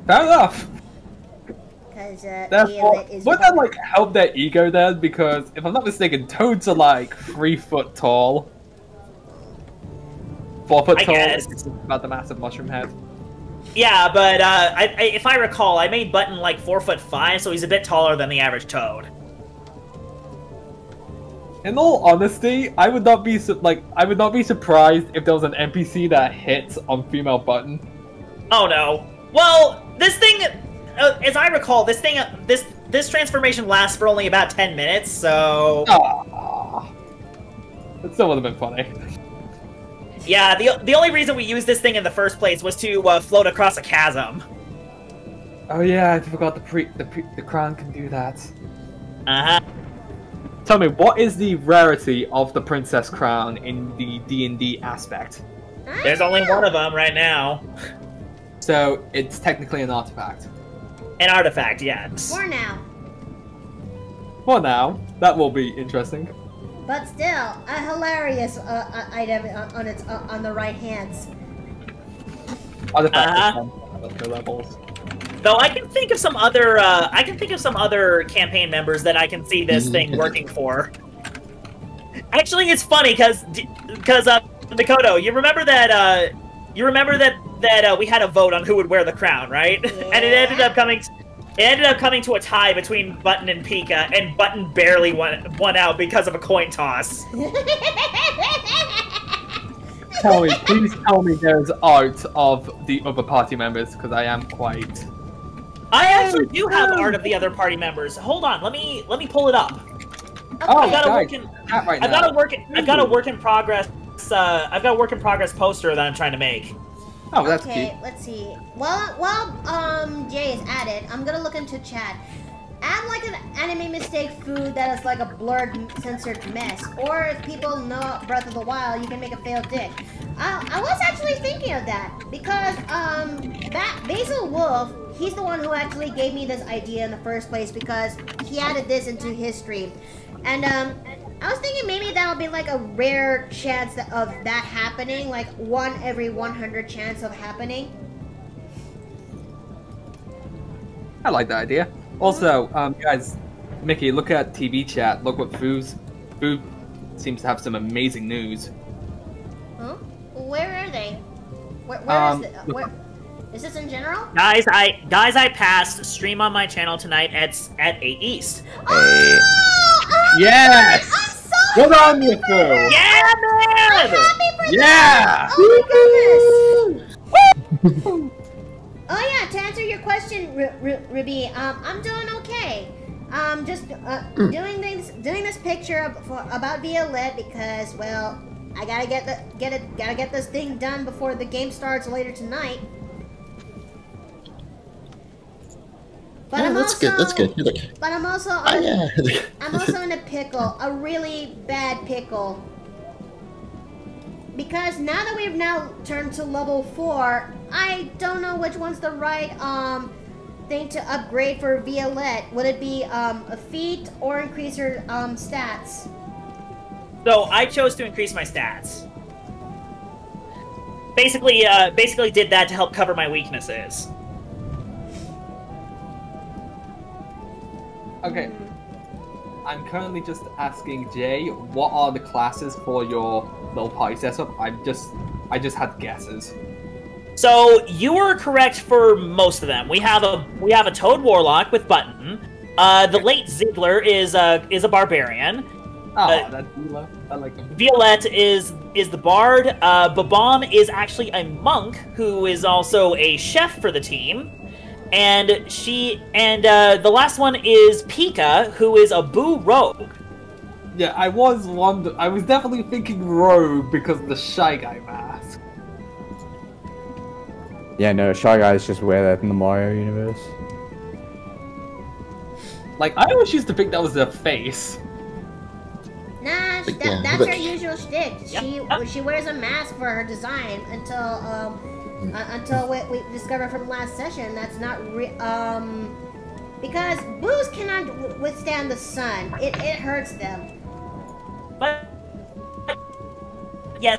Fair enough. Because would that like help their ego then? Because if I'm not mistaken, toads are like 3 foot tall, 4 foot tall. It's about the massive mushroom head. Yeah, but if I recall, I made Button like 4'5", so he's a bit taller than the average toad. In all honesty, I would not be surprised if there was an NPC that hits on female Button. Oh no! Well, this thing, as I recall, this transformation lasts for only about 10 minutes, so. It still would have been funny. Yeah, the only reason we used this thing in the first place was to float across a chasm. Oh yeah, I forgot the crown can do that. Uh-huh. Tell me, what is the rarity of the princess crown in the D&D aspect? There's only one of them right now. So it's technically an artifact. An artifact, yes. For now. For now, that will be interesting. But still, a hilarious item on the right hands. Artifact levels. Though I can think of some other campaign members that I can see this thing working for. Actually, it's funny because Mikoto, you remember that that we had a vote on who would wear the crown, right? Yeah. And it ended up coming to a tie between Button and Pika, and Button barely won out because of a coin toss. Please tell me there's art of the other party members, because I am quite... I actually do have art of the other party members. Hold on, let me pull it up. Oh, I've got a work in progress. I've got a work in progress poster that I'm trying to make. Oh, that's okay, cute. let's see. Well, Jay is added. I'm gonna look into chat. Add like an anime mistake food that is like a blurred, censored mess. Or if people know Breath of the Wild, you can make a failed dick. I was actually thinking of that because Basil Wolf, he's the one who actually gave me this idea in the first place because he added this into his stream, and I was thinking maybe that'll be like a rare chance of that happening, like 1 every 100 chance of happening. I like that idea. Also, guys, Mickey, look at TV chat. Look what Food seems to have some amazing news. Huh? Where are they? Where is this in general? Guys, I passed stream on my channel tonight at 8 East. Oh, yes! I'm so Good on you, Food! Yeah, man! I'm happy for Yeah! that! Oh my goodness! Oh yeah, to answer your question, Ruby, I'm doing okay. Just doing this picture about Violette because, well, I gotta get this thing done before the game starts later tonight. But Yeah, that's good. That's good. But I'm also I'm also in a pickle, a really bad pickle. Because now that we've now turned to level 4, I don't know which one's the right thing to upgrade for Violette. Would it be a feat or increase her stats? So I chose to increase my stats. Basically did that to help cover my weaknesses. Okay. I'm currently just asking Jay, what are the classes for your little party setup? I just had guesses. So you were correct for most of them. We have a Toad Warlock with Button. The late Ziggler is a barbarian. Oh, that's Vila. I like them. Violette is the bard. Babam is actually a monk who is also a chef for the team. And the last one is Pika, who is a Boo rogue. Yeah, I was definitely thinking rogue because of the Shy Guy mask. Yeah, no, Shy Guys just wear that in the Mario universe. Like, I always used to think that was their face. Nah, that's her usual shtick. She wears a mask for her design until we discovered from last session that's not because Boos cannot withstand the sun. It hurts them. But yes,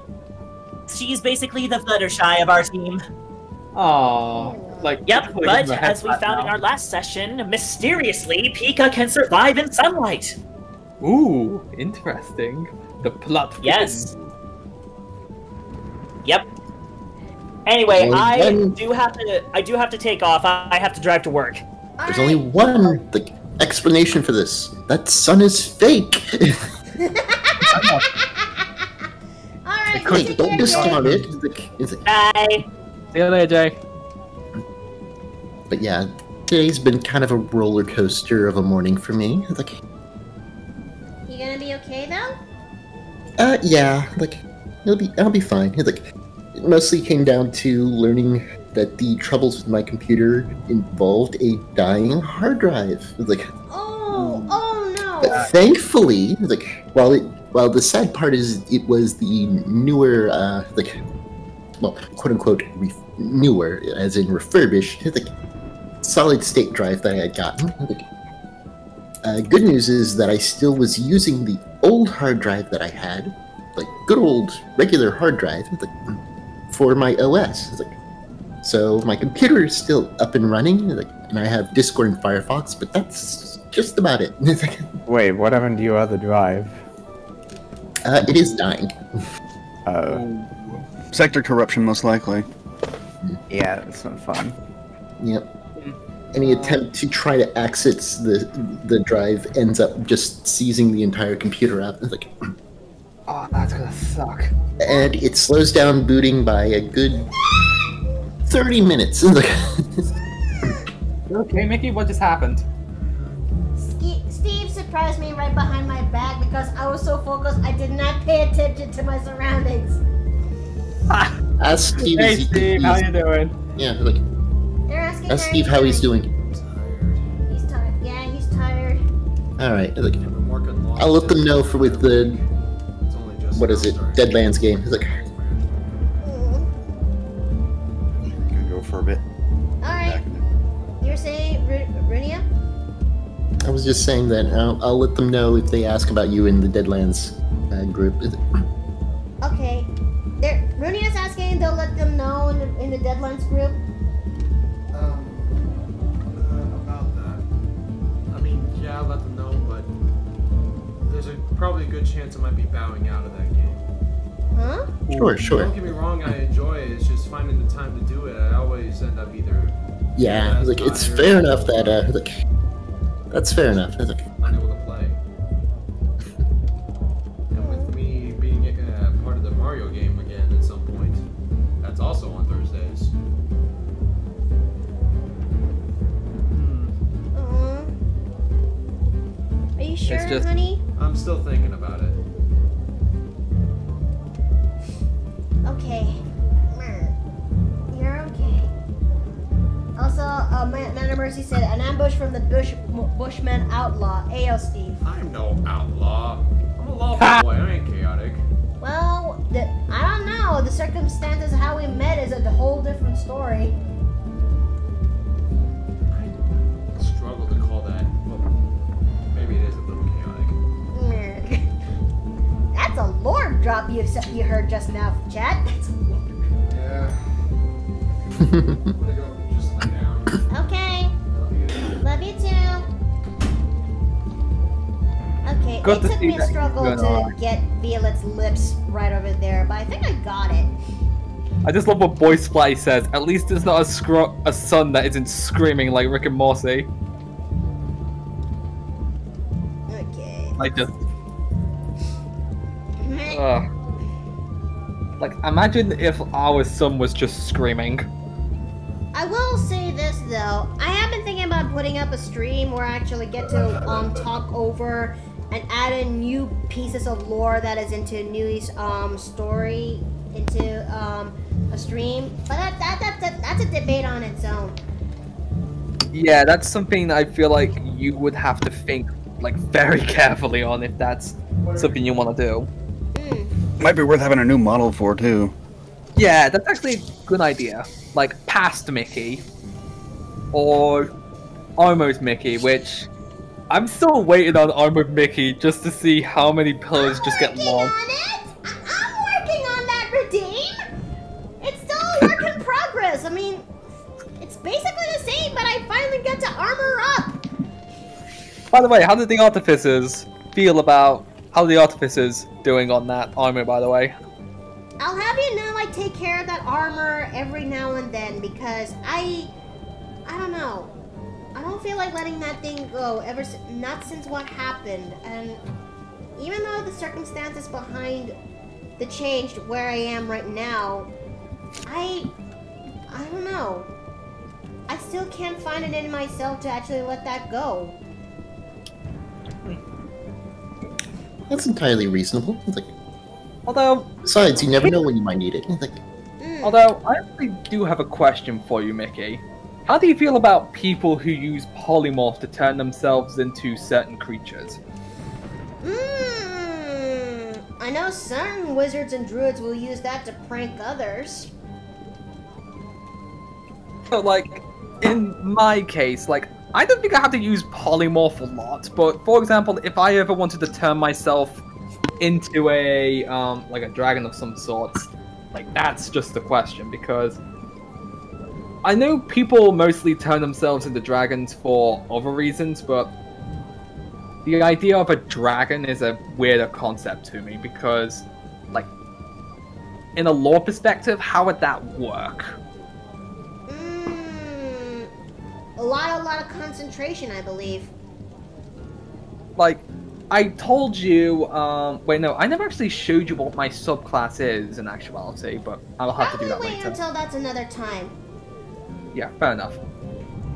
she's basically the Fluttershy of our team. Oh, Yep, but as we found in our last session, mysteriously, Pika can survive in sunlight. Ooh, interesting. The plot. Yes. Yep. Anyway, I do have to take off. I have to drive to work. There's only one explanation for this. That sun is fake. Alright, don't discount it. Bye. See you later, Jay. But yeah, today's been kind of a roller coaster of a morning for me. You gonna be okay though? Yeah, I'll be fine. It mostly came down to learning that the troubles with my computer involved a dying hard drive. Oh no! But thankfully, while the sad part is it was the newer, well, quote unquote newer, as in refurbished, solid state drive that I had gotten. Good news is that I still was using the old hard drive that I had, good old regular hard drive, for my OS. So my computer is still up and running, and I have Discord and Firefox, but that's just about it. Wait, what happened to your other drive? It is dying. Sector corruption, most likely. Yeah, that's not fun. Yep. Any attempt to try to exit the drive ends up just seizing the entire computer up. It's like, Oh, that's gonna suck. and it slows down booting by a good 30 minutes. It's like, Okay, Mickey, what just happened? Steve surprised me right behind my back because I was so focused I did not pay attention to my surroundings. ask Steve. Hey, Steve, how you doing? Yeah, like, They're asking ask Steve how he's doing. He's tired. Yeah, he's tired. All right, like, I'll let them know with the what is it, Deadlands game. It's like, Gonna go for a bit. Alright. You were saying, Runia? I was just saying that I'll let them know if they ask about you in the Deadlands group. Okay. Runia's asking they'll let them know in the Deadlands group. About that. I mean, yeah, I'll let them know, but there's probably a good chance I might be bowing out of that game. Huh? Sure. Don't get me wrong, I enjoy it. It's just finding the time to do it. I always end up either. Yeah, like, it's fair enough that like, that's fair enough. It's like, unable to play. And with me being part of the Mario game again at some point, that's also on Thursdays. Are you sure, just- honey? I'm still thinking about it. Okay. You're okay. Also, Man of Mercy said, an ambush from the Bushman outlaw. Ayo, Steve. I'm no outlaw. I'm a lawful boy. I ain't chaotic. Well, I don't know. The circumstances how we met is a whole different story. I struggle to call that. Well, maybe it is a little chaotic. That's a lore drop you heard just now, chat. Yeah. I'm gonna go just lay down. Okay. Love you too. Okay, Good it to took see me a that struggle you're to going get Violette's lips right over there, but I think I got it. I just love what Boy Splay says. At least it's not a son that isn't screaming like Rick and Morty. Okay. Like just. Like, imagine if our son was just screaming. I will say this though, I have been thinking about putting up a stream where I actually get to talk over and add in new pieces of lore that is into Newie's story into a stream, but that's a debate on its own. Yeah, that's something I feel like you would have to think like very carefully on if that's something you want to do. Might be worth having a new model for, too. Yeah, that's actually a good idea. Like, past Mickey. Or almost Mickey, which... I'm still waiting on Armored Mickey just to see how many pillars just get long. I'm working on that, Redeem! It's still a work in progress. I mean, it's basically the same, but I finally get to armor up. By the way, how did the Artificers feel about... How are the Artificers doing on that armor, by the way? I'll have you know I take care of that armor every now and then because I don't know. I don't feel like letting that thing go not since what happened. And even though the circumstances behind the change to where I am right now, I don't know. I still can't find it in myself to actually let that go. That's entirely reasonable. It's like, although, besides, you never know when you might need it. It's like, although, I actually do have a question for you, Mickey. How do you feel about people who use polymorph to turn themselves into certain creatures? I know certain wizards and druids will use that to prank others. So, like, in my case, like, I don't think I have to use polymorph a lot, but for example, if I ever wanted to turn myself into a, like a dragon of some sort, like, that's just the question, because I know people mostly turn themselves into dragons for other reasons, but the idea of a dragon is a weirder concept to me, because, like, in a lore perspective, how would that work? lot of concentration, I believe. Like, I told you, wait, no, I never actually showed you what my subclass is in actuality, but I'll have to do that Probably wait later. until that's another time. Yeah, fair enough.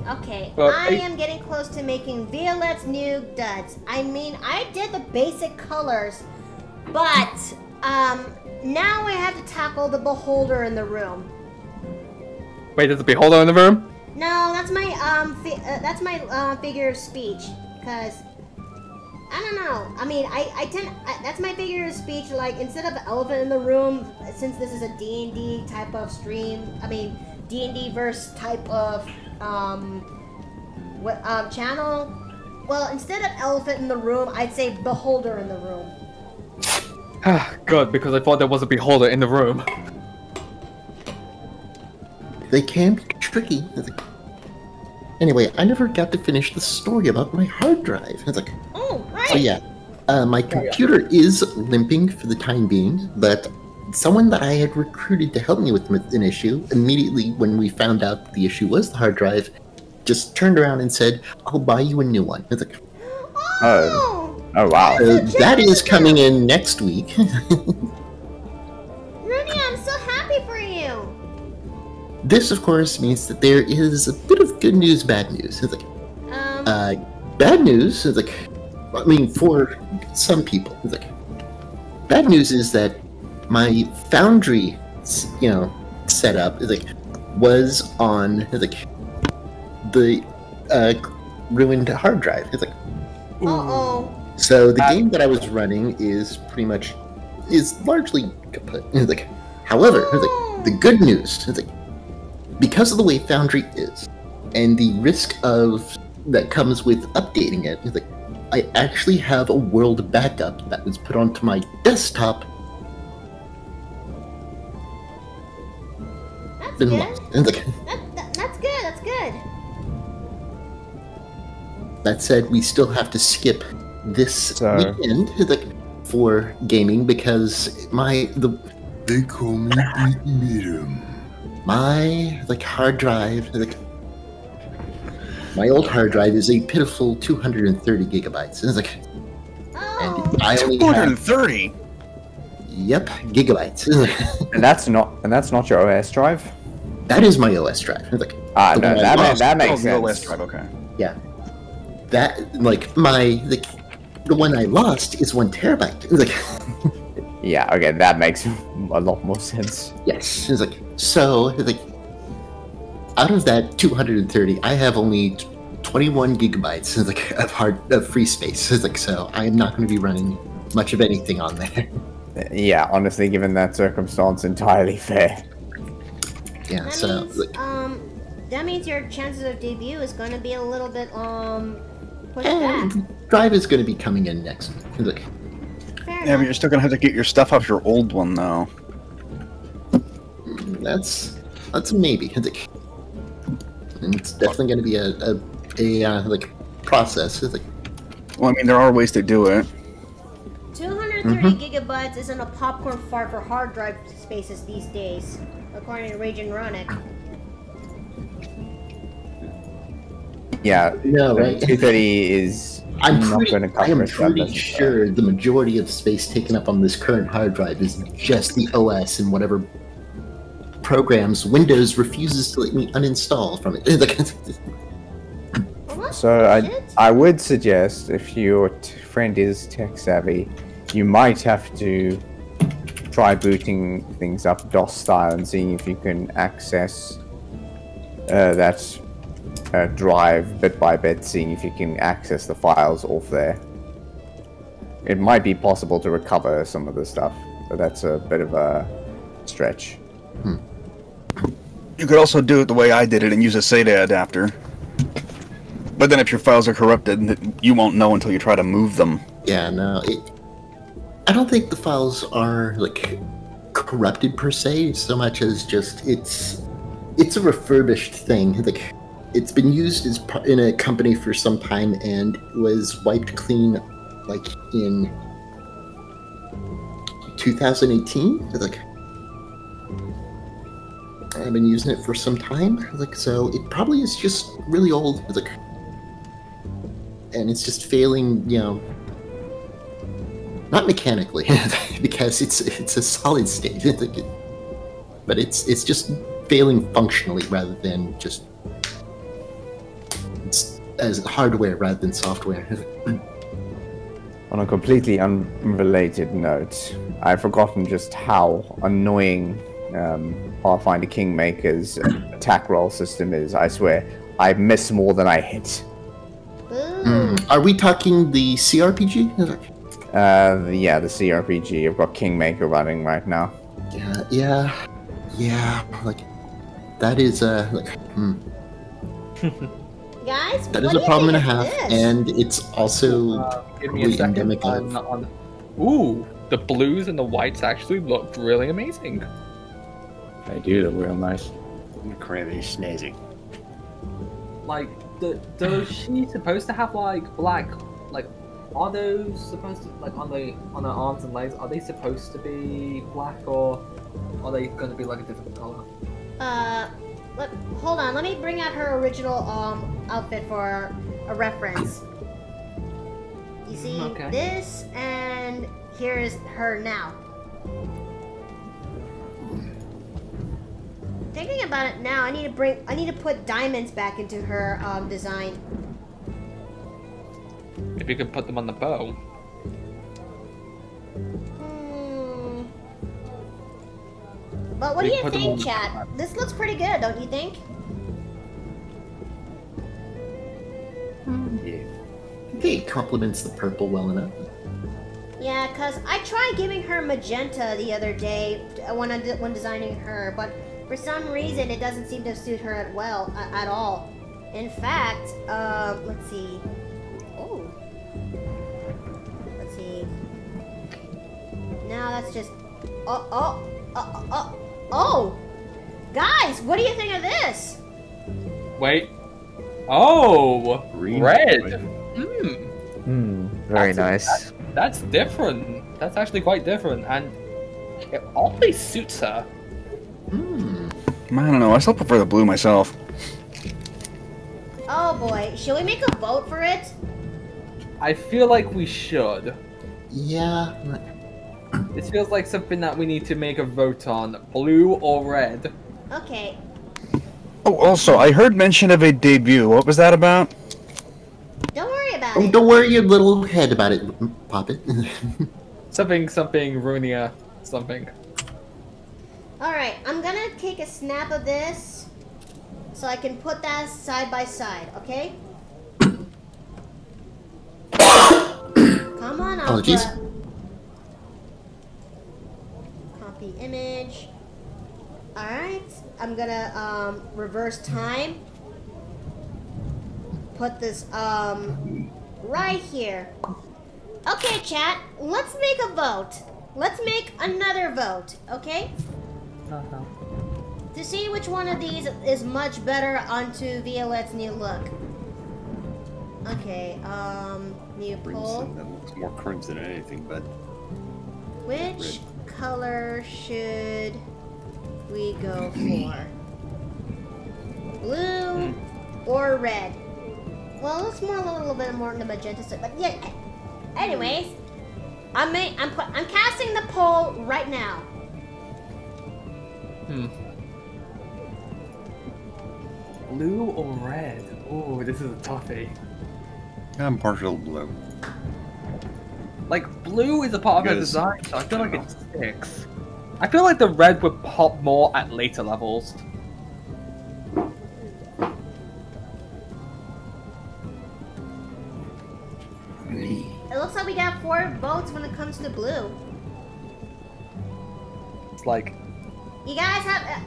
Okay, But I am getting close to making Violette's new duds. I mean, I did the basic colors, but now I have to tackle the beholder in the room. Wait, there's a beholder in the room? No, that's my figure of speech. Cause I don't know. I mean, that's my figure of speech. Like, instead of the elephant in the room, since this is a D&D type of stream, I mean D&D verse type of channel. Well, instead of elephant in the room, I'd say beholder in the room. Good, because I thought there was a beholder in the room. They can be tricky. Anyway, I never got to finish the story about my hard drive. It's like, oh, right. So yeah, my computer is limping for the time being, but someone that I had recruited to help me with an issue, immediately when we found out the issue was the hard drive, just turned around and said, "I'll buy you a new one." It's like, oh wow. That is coming in next week. Rudy, I'm so happy for you. This, of course, means that there is a bit of good news, bad news. It's like, bad news is like, I mean, for some people, it's like, bad news is that my Foundry, setup is like, was on like the ruined hard drive. It's like, uh-oh. So the game that I was running is largely kaput. It's like, however, it's like, the good news is like, because of the way Foundry is, and the risk that comes with updating it, is like, I actually have a world backup that was put onto my desktop. That's Been good. lost. It's like, That's good. That's good. that said, we still have to skip this weekend for gaming because they call me medium. My hard drive, my old hard drive is a pitiful 230 gigabytes. And it's like, and I only 230. Yep, gigabytes. and that's not your OS drive. That is my OS drive. It's like, no, that makes sense. OS drive, okay. Yeah, that the one I lost is 1 terabyte. It's like. Yeah, okay, that makes a lot more sense. Yes, it's like, so, it's like, out of that 230, I have only 21 gigabytes of free space. It's like, so I am not going to be running much of anything on there. Yeah, honestly, given that circumstance, entirely fair. Yeah, that means your chances of debut is going to be a little bit pushed back. Drive is going to be coming in next week. It's like, yeah, but you're still gonna have to get your stuff off your old one, though. That's a maybe. And it's definitely gonna be a process. It's like, well, I mean, there are ways to do it. 230 gigabytes isn't a popcorn fart for hard drive spaces these days, according to Rage and Ronic. Yeah, no, right? 230 is. I am pretty sure the majority of space taken up on this current hard drive is just the OS and whatever programs Windows refuses to let me uninstall from it. So I would suggest, if your friend is tech savvy, you might have to try booting things up DOS style and seeing if you can access that drive bit by bit, seeing if you can access the files off there. It might be possible to recover some of the stuff, but that's a bit of a stretch. You could also do it the way I did it and use a SATA adapter. But then if your files are corrupted, you won't know until you try to move them. Yeah, no, I don't think the files are corrupted per se, so much as just it's a refurbished thing. It's been used in a company for some time and was wiped clean, in 2018. I've been using it for some time, like, so it probably is just really old, like, and it's just failing, you know, not mechanically, because it's a solid state, but it's just failing functionally rather than just as hardware rather than software. On a completely unrelated note, I've forgotten just how annoying Pathfinder Kingmaker's attack roll system is. I swear, I miss more than I hit. Are we talking the CRPG? Yeah, the CRPG. I've got Kingmaker running right now. Yeah. Like that is like. Guys, that is a problem and a half, and it's also give me a second. endemic of. Ooh, the blues and the whites actually look really amazing. They do look real nice. Incredibly snazzy. Like, does she supposed to have like black? Like, are those supposed to like on her arms and legs? Are they supposed to be black, or are they going to be like a different color? Hold on. Let me bring out her original outfit for a reference. You see this, and here's her now. Thinking about it now, I need to put diamonds back into her design. Maybe you could put them on the bow. But what do you think, chat? This looks pretty good, don't you think? Yeah. I think it complements the purple well enough. Yeah, cause I tried giving her magenta the other day when designing her, but for some reason it doesn't seem to suit her at all. In fact, let's see. Oh, let's see. Now that's just. Oh, guys, what do you think of this? Wait. Oh, red. Very nice. That's different. That's actually quite different, and it always suits her. I don't know. I still prefer the blue myself. Oh boy, should we make a vote for it? I feel like we should. Yeah. This feels like something that we need to make a vote on. Blue or red? Okay. Oh, also, I heard mention of a debut. What was that about? Don't worry about it. Don't worry your little head about it, Poppet. something, Runia, something. Alright, I'm gonna take a snap of this so I can put that side by side, okay? Come on, Apologies. Copy image. Alright, I'm gonna reverse time. Put this right here. Okay, chat, let's make a vote. Let's make another vote, okay? To see which one of these is much better onto Violette's new look. Okay, new poll. That looks more crimson than anything, but. Which color should we go for? Blue or red? Well, it's more a little bit more on the magenta side, but yeah. Anyways, I'm casting the poll right now. Blue or red? Oh, this is a toughie. I'm partial blue. Like, blue is a part of her design, so I feel like it sticks. I feel like the red would pop more at later levels. It looks like we got 4 votes when it comes to blue. It's like... You guys have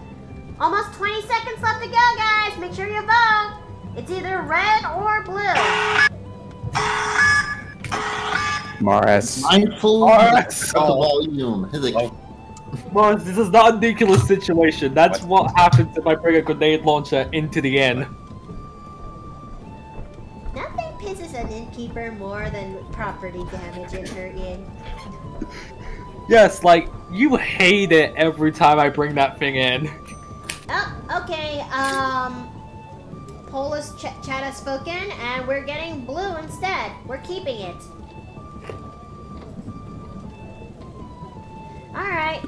almost 20 seconds left to go, guys. Make sure you vote. It's either red or blue. Morris. Mindful Morris. of the volume. Morris, this is not a ridiculous situation. That's what happens if I bring a grenade launcher into the inn. Nothing pisses an innkeeper more than property damage in her inn. Yes, like, you hate it every time I bring that thing in. Oh, Okay, Polis chat has spoken, and we're getting blue instead. We're keeping it. Alright.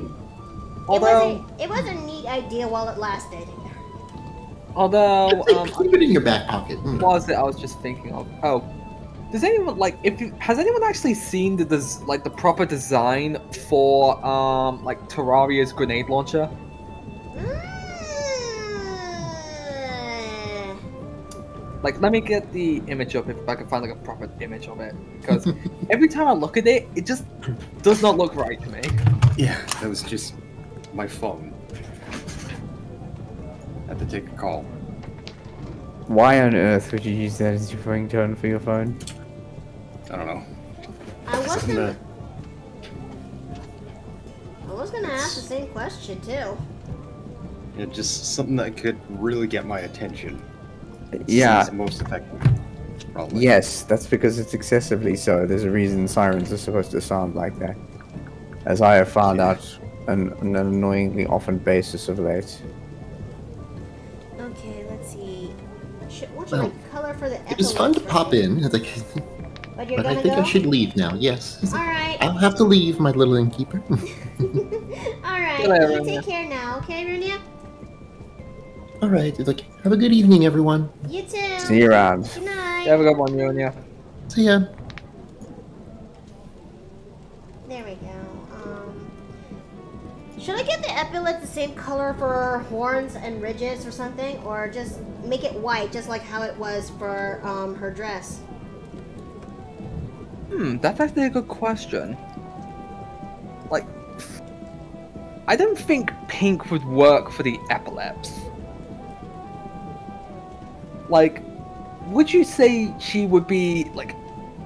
It was a neat idea while it lasted. Although, keep it in your back pocket. What was it I was just thinking of? Oh. Does anyone, like, has anyone actually seen the proper design for, like, Terraria's grenade launcher? Like, let me get the image up if I can find, like, a proper image of it. Because every time I look at it, it just does not look right to me. Yeah, that was just my phone. Had to take a call. Why on earth would you use that as your ringtone for your phone? I don't know. I was gonna ask the same question too. Yeah, just something that could really get my attention. Yeah. Seems most effective. Probably. Yes, that's because it's excessively so. There's a reason sirens are supposed to sound like that. As I have found out on an annoyingly often basis of late. Okay, let's see. What should I color for the It was fun to pop in. It's like, but you're but I gonna think go? I should leave now. Yes. Alright. I'll have to leave, my little innkeeper. Alright, Goodbye, you Runia. take care now, okay, Runia? All right. It's like, have a good evening, everyone. You too. See you around. Good night. Have a good one, Runia. See ya. There we go. Should I get the epaulets the same color for horns and ridges or something? Or just make it white, just like how it was for her dress? That's actually a good question. Like, I don't think pink would work for the epaulets. Like, would you say she would be, like,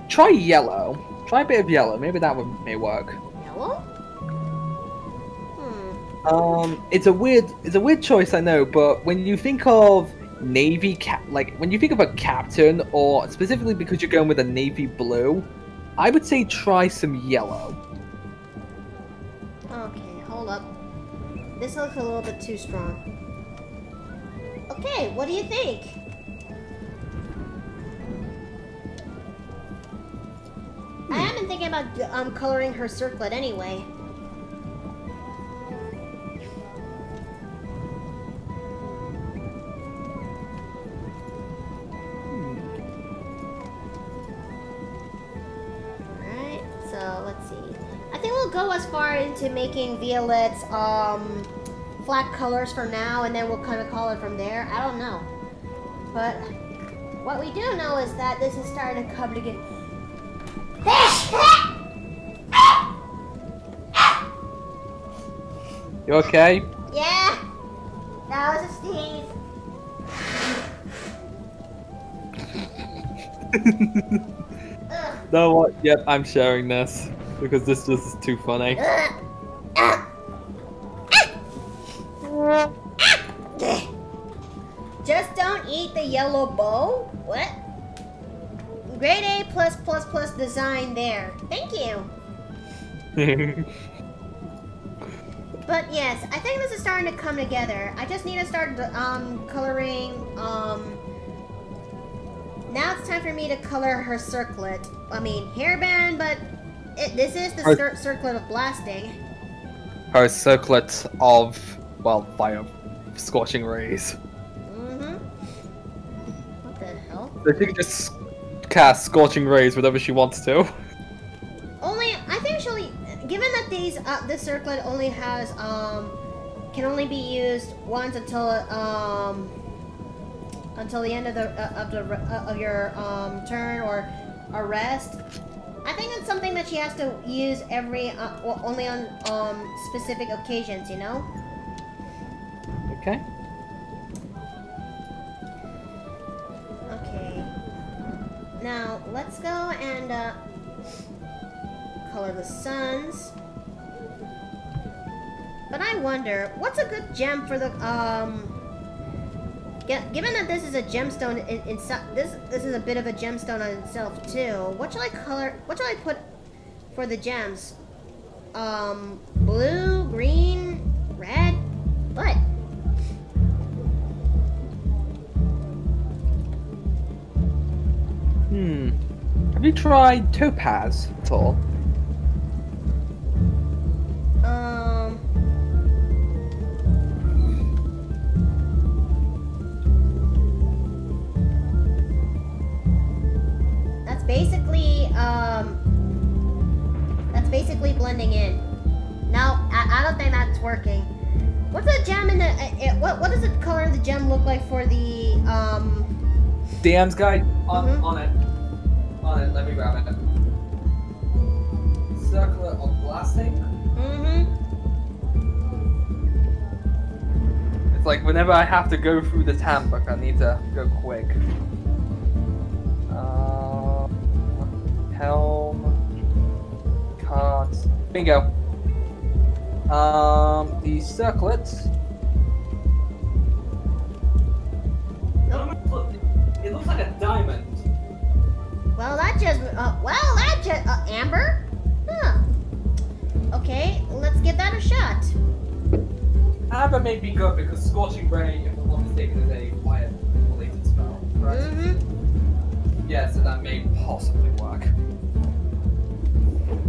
try yellow. Try a bit of yellow, maybe that may work. Yellow? It's a weird choice, I know, but when you think of navy when you think of a captain, or specifically because you're going with a navy blue, I would say try some yellow. Okay, hold up. This looks a little bit too strong. Okay, what do you think? I have been thinking about coloring her circlet anyway. Alright, so let's see. I think we'll go as far into making Violette's flat colors for now, and then we'll kind of call it from there. I don't know. But what we do know is that this is starting to come together. You okay? Yeah, that was a sneeze. No, what? Yep, I'm sharing this because this just is too funny. Just don't eat the yellow bow? What? Grade A +++ design there. Thank you. But yes, I think this is starting to come together. I just need to start coloring. Now it's time for me to color her circlet. I mean hairband, but this is the circlet of blasting. Her circlet of, well, fire, scorching rays. What the hell? So she can just cast scorching rays whenever she wants to. Only, I think she'll. Given that this circlet only has can only be used once until the end of your turn or a rest. I think it's something that she has to use every only on specific occasions, you know. Okay. Okay. Now let's go and color the suns. But I wonder, what's a good gem for the given that this is a gemstone this is a bit of a gemstone on itself too. What shall I color? What shall I put for the gems? Blue, green, red. What? Have you tried topaz at all? That's basically blending in. No, I don't think that's working. What's the gem in the? What does the color of the gem look like for the DM's guide on it. On it. Let me grab it. Circular of blasting. It's like whenever I have to go through this handbook, I need to go quick. Helm. Cards. Bingo. The circlets. It looks like a diamond. Well, that just amber. Huh. Okay, let's give that a shot. Amber may be good because Scorching Ray, if I'm not mistaken, is a fire-related spell, right? Yeah, so that may possibly work.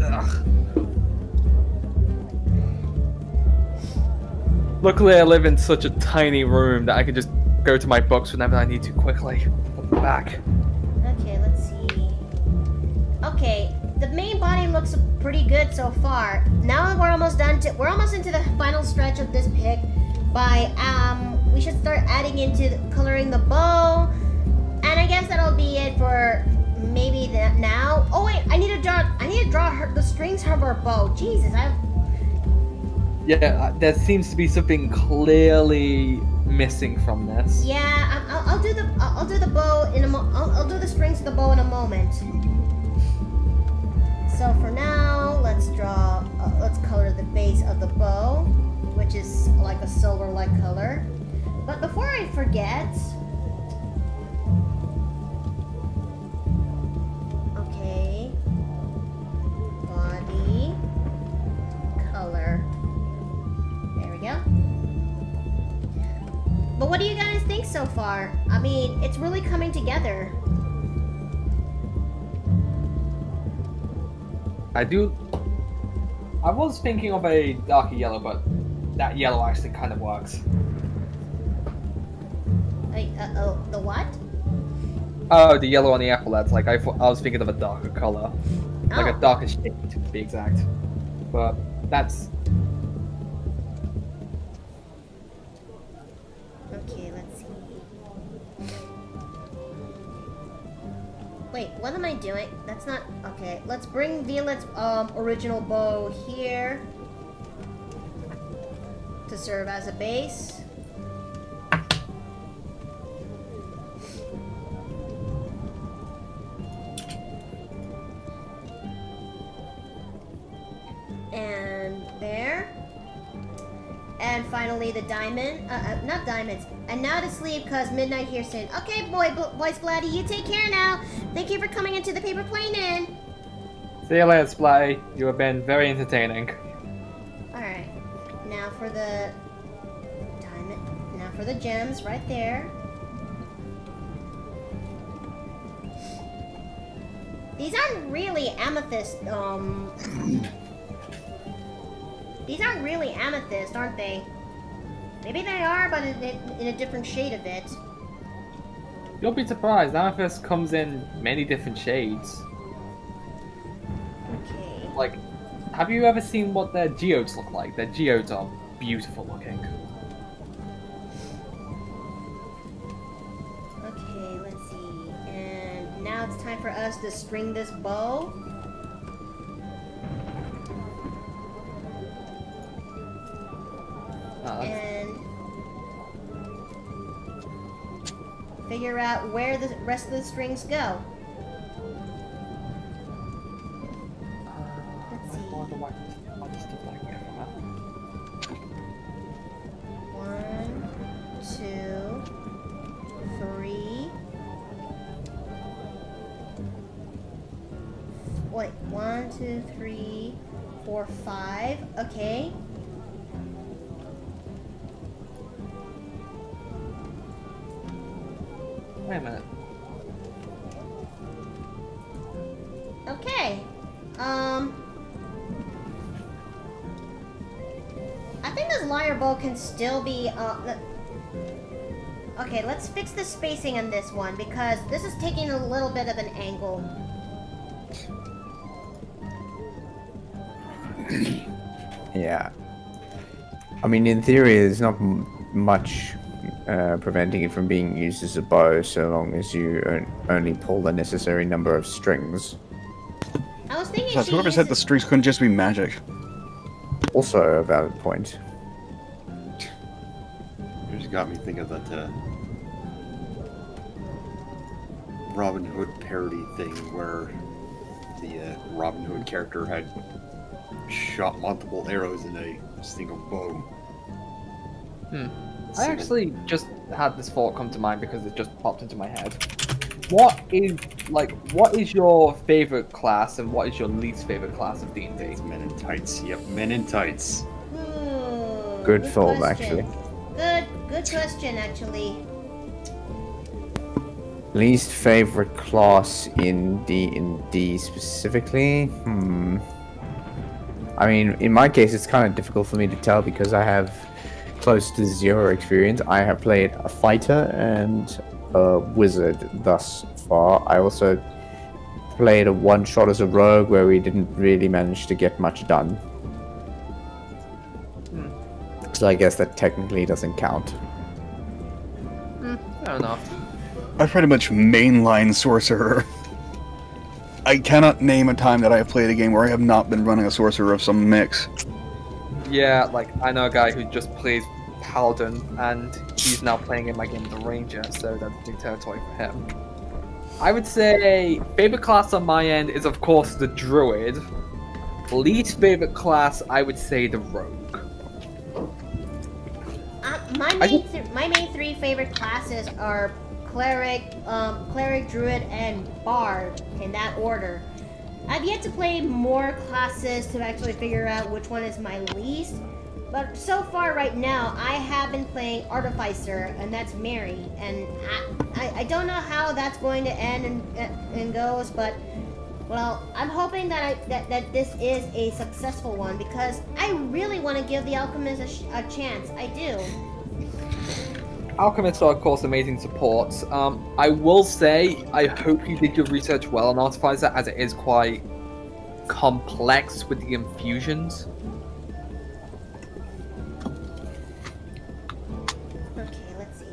Ugh. Luckily, I live in such a tiny room that I can just go to my books whenever I need to quickly. Put them back. Okay, let's see. Okay, the main body looks pretty good so far. Now we're almost done. We're almost into the final stretch of this pick. We should start adding into coloring the bow, and I guess that'll be it for maybe that now. Oh wait, I need to draw the strings of her bow. Jesus, Yeah, there seems to be something clearly missing from this. Yeah, I'll do the bow in I'll do the strings of the bow in a moment. So for now, let's color the base of the bow, which is like a silver-like color. But before I forget, okay, body color. There we go. But what do you guys think so far? I mean, it's really coming together. I was thinking of a darker yellow, but that yellow actually kind of works. The what? Oh, the yellow on the epaulets. Like I was thinking of a darker color, like a darker shade to be exact. But that's. Okay, let's see. Wait, what am I doing? That's not okay. Let's bring Violette's original bow here to serve as a base. And there. And finally the diamond, not diamonds. And now to sleep because midnight here soon. Okay, boys Splatty, you take care now. Thank you for coming into the Paper Plane Inn. See you later, Splatty. You have been very entertaining. Alright, now for the diamond, now for the gems right there. These aren't really amethyst, these aren't really amethyst, aren't they? Maybe they are, but in a different shade of it. You'll be surprised, amethyst comes in many different shades. Okay. Like, have you ever seen what their geodes look like? Their geodes are beautiful looking. Okay, let's see. And now it's time for us to string this bow. And figure out where the rest of the strings go. Let's see. 1, 2, 3. Wait, 1, 2, 3, 4, 5. Okay. Wait a minute. I think this liar bow can still be, okay, let's fix the spacing on this one, because this is taking a little bit of an angle. Yeah. I mean, in theory, there's not much preventing it from being used as a bow, so long as you only pull the necessary number of strings. I was thinking So whoever said the strings couldn't just be magic. Also a valid point. You just got me thinking of that Robin Hood parody thing where the Robin Hood character had shot multiple arrows in a single bow. I actually just had this thought come to mind because it just popped into my head. What is your favorite class and what is your least favorite class of D&D? It's men in tights. Yep, men in tights. Good thought, question. actually. Good question, actually. Least favorite class in D&D specifically? I mean, in my case, it's kind of difficult for me to tell because I have close to zero experience. I have played a fighter and a wizard thus far. I also played a one-shot as a rogue where we didn't really manage to get much done. So I guess that technically doesn't count. Fair enough. I pretty much mainline sorcerer. I cannot name a time that I have played a game where I have not been running a sorcerer of some mix. Yeah, like, I know a guy who just plays Paladin, and he's now playing in my game the Ranger, so that's new territory for him. I would say favorite class on my end is, of course, the Druid. Least favorite class, I would say the Rogue. My main three favorite classes are Cleric, Druid, and Bard, in that order. I've yet to play more classes to actually figure out which one is my least, but so far right now, I have been playing Artificer, and that's Mary, and I don't know how that's going to end and goes, but, well, I'm hoping that that this is a successful one, because I really want to give the Alchemist a chance. I do. Alchemists are, of course, amazing supports. I will say, I hope you did your research well on Artificer, as it is quite complex with the infusions. Okay, let's see.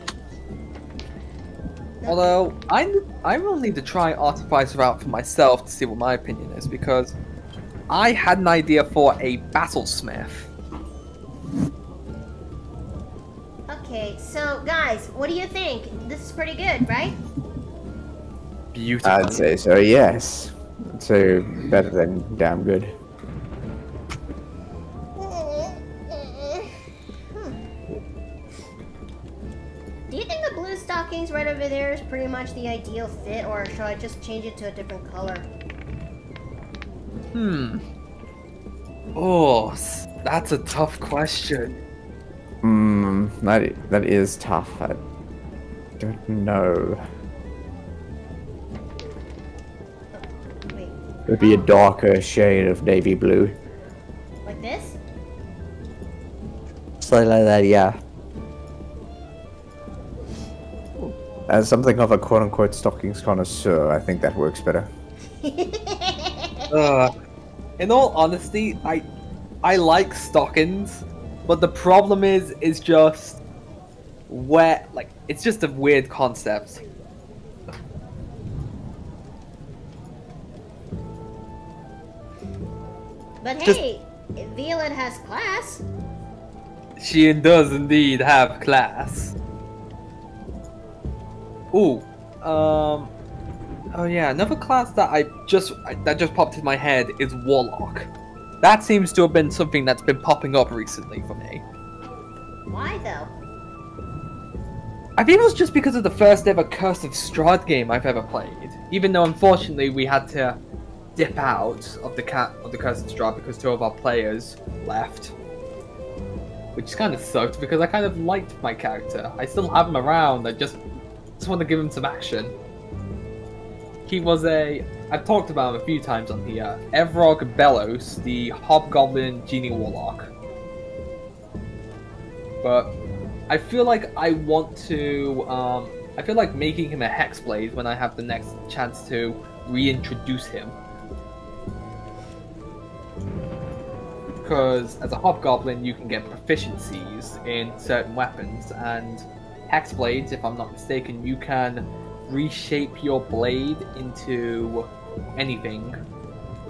Although, I will need to try Artificer out for myself to see what my opinion is, because I had an idea for a Battlesmith. Okay, so guys, what do you think? This is pretty good, right? Beautiful. I'd say so, yes. So, better than damn good. Do you think the blue stockings right over there is pretty much the ideal fit, or should I just change it to a different color? Oh, that's a tough question. That is tough. I don't know. Wait. It would be a darker shade of navy blue. Like this? Slightly like that, yeah. As something of a quote-unquote stockings connoisseur, I think that works better. In all honesty, I like stockings, but the problem is just where, like, it's just a weird concept. But hey, Violette has class. She does indeed have class. Ooh, oh yeah, another class that just popped in my head is Warlock. That seems to have been something that's been popping up recently for me. Why though? I think it was just because of the first ever Curse of Strahd game I've ever played. Even though unfortunately we had to dip out of the Curse of Strahd because 2 of our players left. Which kind of sucked because I kind of liked my character. I still have him around, I just want to give him some action. he was I've talked about him a few times on here. Evrog Bellows, the Hobgoblin Genie Warlock. But I feel like I want to. I feel like making him a Hexblade when I have the next chance to reintroduce him. Because as a Hobgoblin, you can get proficiencies in certain weapons, and Hexblades, if I'm not mistaken, you can reshape your blade into anything.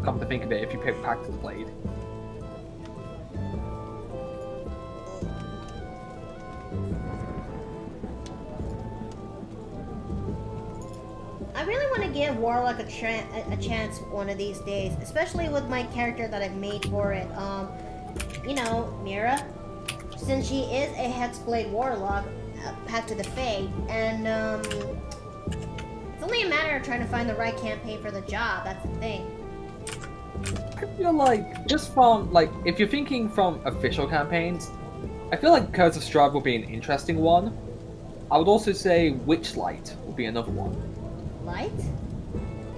Come to think of it, if you pick Practice Blade. I really want to give Warlock a chance one of these days, especially with my character that I've made for it. You know, Mira, since she is a Hexblade Warlock, Path to the Fae, and it's only a matter of trying to find the right campaign for the job. That's the thing. I feel like, just from, like, if you're thinking from official campaigns, I feel like Curse of Strahd would be an interesting one. I would also say Witchlight would be another one. Light?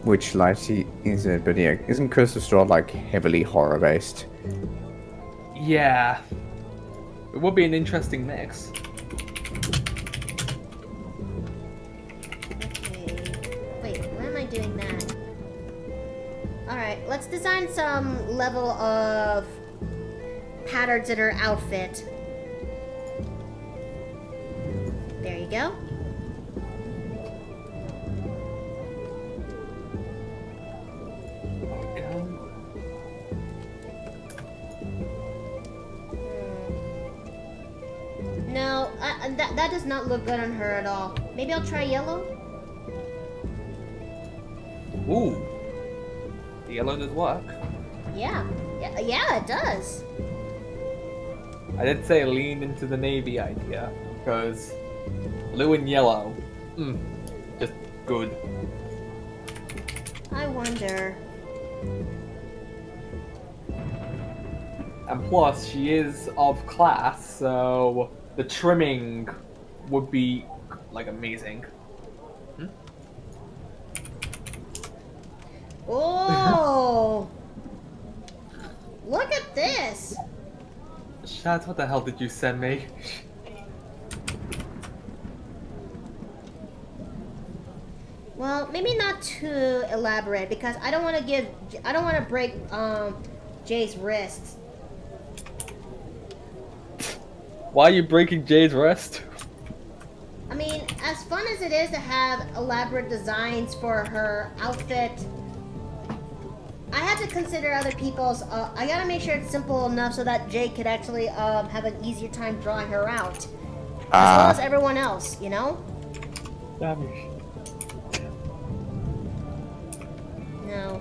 Witchlight is it, but yeah, isn't Curse of Strahd like heavily horror based? Yeah. It would be an interesting mix. Wait, why am I doing that? Alright, let's design some level of patterns in her outfit. There you go. No, that does not look good on her at all. Maybe I'll try yellow? Ooh. The yellow does work. Yeah, it does. I did say lean into the navy idea, because blue and yellow, just good. I wonder. And plus, she is of class, so the trimming would be, like, amazing. Oh! Look at this! Shad, what the hell did you send me? Well, maybe not too elaborate, because I don't want to break Jay's wrists. Why are you breaking Jay's wrist? I mean, as fun as it is to have elaborate designs for her outfit, I have to consider other people's. I gotta make sure it's simple enough so that Jay could actually have an easier time drawing her out, as well as everyone else. You know? Damn. No.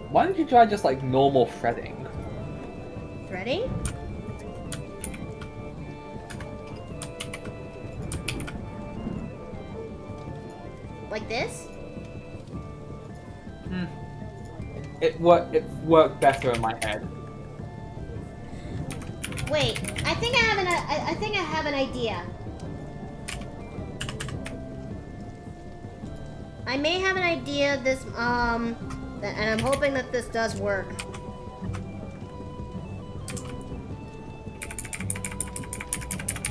Why don't you try just like normal threading? Threading? Like this? It worked better in my head. Wait, I think I have an idea. I may have an idea this and I'm hoping that this does work.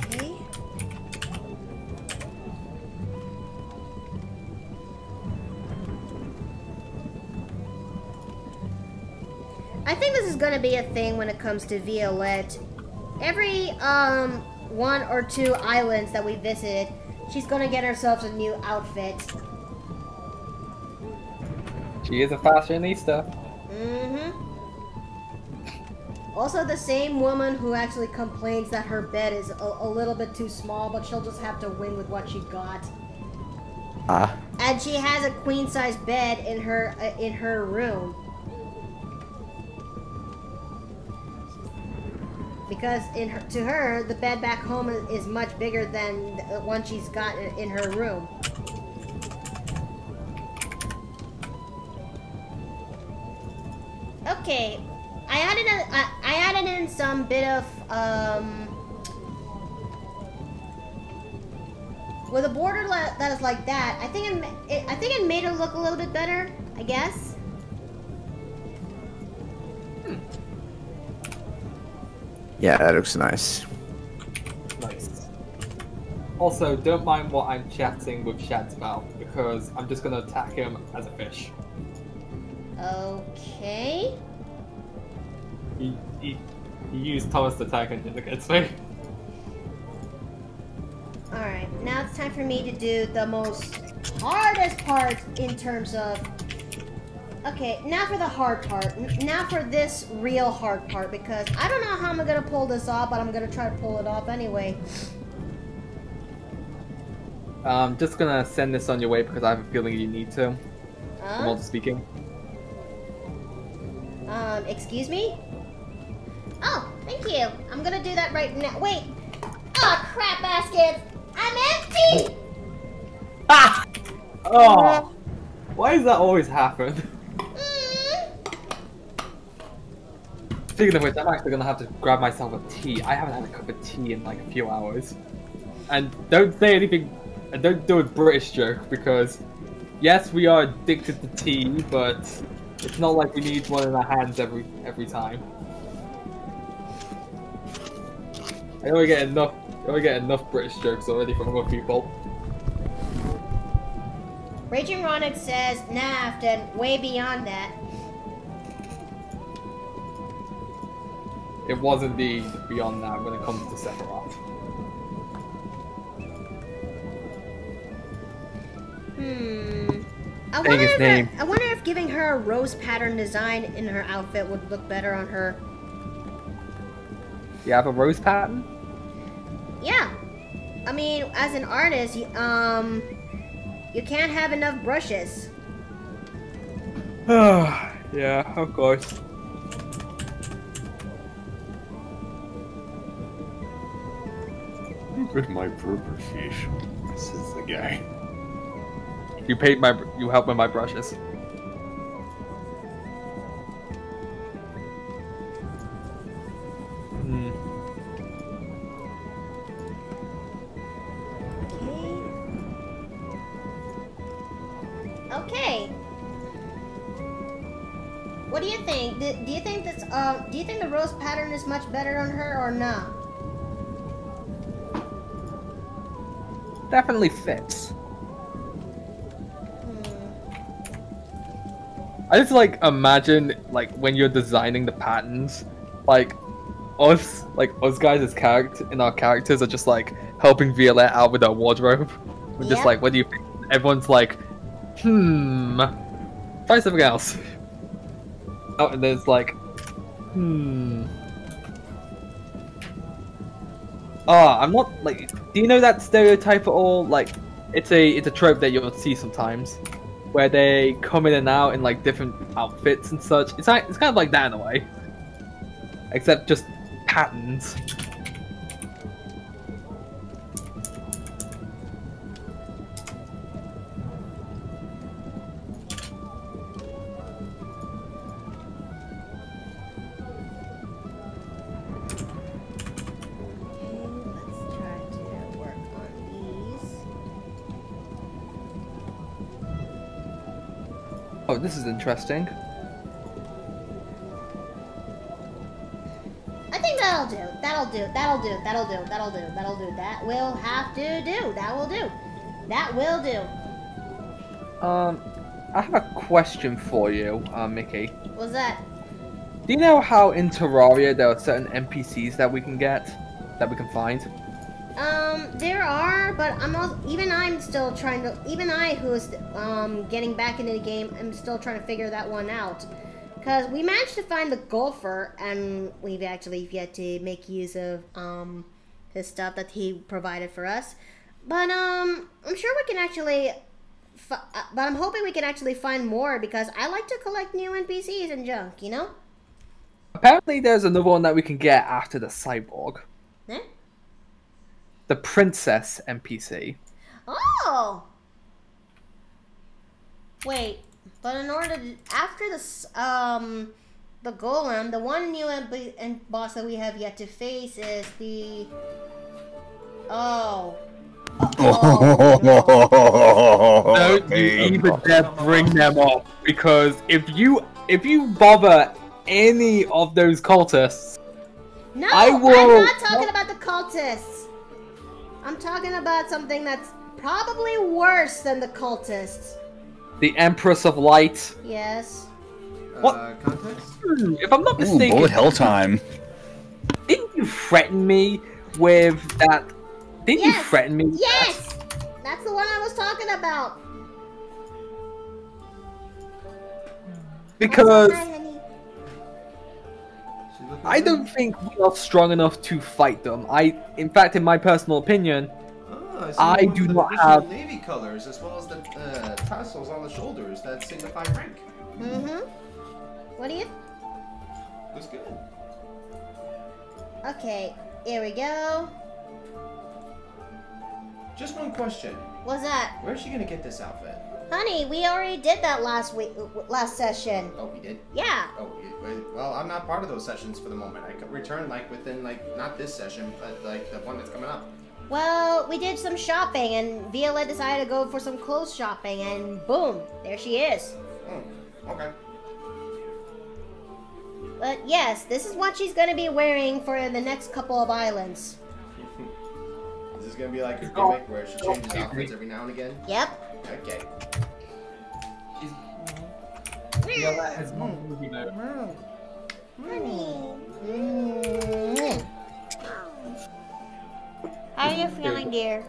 Okay. I think this is gonna be a thing when it comes to Violette. Every one or two islands that we visit, she's gonna get herself a new outfit. She is a fashionista. Also, the same woman who actually complains that her bed is a little bit too small, but she'll just have to win with what she got. And she has a queen-size bed in her room. Because to her, the bed back home is much bigger than the one she's got in her room. Okay, I added in some bit of with a border that is like that, I think it made it look a little bit better, I guess. Yeah, that looks nice. Nice. Also, don't mind what I'm chatting with Shads about, because I'm just gonna attack him as a fish. Okay. He used Thomas the Tank Engine against me. Alright, now it's time for me to do the most hardest part in terms of... Okay, now for the hard part. Now for this real hard part, because I don't know how I'm gonna pull this off, but I'm gonna try to pull it off anyway. I'm just gonna send this on your way because I have a feeling you need to. From all the speaking. Excuse me? Oh, thank you. I'm gonna do that right now. Wait. Oh, crap baskets. I'm empty! Ah! Oh! Why does that always happen? Speaking of which, I'm actually gonna have to grab myself a tea. I haven't had a cup of tea in like a few hours. And don't say anything, and don't do a British joke, because yes, we are addicted to tea, but it's not like we need one in our hands every time. I only get enough British jokes already from other people. Raging Ronick says, nah, Afton, way beyond that. It was indeed beyond that when it comes to Sephiroth. I wonder if giving her a rose pattern design in her outfit would look better on her. You have a rose pattern? Yeah. I mean, as an artist, you can't have enough brushes. Yeah, of course. Look at my purple fish, says the guy. You helped with my brushes. Okay. What do you think? Do you think this? Do you think the rose pattern is much better on her or not? Definitely fits. I just like imagine like when you're designing the patterns, like us guys as our characters are just like helping Violette out with her wardrobe. We're just like, what do you think? Everyone's like, try something else. Oh, and there's like, I'm not like. Do you know that stereotype at all? Like, it's a trope that you'll see sometimes, where they come in and out in like different outfits and such. It's kind of like that in a way, except just patterns. Oh, this is interesting. I think that'll do. That'll do. That'll do. That'll do. That'll do. That'll do. That will have to do. That will do. That will do. I have a question for you, Mickey. What's that? Do you know how in Terraria there are certain NPCs that we can get, that we can find? There are, but I'm still trying to, even I who is, getting back into the game, I'm still trying to figure that one out. Because we managed to find the golfer, and we've actually yet to make use of, his stuff that he provided for us. But, I'm sure we can actually, but I'm hoping we can actually find more, because I like to collect new NPCs and junk, you know? Apparently there's another one that we can get after the cyborg. Eh? The princess NPC. Oh! Wait, but in order to, after this, the golem, the one new boss that we have yet to face is the, Don't you even dare bring them up, because if you bother any of those cultists, No, I'm not talking about the cultists. I'm talking about something that's probably worse than the cultists. The Empress of Light. Yes. What? Context? If I'm not mistaken, bullet hell time. Didn't you threaten me with that? Didn't you threaten me? With Yes! That's the one I was talking about. Because Hi, honey. I don't think we are strong enough to fight them. In fact, in my personal opinion, I do not have. Navy colors as well as the tassels on the shoulders that signify rank. Mm-hmm. What do you? Looks good. Okay, here we go. Just one question. What's that? Where's she gonna get this outfit? Honey, we already did that last session. Oh, we did? Yeah. Oh, well, I'm not part of those sessions for the moment. I could return within not this session, but the one that's coming up. Well, we did some shopping, and Violette decided to go for some clothes shopping, and boom, there she is. Okay. But yes, this is what she's gonna be wearing for the next couple of islands. Is this gonna be like a gimmick where she changes outfits every now and again? Yep. Okay. Violette has one movie though. How are you feeling, dear?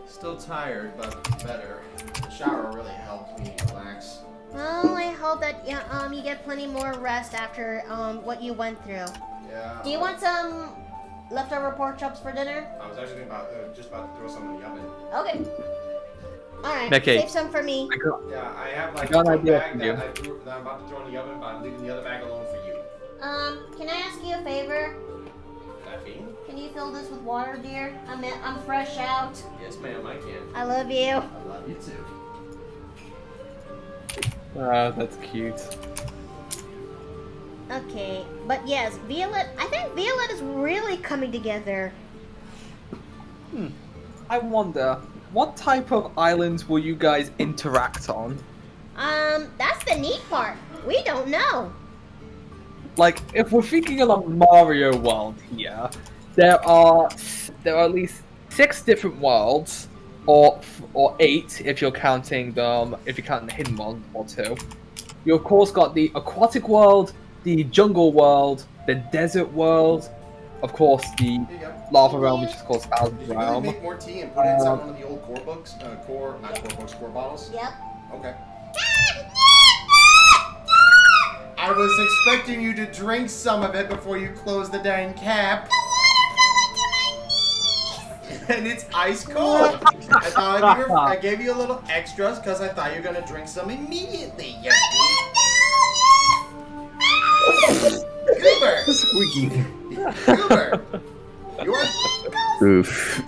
Still tired, but better. The shower really helped me relax. Well, I hope that you get plenty more rest after what you went through. Yeah. Do you want some leftover pork chops for dinner? I was actually just about to throw some in the oven. Okay. All right. Okay. Save some for me. Yeah, I have I got an one idea bag for that you. that I'm about to throw in the oven, but I'm leaving the other bag alone for you. Can I ask you a favor? Caffeine? Can you fill this with water, dear? I'm fresh out. Yes, ma'am, I can. I love you. I love you too. That's cute. Okay, but yes, Violette. I think Violette is really coming together. I wonder, what type of islands will you guys interact on? That's the neat part. We don't know. Like, if we're thinking of a Mario world here, there are at least 6 different worlds, or 8 if you're counting the hidden one or 2. You of course got the aquatic world, the jungle world, the desert world, of course the lava realm, which is called Thousand Did you Realm. really make more tea and put it inside one of the old core books? Core bottles? Yep. Okay. I was expecting you to drink some of it before you close the dang cap. And it's ice cold. I gave you a little extras because I thought you were gonna drink some immediately. Goober! Squeaky. Goober! You are... Oof.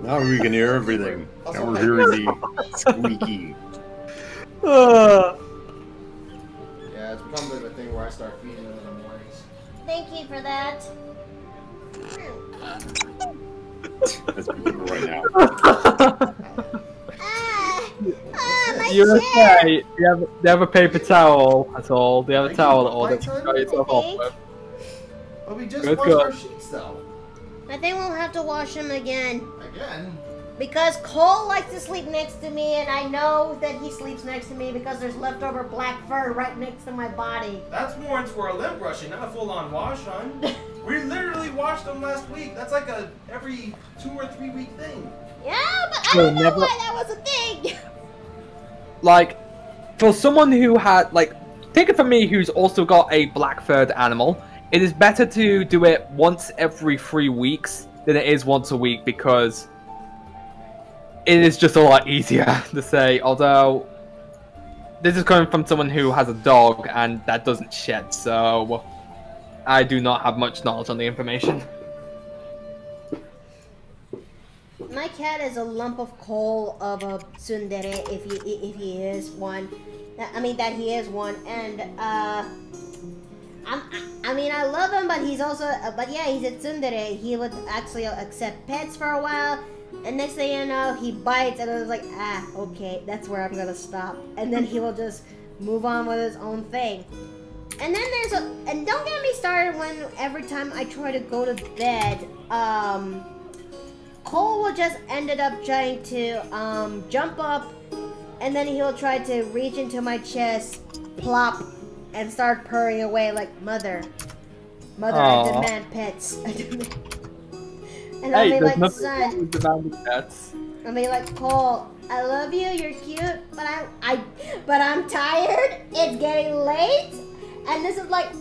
Now we can hear everything. Now we're hearing the squeaky. Yeah, it's become the thing where I start feeding them in the mornings. Thank you for that. That's beautiful right now. You're okay. Do you have a paper towel at all? Do you have a towel at all that you can dry yourself off with? Well, we just Good, washed good. our sheets, though. I think we'll have to wash him again. Again? Because Cole likes to sleep next to me, and I know that he sleeps next to me because there's leftover black fur right next to my body. That's warrants for a limb brushing, not a full-on wash, hon. We literally washed them last week. That's like a every 2 or 3 week thing. Yeah, but I don't know why that was a thing. Like, for someone who had, like, take it from me who's also got a black furred animal, it is better to do it once every 3 weeks than it is once a week, because it is just a lot easier to say, although this is coming from someone who has a dog and that doesn't shed, so I do not have much knowledge on the information. My cat is a lump of coal of a tsundere, if he is one. I mean, that he is one, and I I mean, I love him, but he's also, but yeah, he's a tsundere. He would actually accept pets for a while, and next thing you know, he bites, and I was like, ah, okay, that's where I'm gonna stop. And then he will just move on with his own thing. And then there's a, and don't get me started when every time I try to go to bed, Cole will just ended up trying to jump up, and then he'll try to reach into my chest, plop, and start purring away like, mother, I demand pets. And I'll be like, son, pets. I'll be like, Cole, I love you, you're cute, but I'm tired. It's getting late, and this is like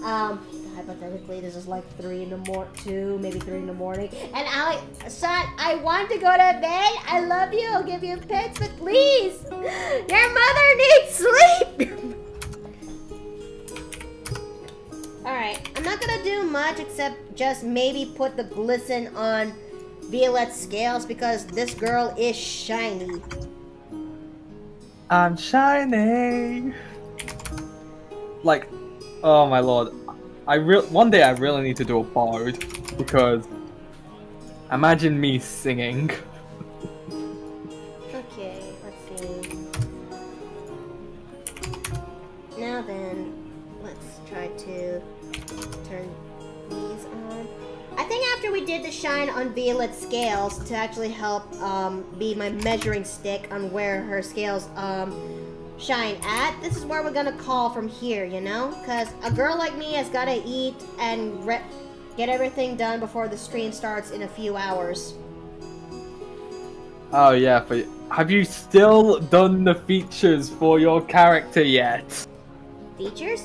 hypothetically, this is like 2, maybe 3 in the morning, and I'm like, son, I want to go to bed. I love you. I'll give you pets, but please, your mother needs sleep. Alright, I'm not gonna do much except just maybe put the glisten on Violette's scales because this girl is shiny. I'm shining. Like, oh my lord. One day I really need to do a bard because imagine me singing. Okay, let's see. Now then, let's try to turn these on. I think after we did the shine on Violette's scales to actually help be my measuring stick on where her scales shine at, this is where we're gonna call from here, you know? Because a girl like me has gotta eat and get everything done before the stream starts in a few hours. Oh yeah, but have you still done the features for your character yet? Features?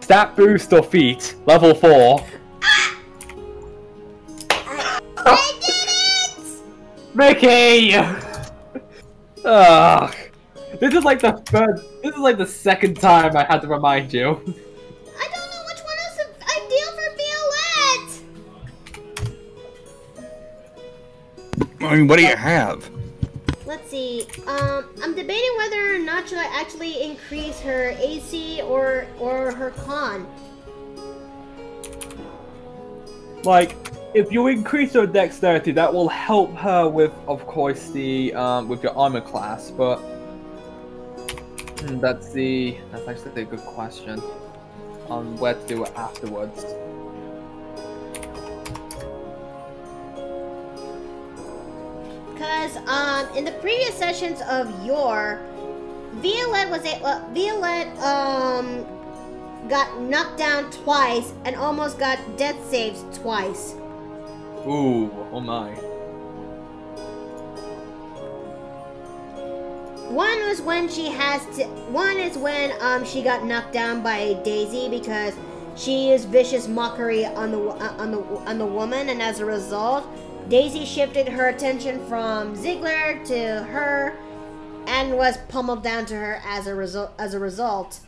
Stat boost or feat, level 4. I did it! Mickey! Ugh. This is like the second time I had to remind you. I don't know which one is ideal for Violette! I mean, what do you have? Let's see, I'm debating whether or not should I actually increase her AC or her con. Like, if you increase her dexterity, that will help her with, of course, the with your armor class. But that's actually a good question on where to do it afterwards. Because in the previous sessions of Yore, Violette got knocked down twice and almost got death saves twice. Ooh, oh my. One is when she got knocked down by Daisy because she used vicious mockery on the woman, and as a result, Daisy shifted her attention from Ziegler to her and was pummeled down to her as a result.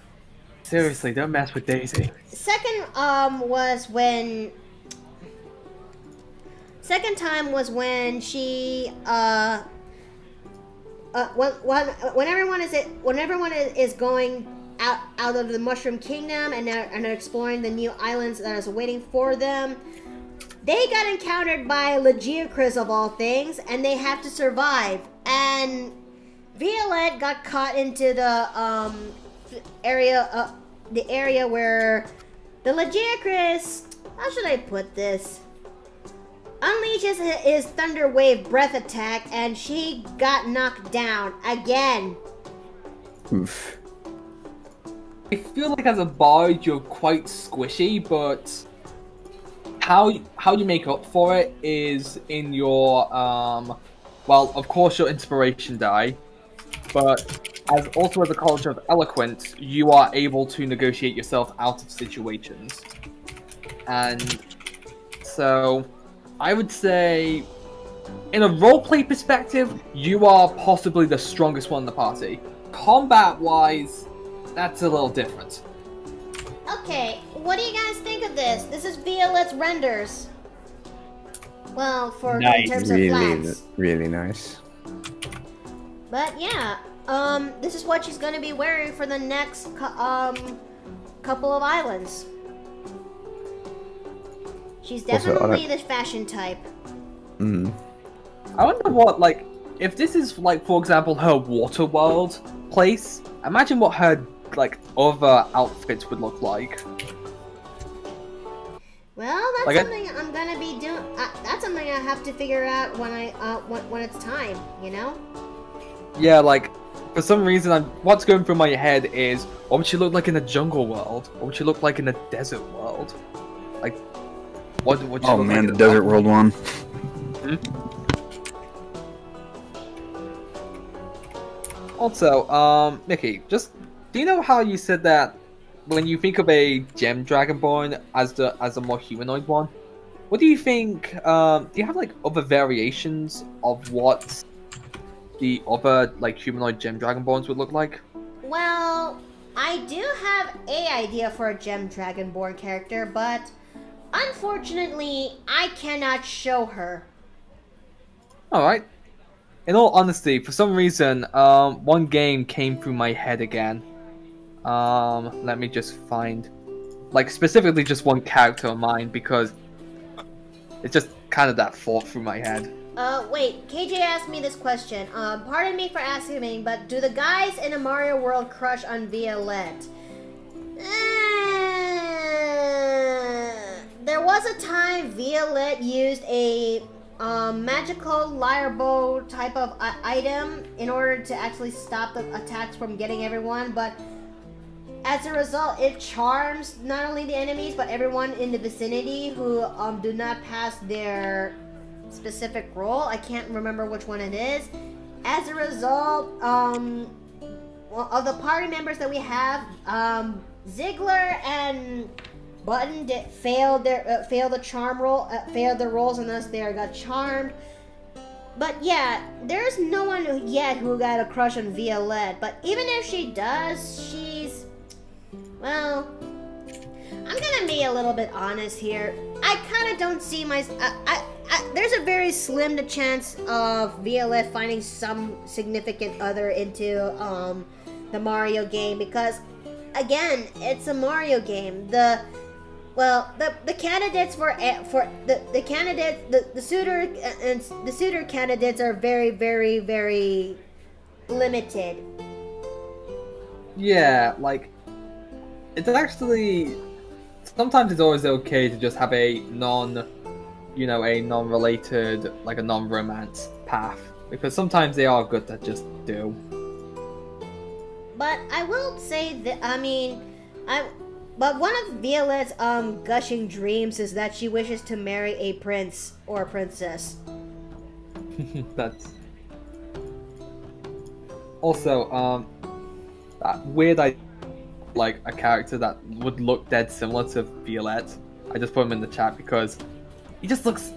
Seriously, don't mess with Daisy. Second time was when she when everyone is going out of the Mushroom Kingdom and are exploring the new islands that is waiting for them, they got encountered by Legiocris of all things, and they have to survive. And Violette got caught into the area where the Legiocris, how should I put this, unleashes his Thunder Wave breath attack, and she got knocked down again. Oof. I feel like as a bard you're quite squishy, but how you make up for it is in your well, of course your inspiration die, but as a College of Eloquence, you are able to negotiate yourself out of situations. And so I would say, in a roleplay perspective, you are possibly the strongest one in the party. Combat-wise, that's a little different. Okay, what do you guys think of this? This is Violette's renders. Well, in terms of flats. Really nice. But yeah, this is what she's gonna be wearing for the next couple of islands. She's Also, definitely the fashion type. Hmm. I wonder what, like, if this is, like, for example, her water world place, imagine what her, like, other outfits would look like. Well, that's Like something I'm gonna be doing. That's something I have to figure out when it's time, you know? Yeah, like, for some reason, what's going through my head is, what would she look like in a jungle world? What would she look like in a desert world? Like, what would she Oh look man, like the in Desert World one. Also, Mickey, do you know how you said that when you think of a gem dragonborn as a more humanoid one? What do you think? Do you have like other variations of what the other like humanoid gem dragonborns would look like? Well, I do have a idea for a gem dragonborn character, but unfortunately, I cannot show her. Alright. In all honesty, for some reason, one game came through my head again. Let me just find, like, specifically just one character of mine, because it's just kind of that thought through my head. Wait, KJ asked me this question. Pardon me for asking me, but do the guys in a Mario World crush on Violette? There was a time Violette used a magical lyre bow type of item in order to actually stop the attacks from getting everyone, but as a result, it charms not only the enemies, but everyone in the vicinity who do not pass their specific role. I can't remember which one it is. As a result, of the party members that we have, Ziggler and Button failed the charm roll, failed their rolls, and thus they got charmed. But yeah, there's no one yet who got a crush on Violette. But even if she does, she's, well, I'm gonna be a little bit honest here. I kind of don't see there's a very slim chance of Violette finding some significant other into the Mario game, because again, it's a Mario game. The candidates the suitor candidates are very, very, very limited. Yeah, like, it's actually, sometimes it's always okay to just have a non-related, like a non-romance path, because sometimes they are good to just do. But I will say that, but one of Violette's gushing dreams is that she wishes to marry a prince or a princess. That's also that weird idea, like a character that would look dead similar to Violette. I just put him in the chat because he just looks.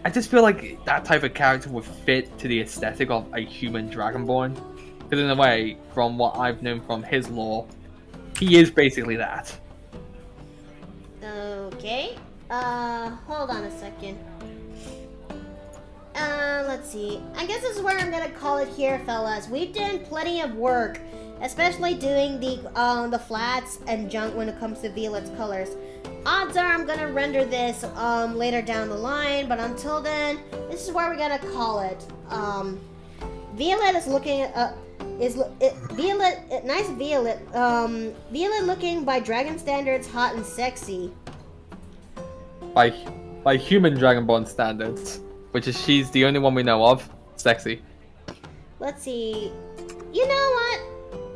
I just feel like that type of character would fit to the aesthetic of a human dragonborn. Because in a way, from what I've known from his lore, he is basically that. Okay. Hold on a second. Let's see. I guess this is where I'm gonna call it here, fellas. We've done plenty of work, especially doing the flats and junk when it comes to Violette's colors. Odds are I'm gonna render this later down the line, but until then, this is where we're gonna call it. Violette is looking at Violette, nice Violette. Violette looking by dragon standards hot and sexy. By human dragonborn standards, which is she's the only one we know of, sexy. Let's see. You know what?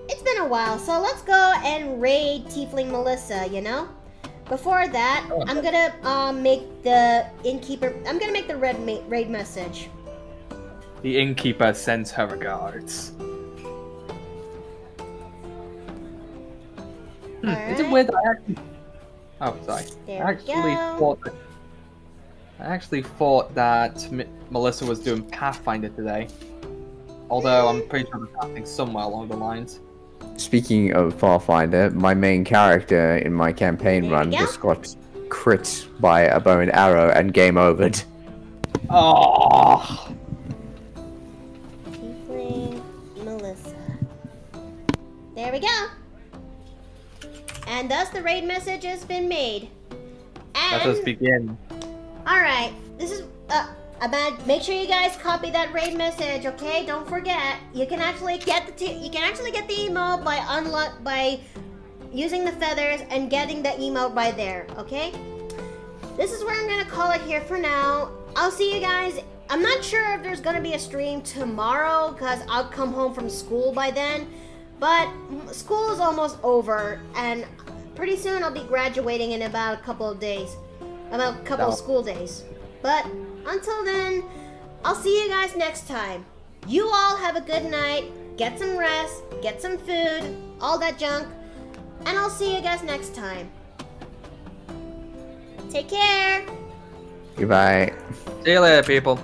It's been a while, so let's go and raid Tiefling Melissa, you know? Before that, I'm gonna make the innkeeper. I'm gonna make the raid message. The innkeeper sends her regards. Is it weird that I actually... Oh, sorry. There I actually thought that Melissa was doing Pathfinder today. Although I'm pretty sure there's happening somewhere along the lines. Speaking of Pathfinder, my main character in my campaign run just got crit by a bow and arrow and game overed. Oh. Tiefling Melissa. There we go. And thus the raid message has been made. Let us And begin. alright, this is make sure you guys copy that raid message, okay? Don't forget. You can actually get the emote by using the feathers and getting the emote by there, okay? This is where I'm gonna call it here for now. I'll see you guys. I'm not sure if there's gonna be a stream tomorrow because I'll come home from school by then. But school is almost over, and pretty soon I'll be graduating in about a couple of days. About a couple of school days. But until then, I'll see you guys next time. You all have a good night. Get some rest, get some food, all that junk. And I'll see you guys next time. Take care. Goodbye. See you later, people.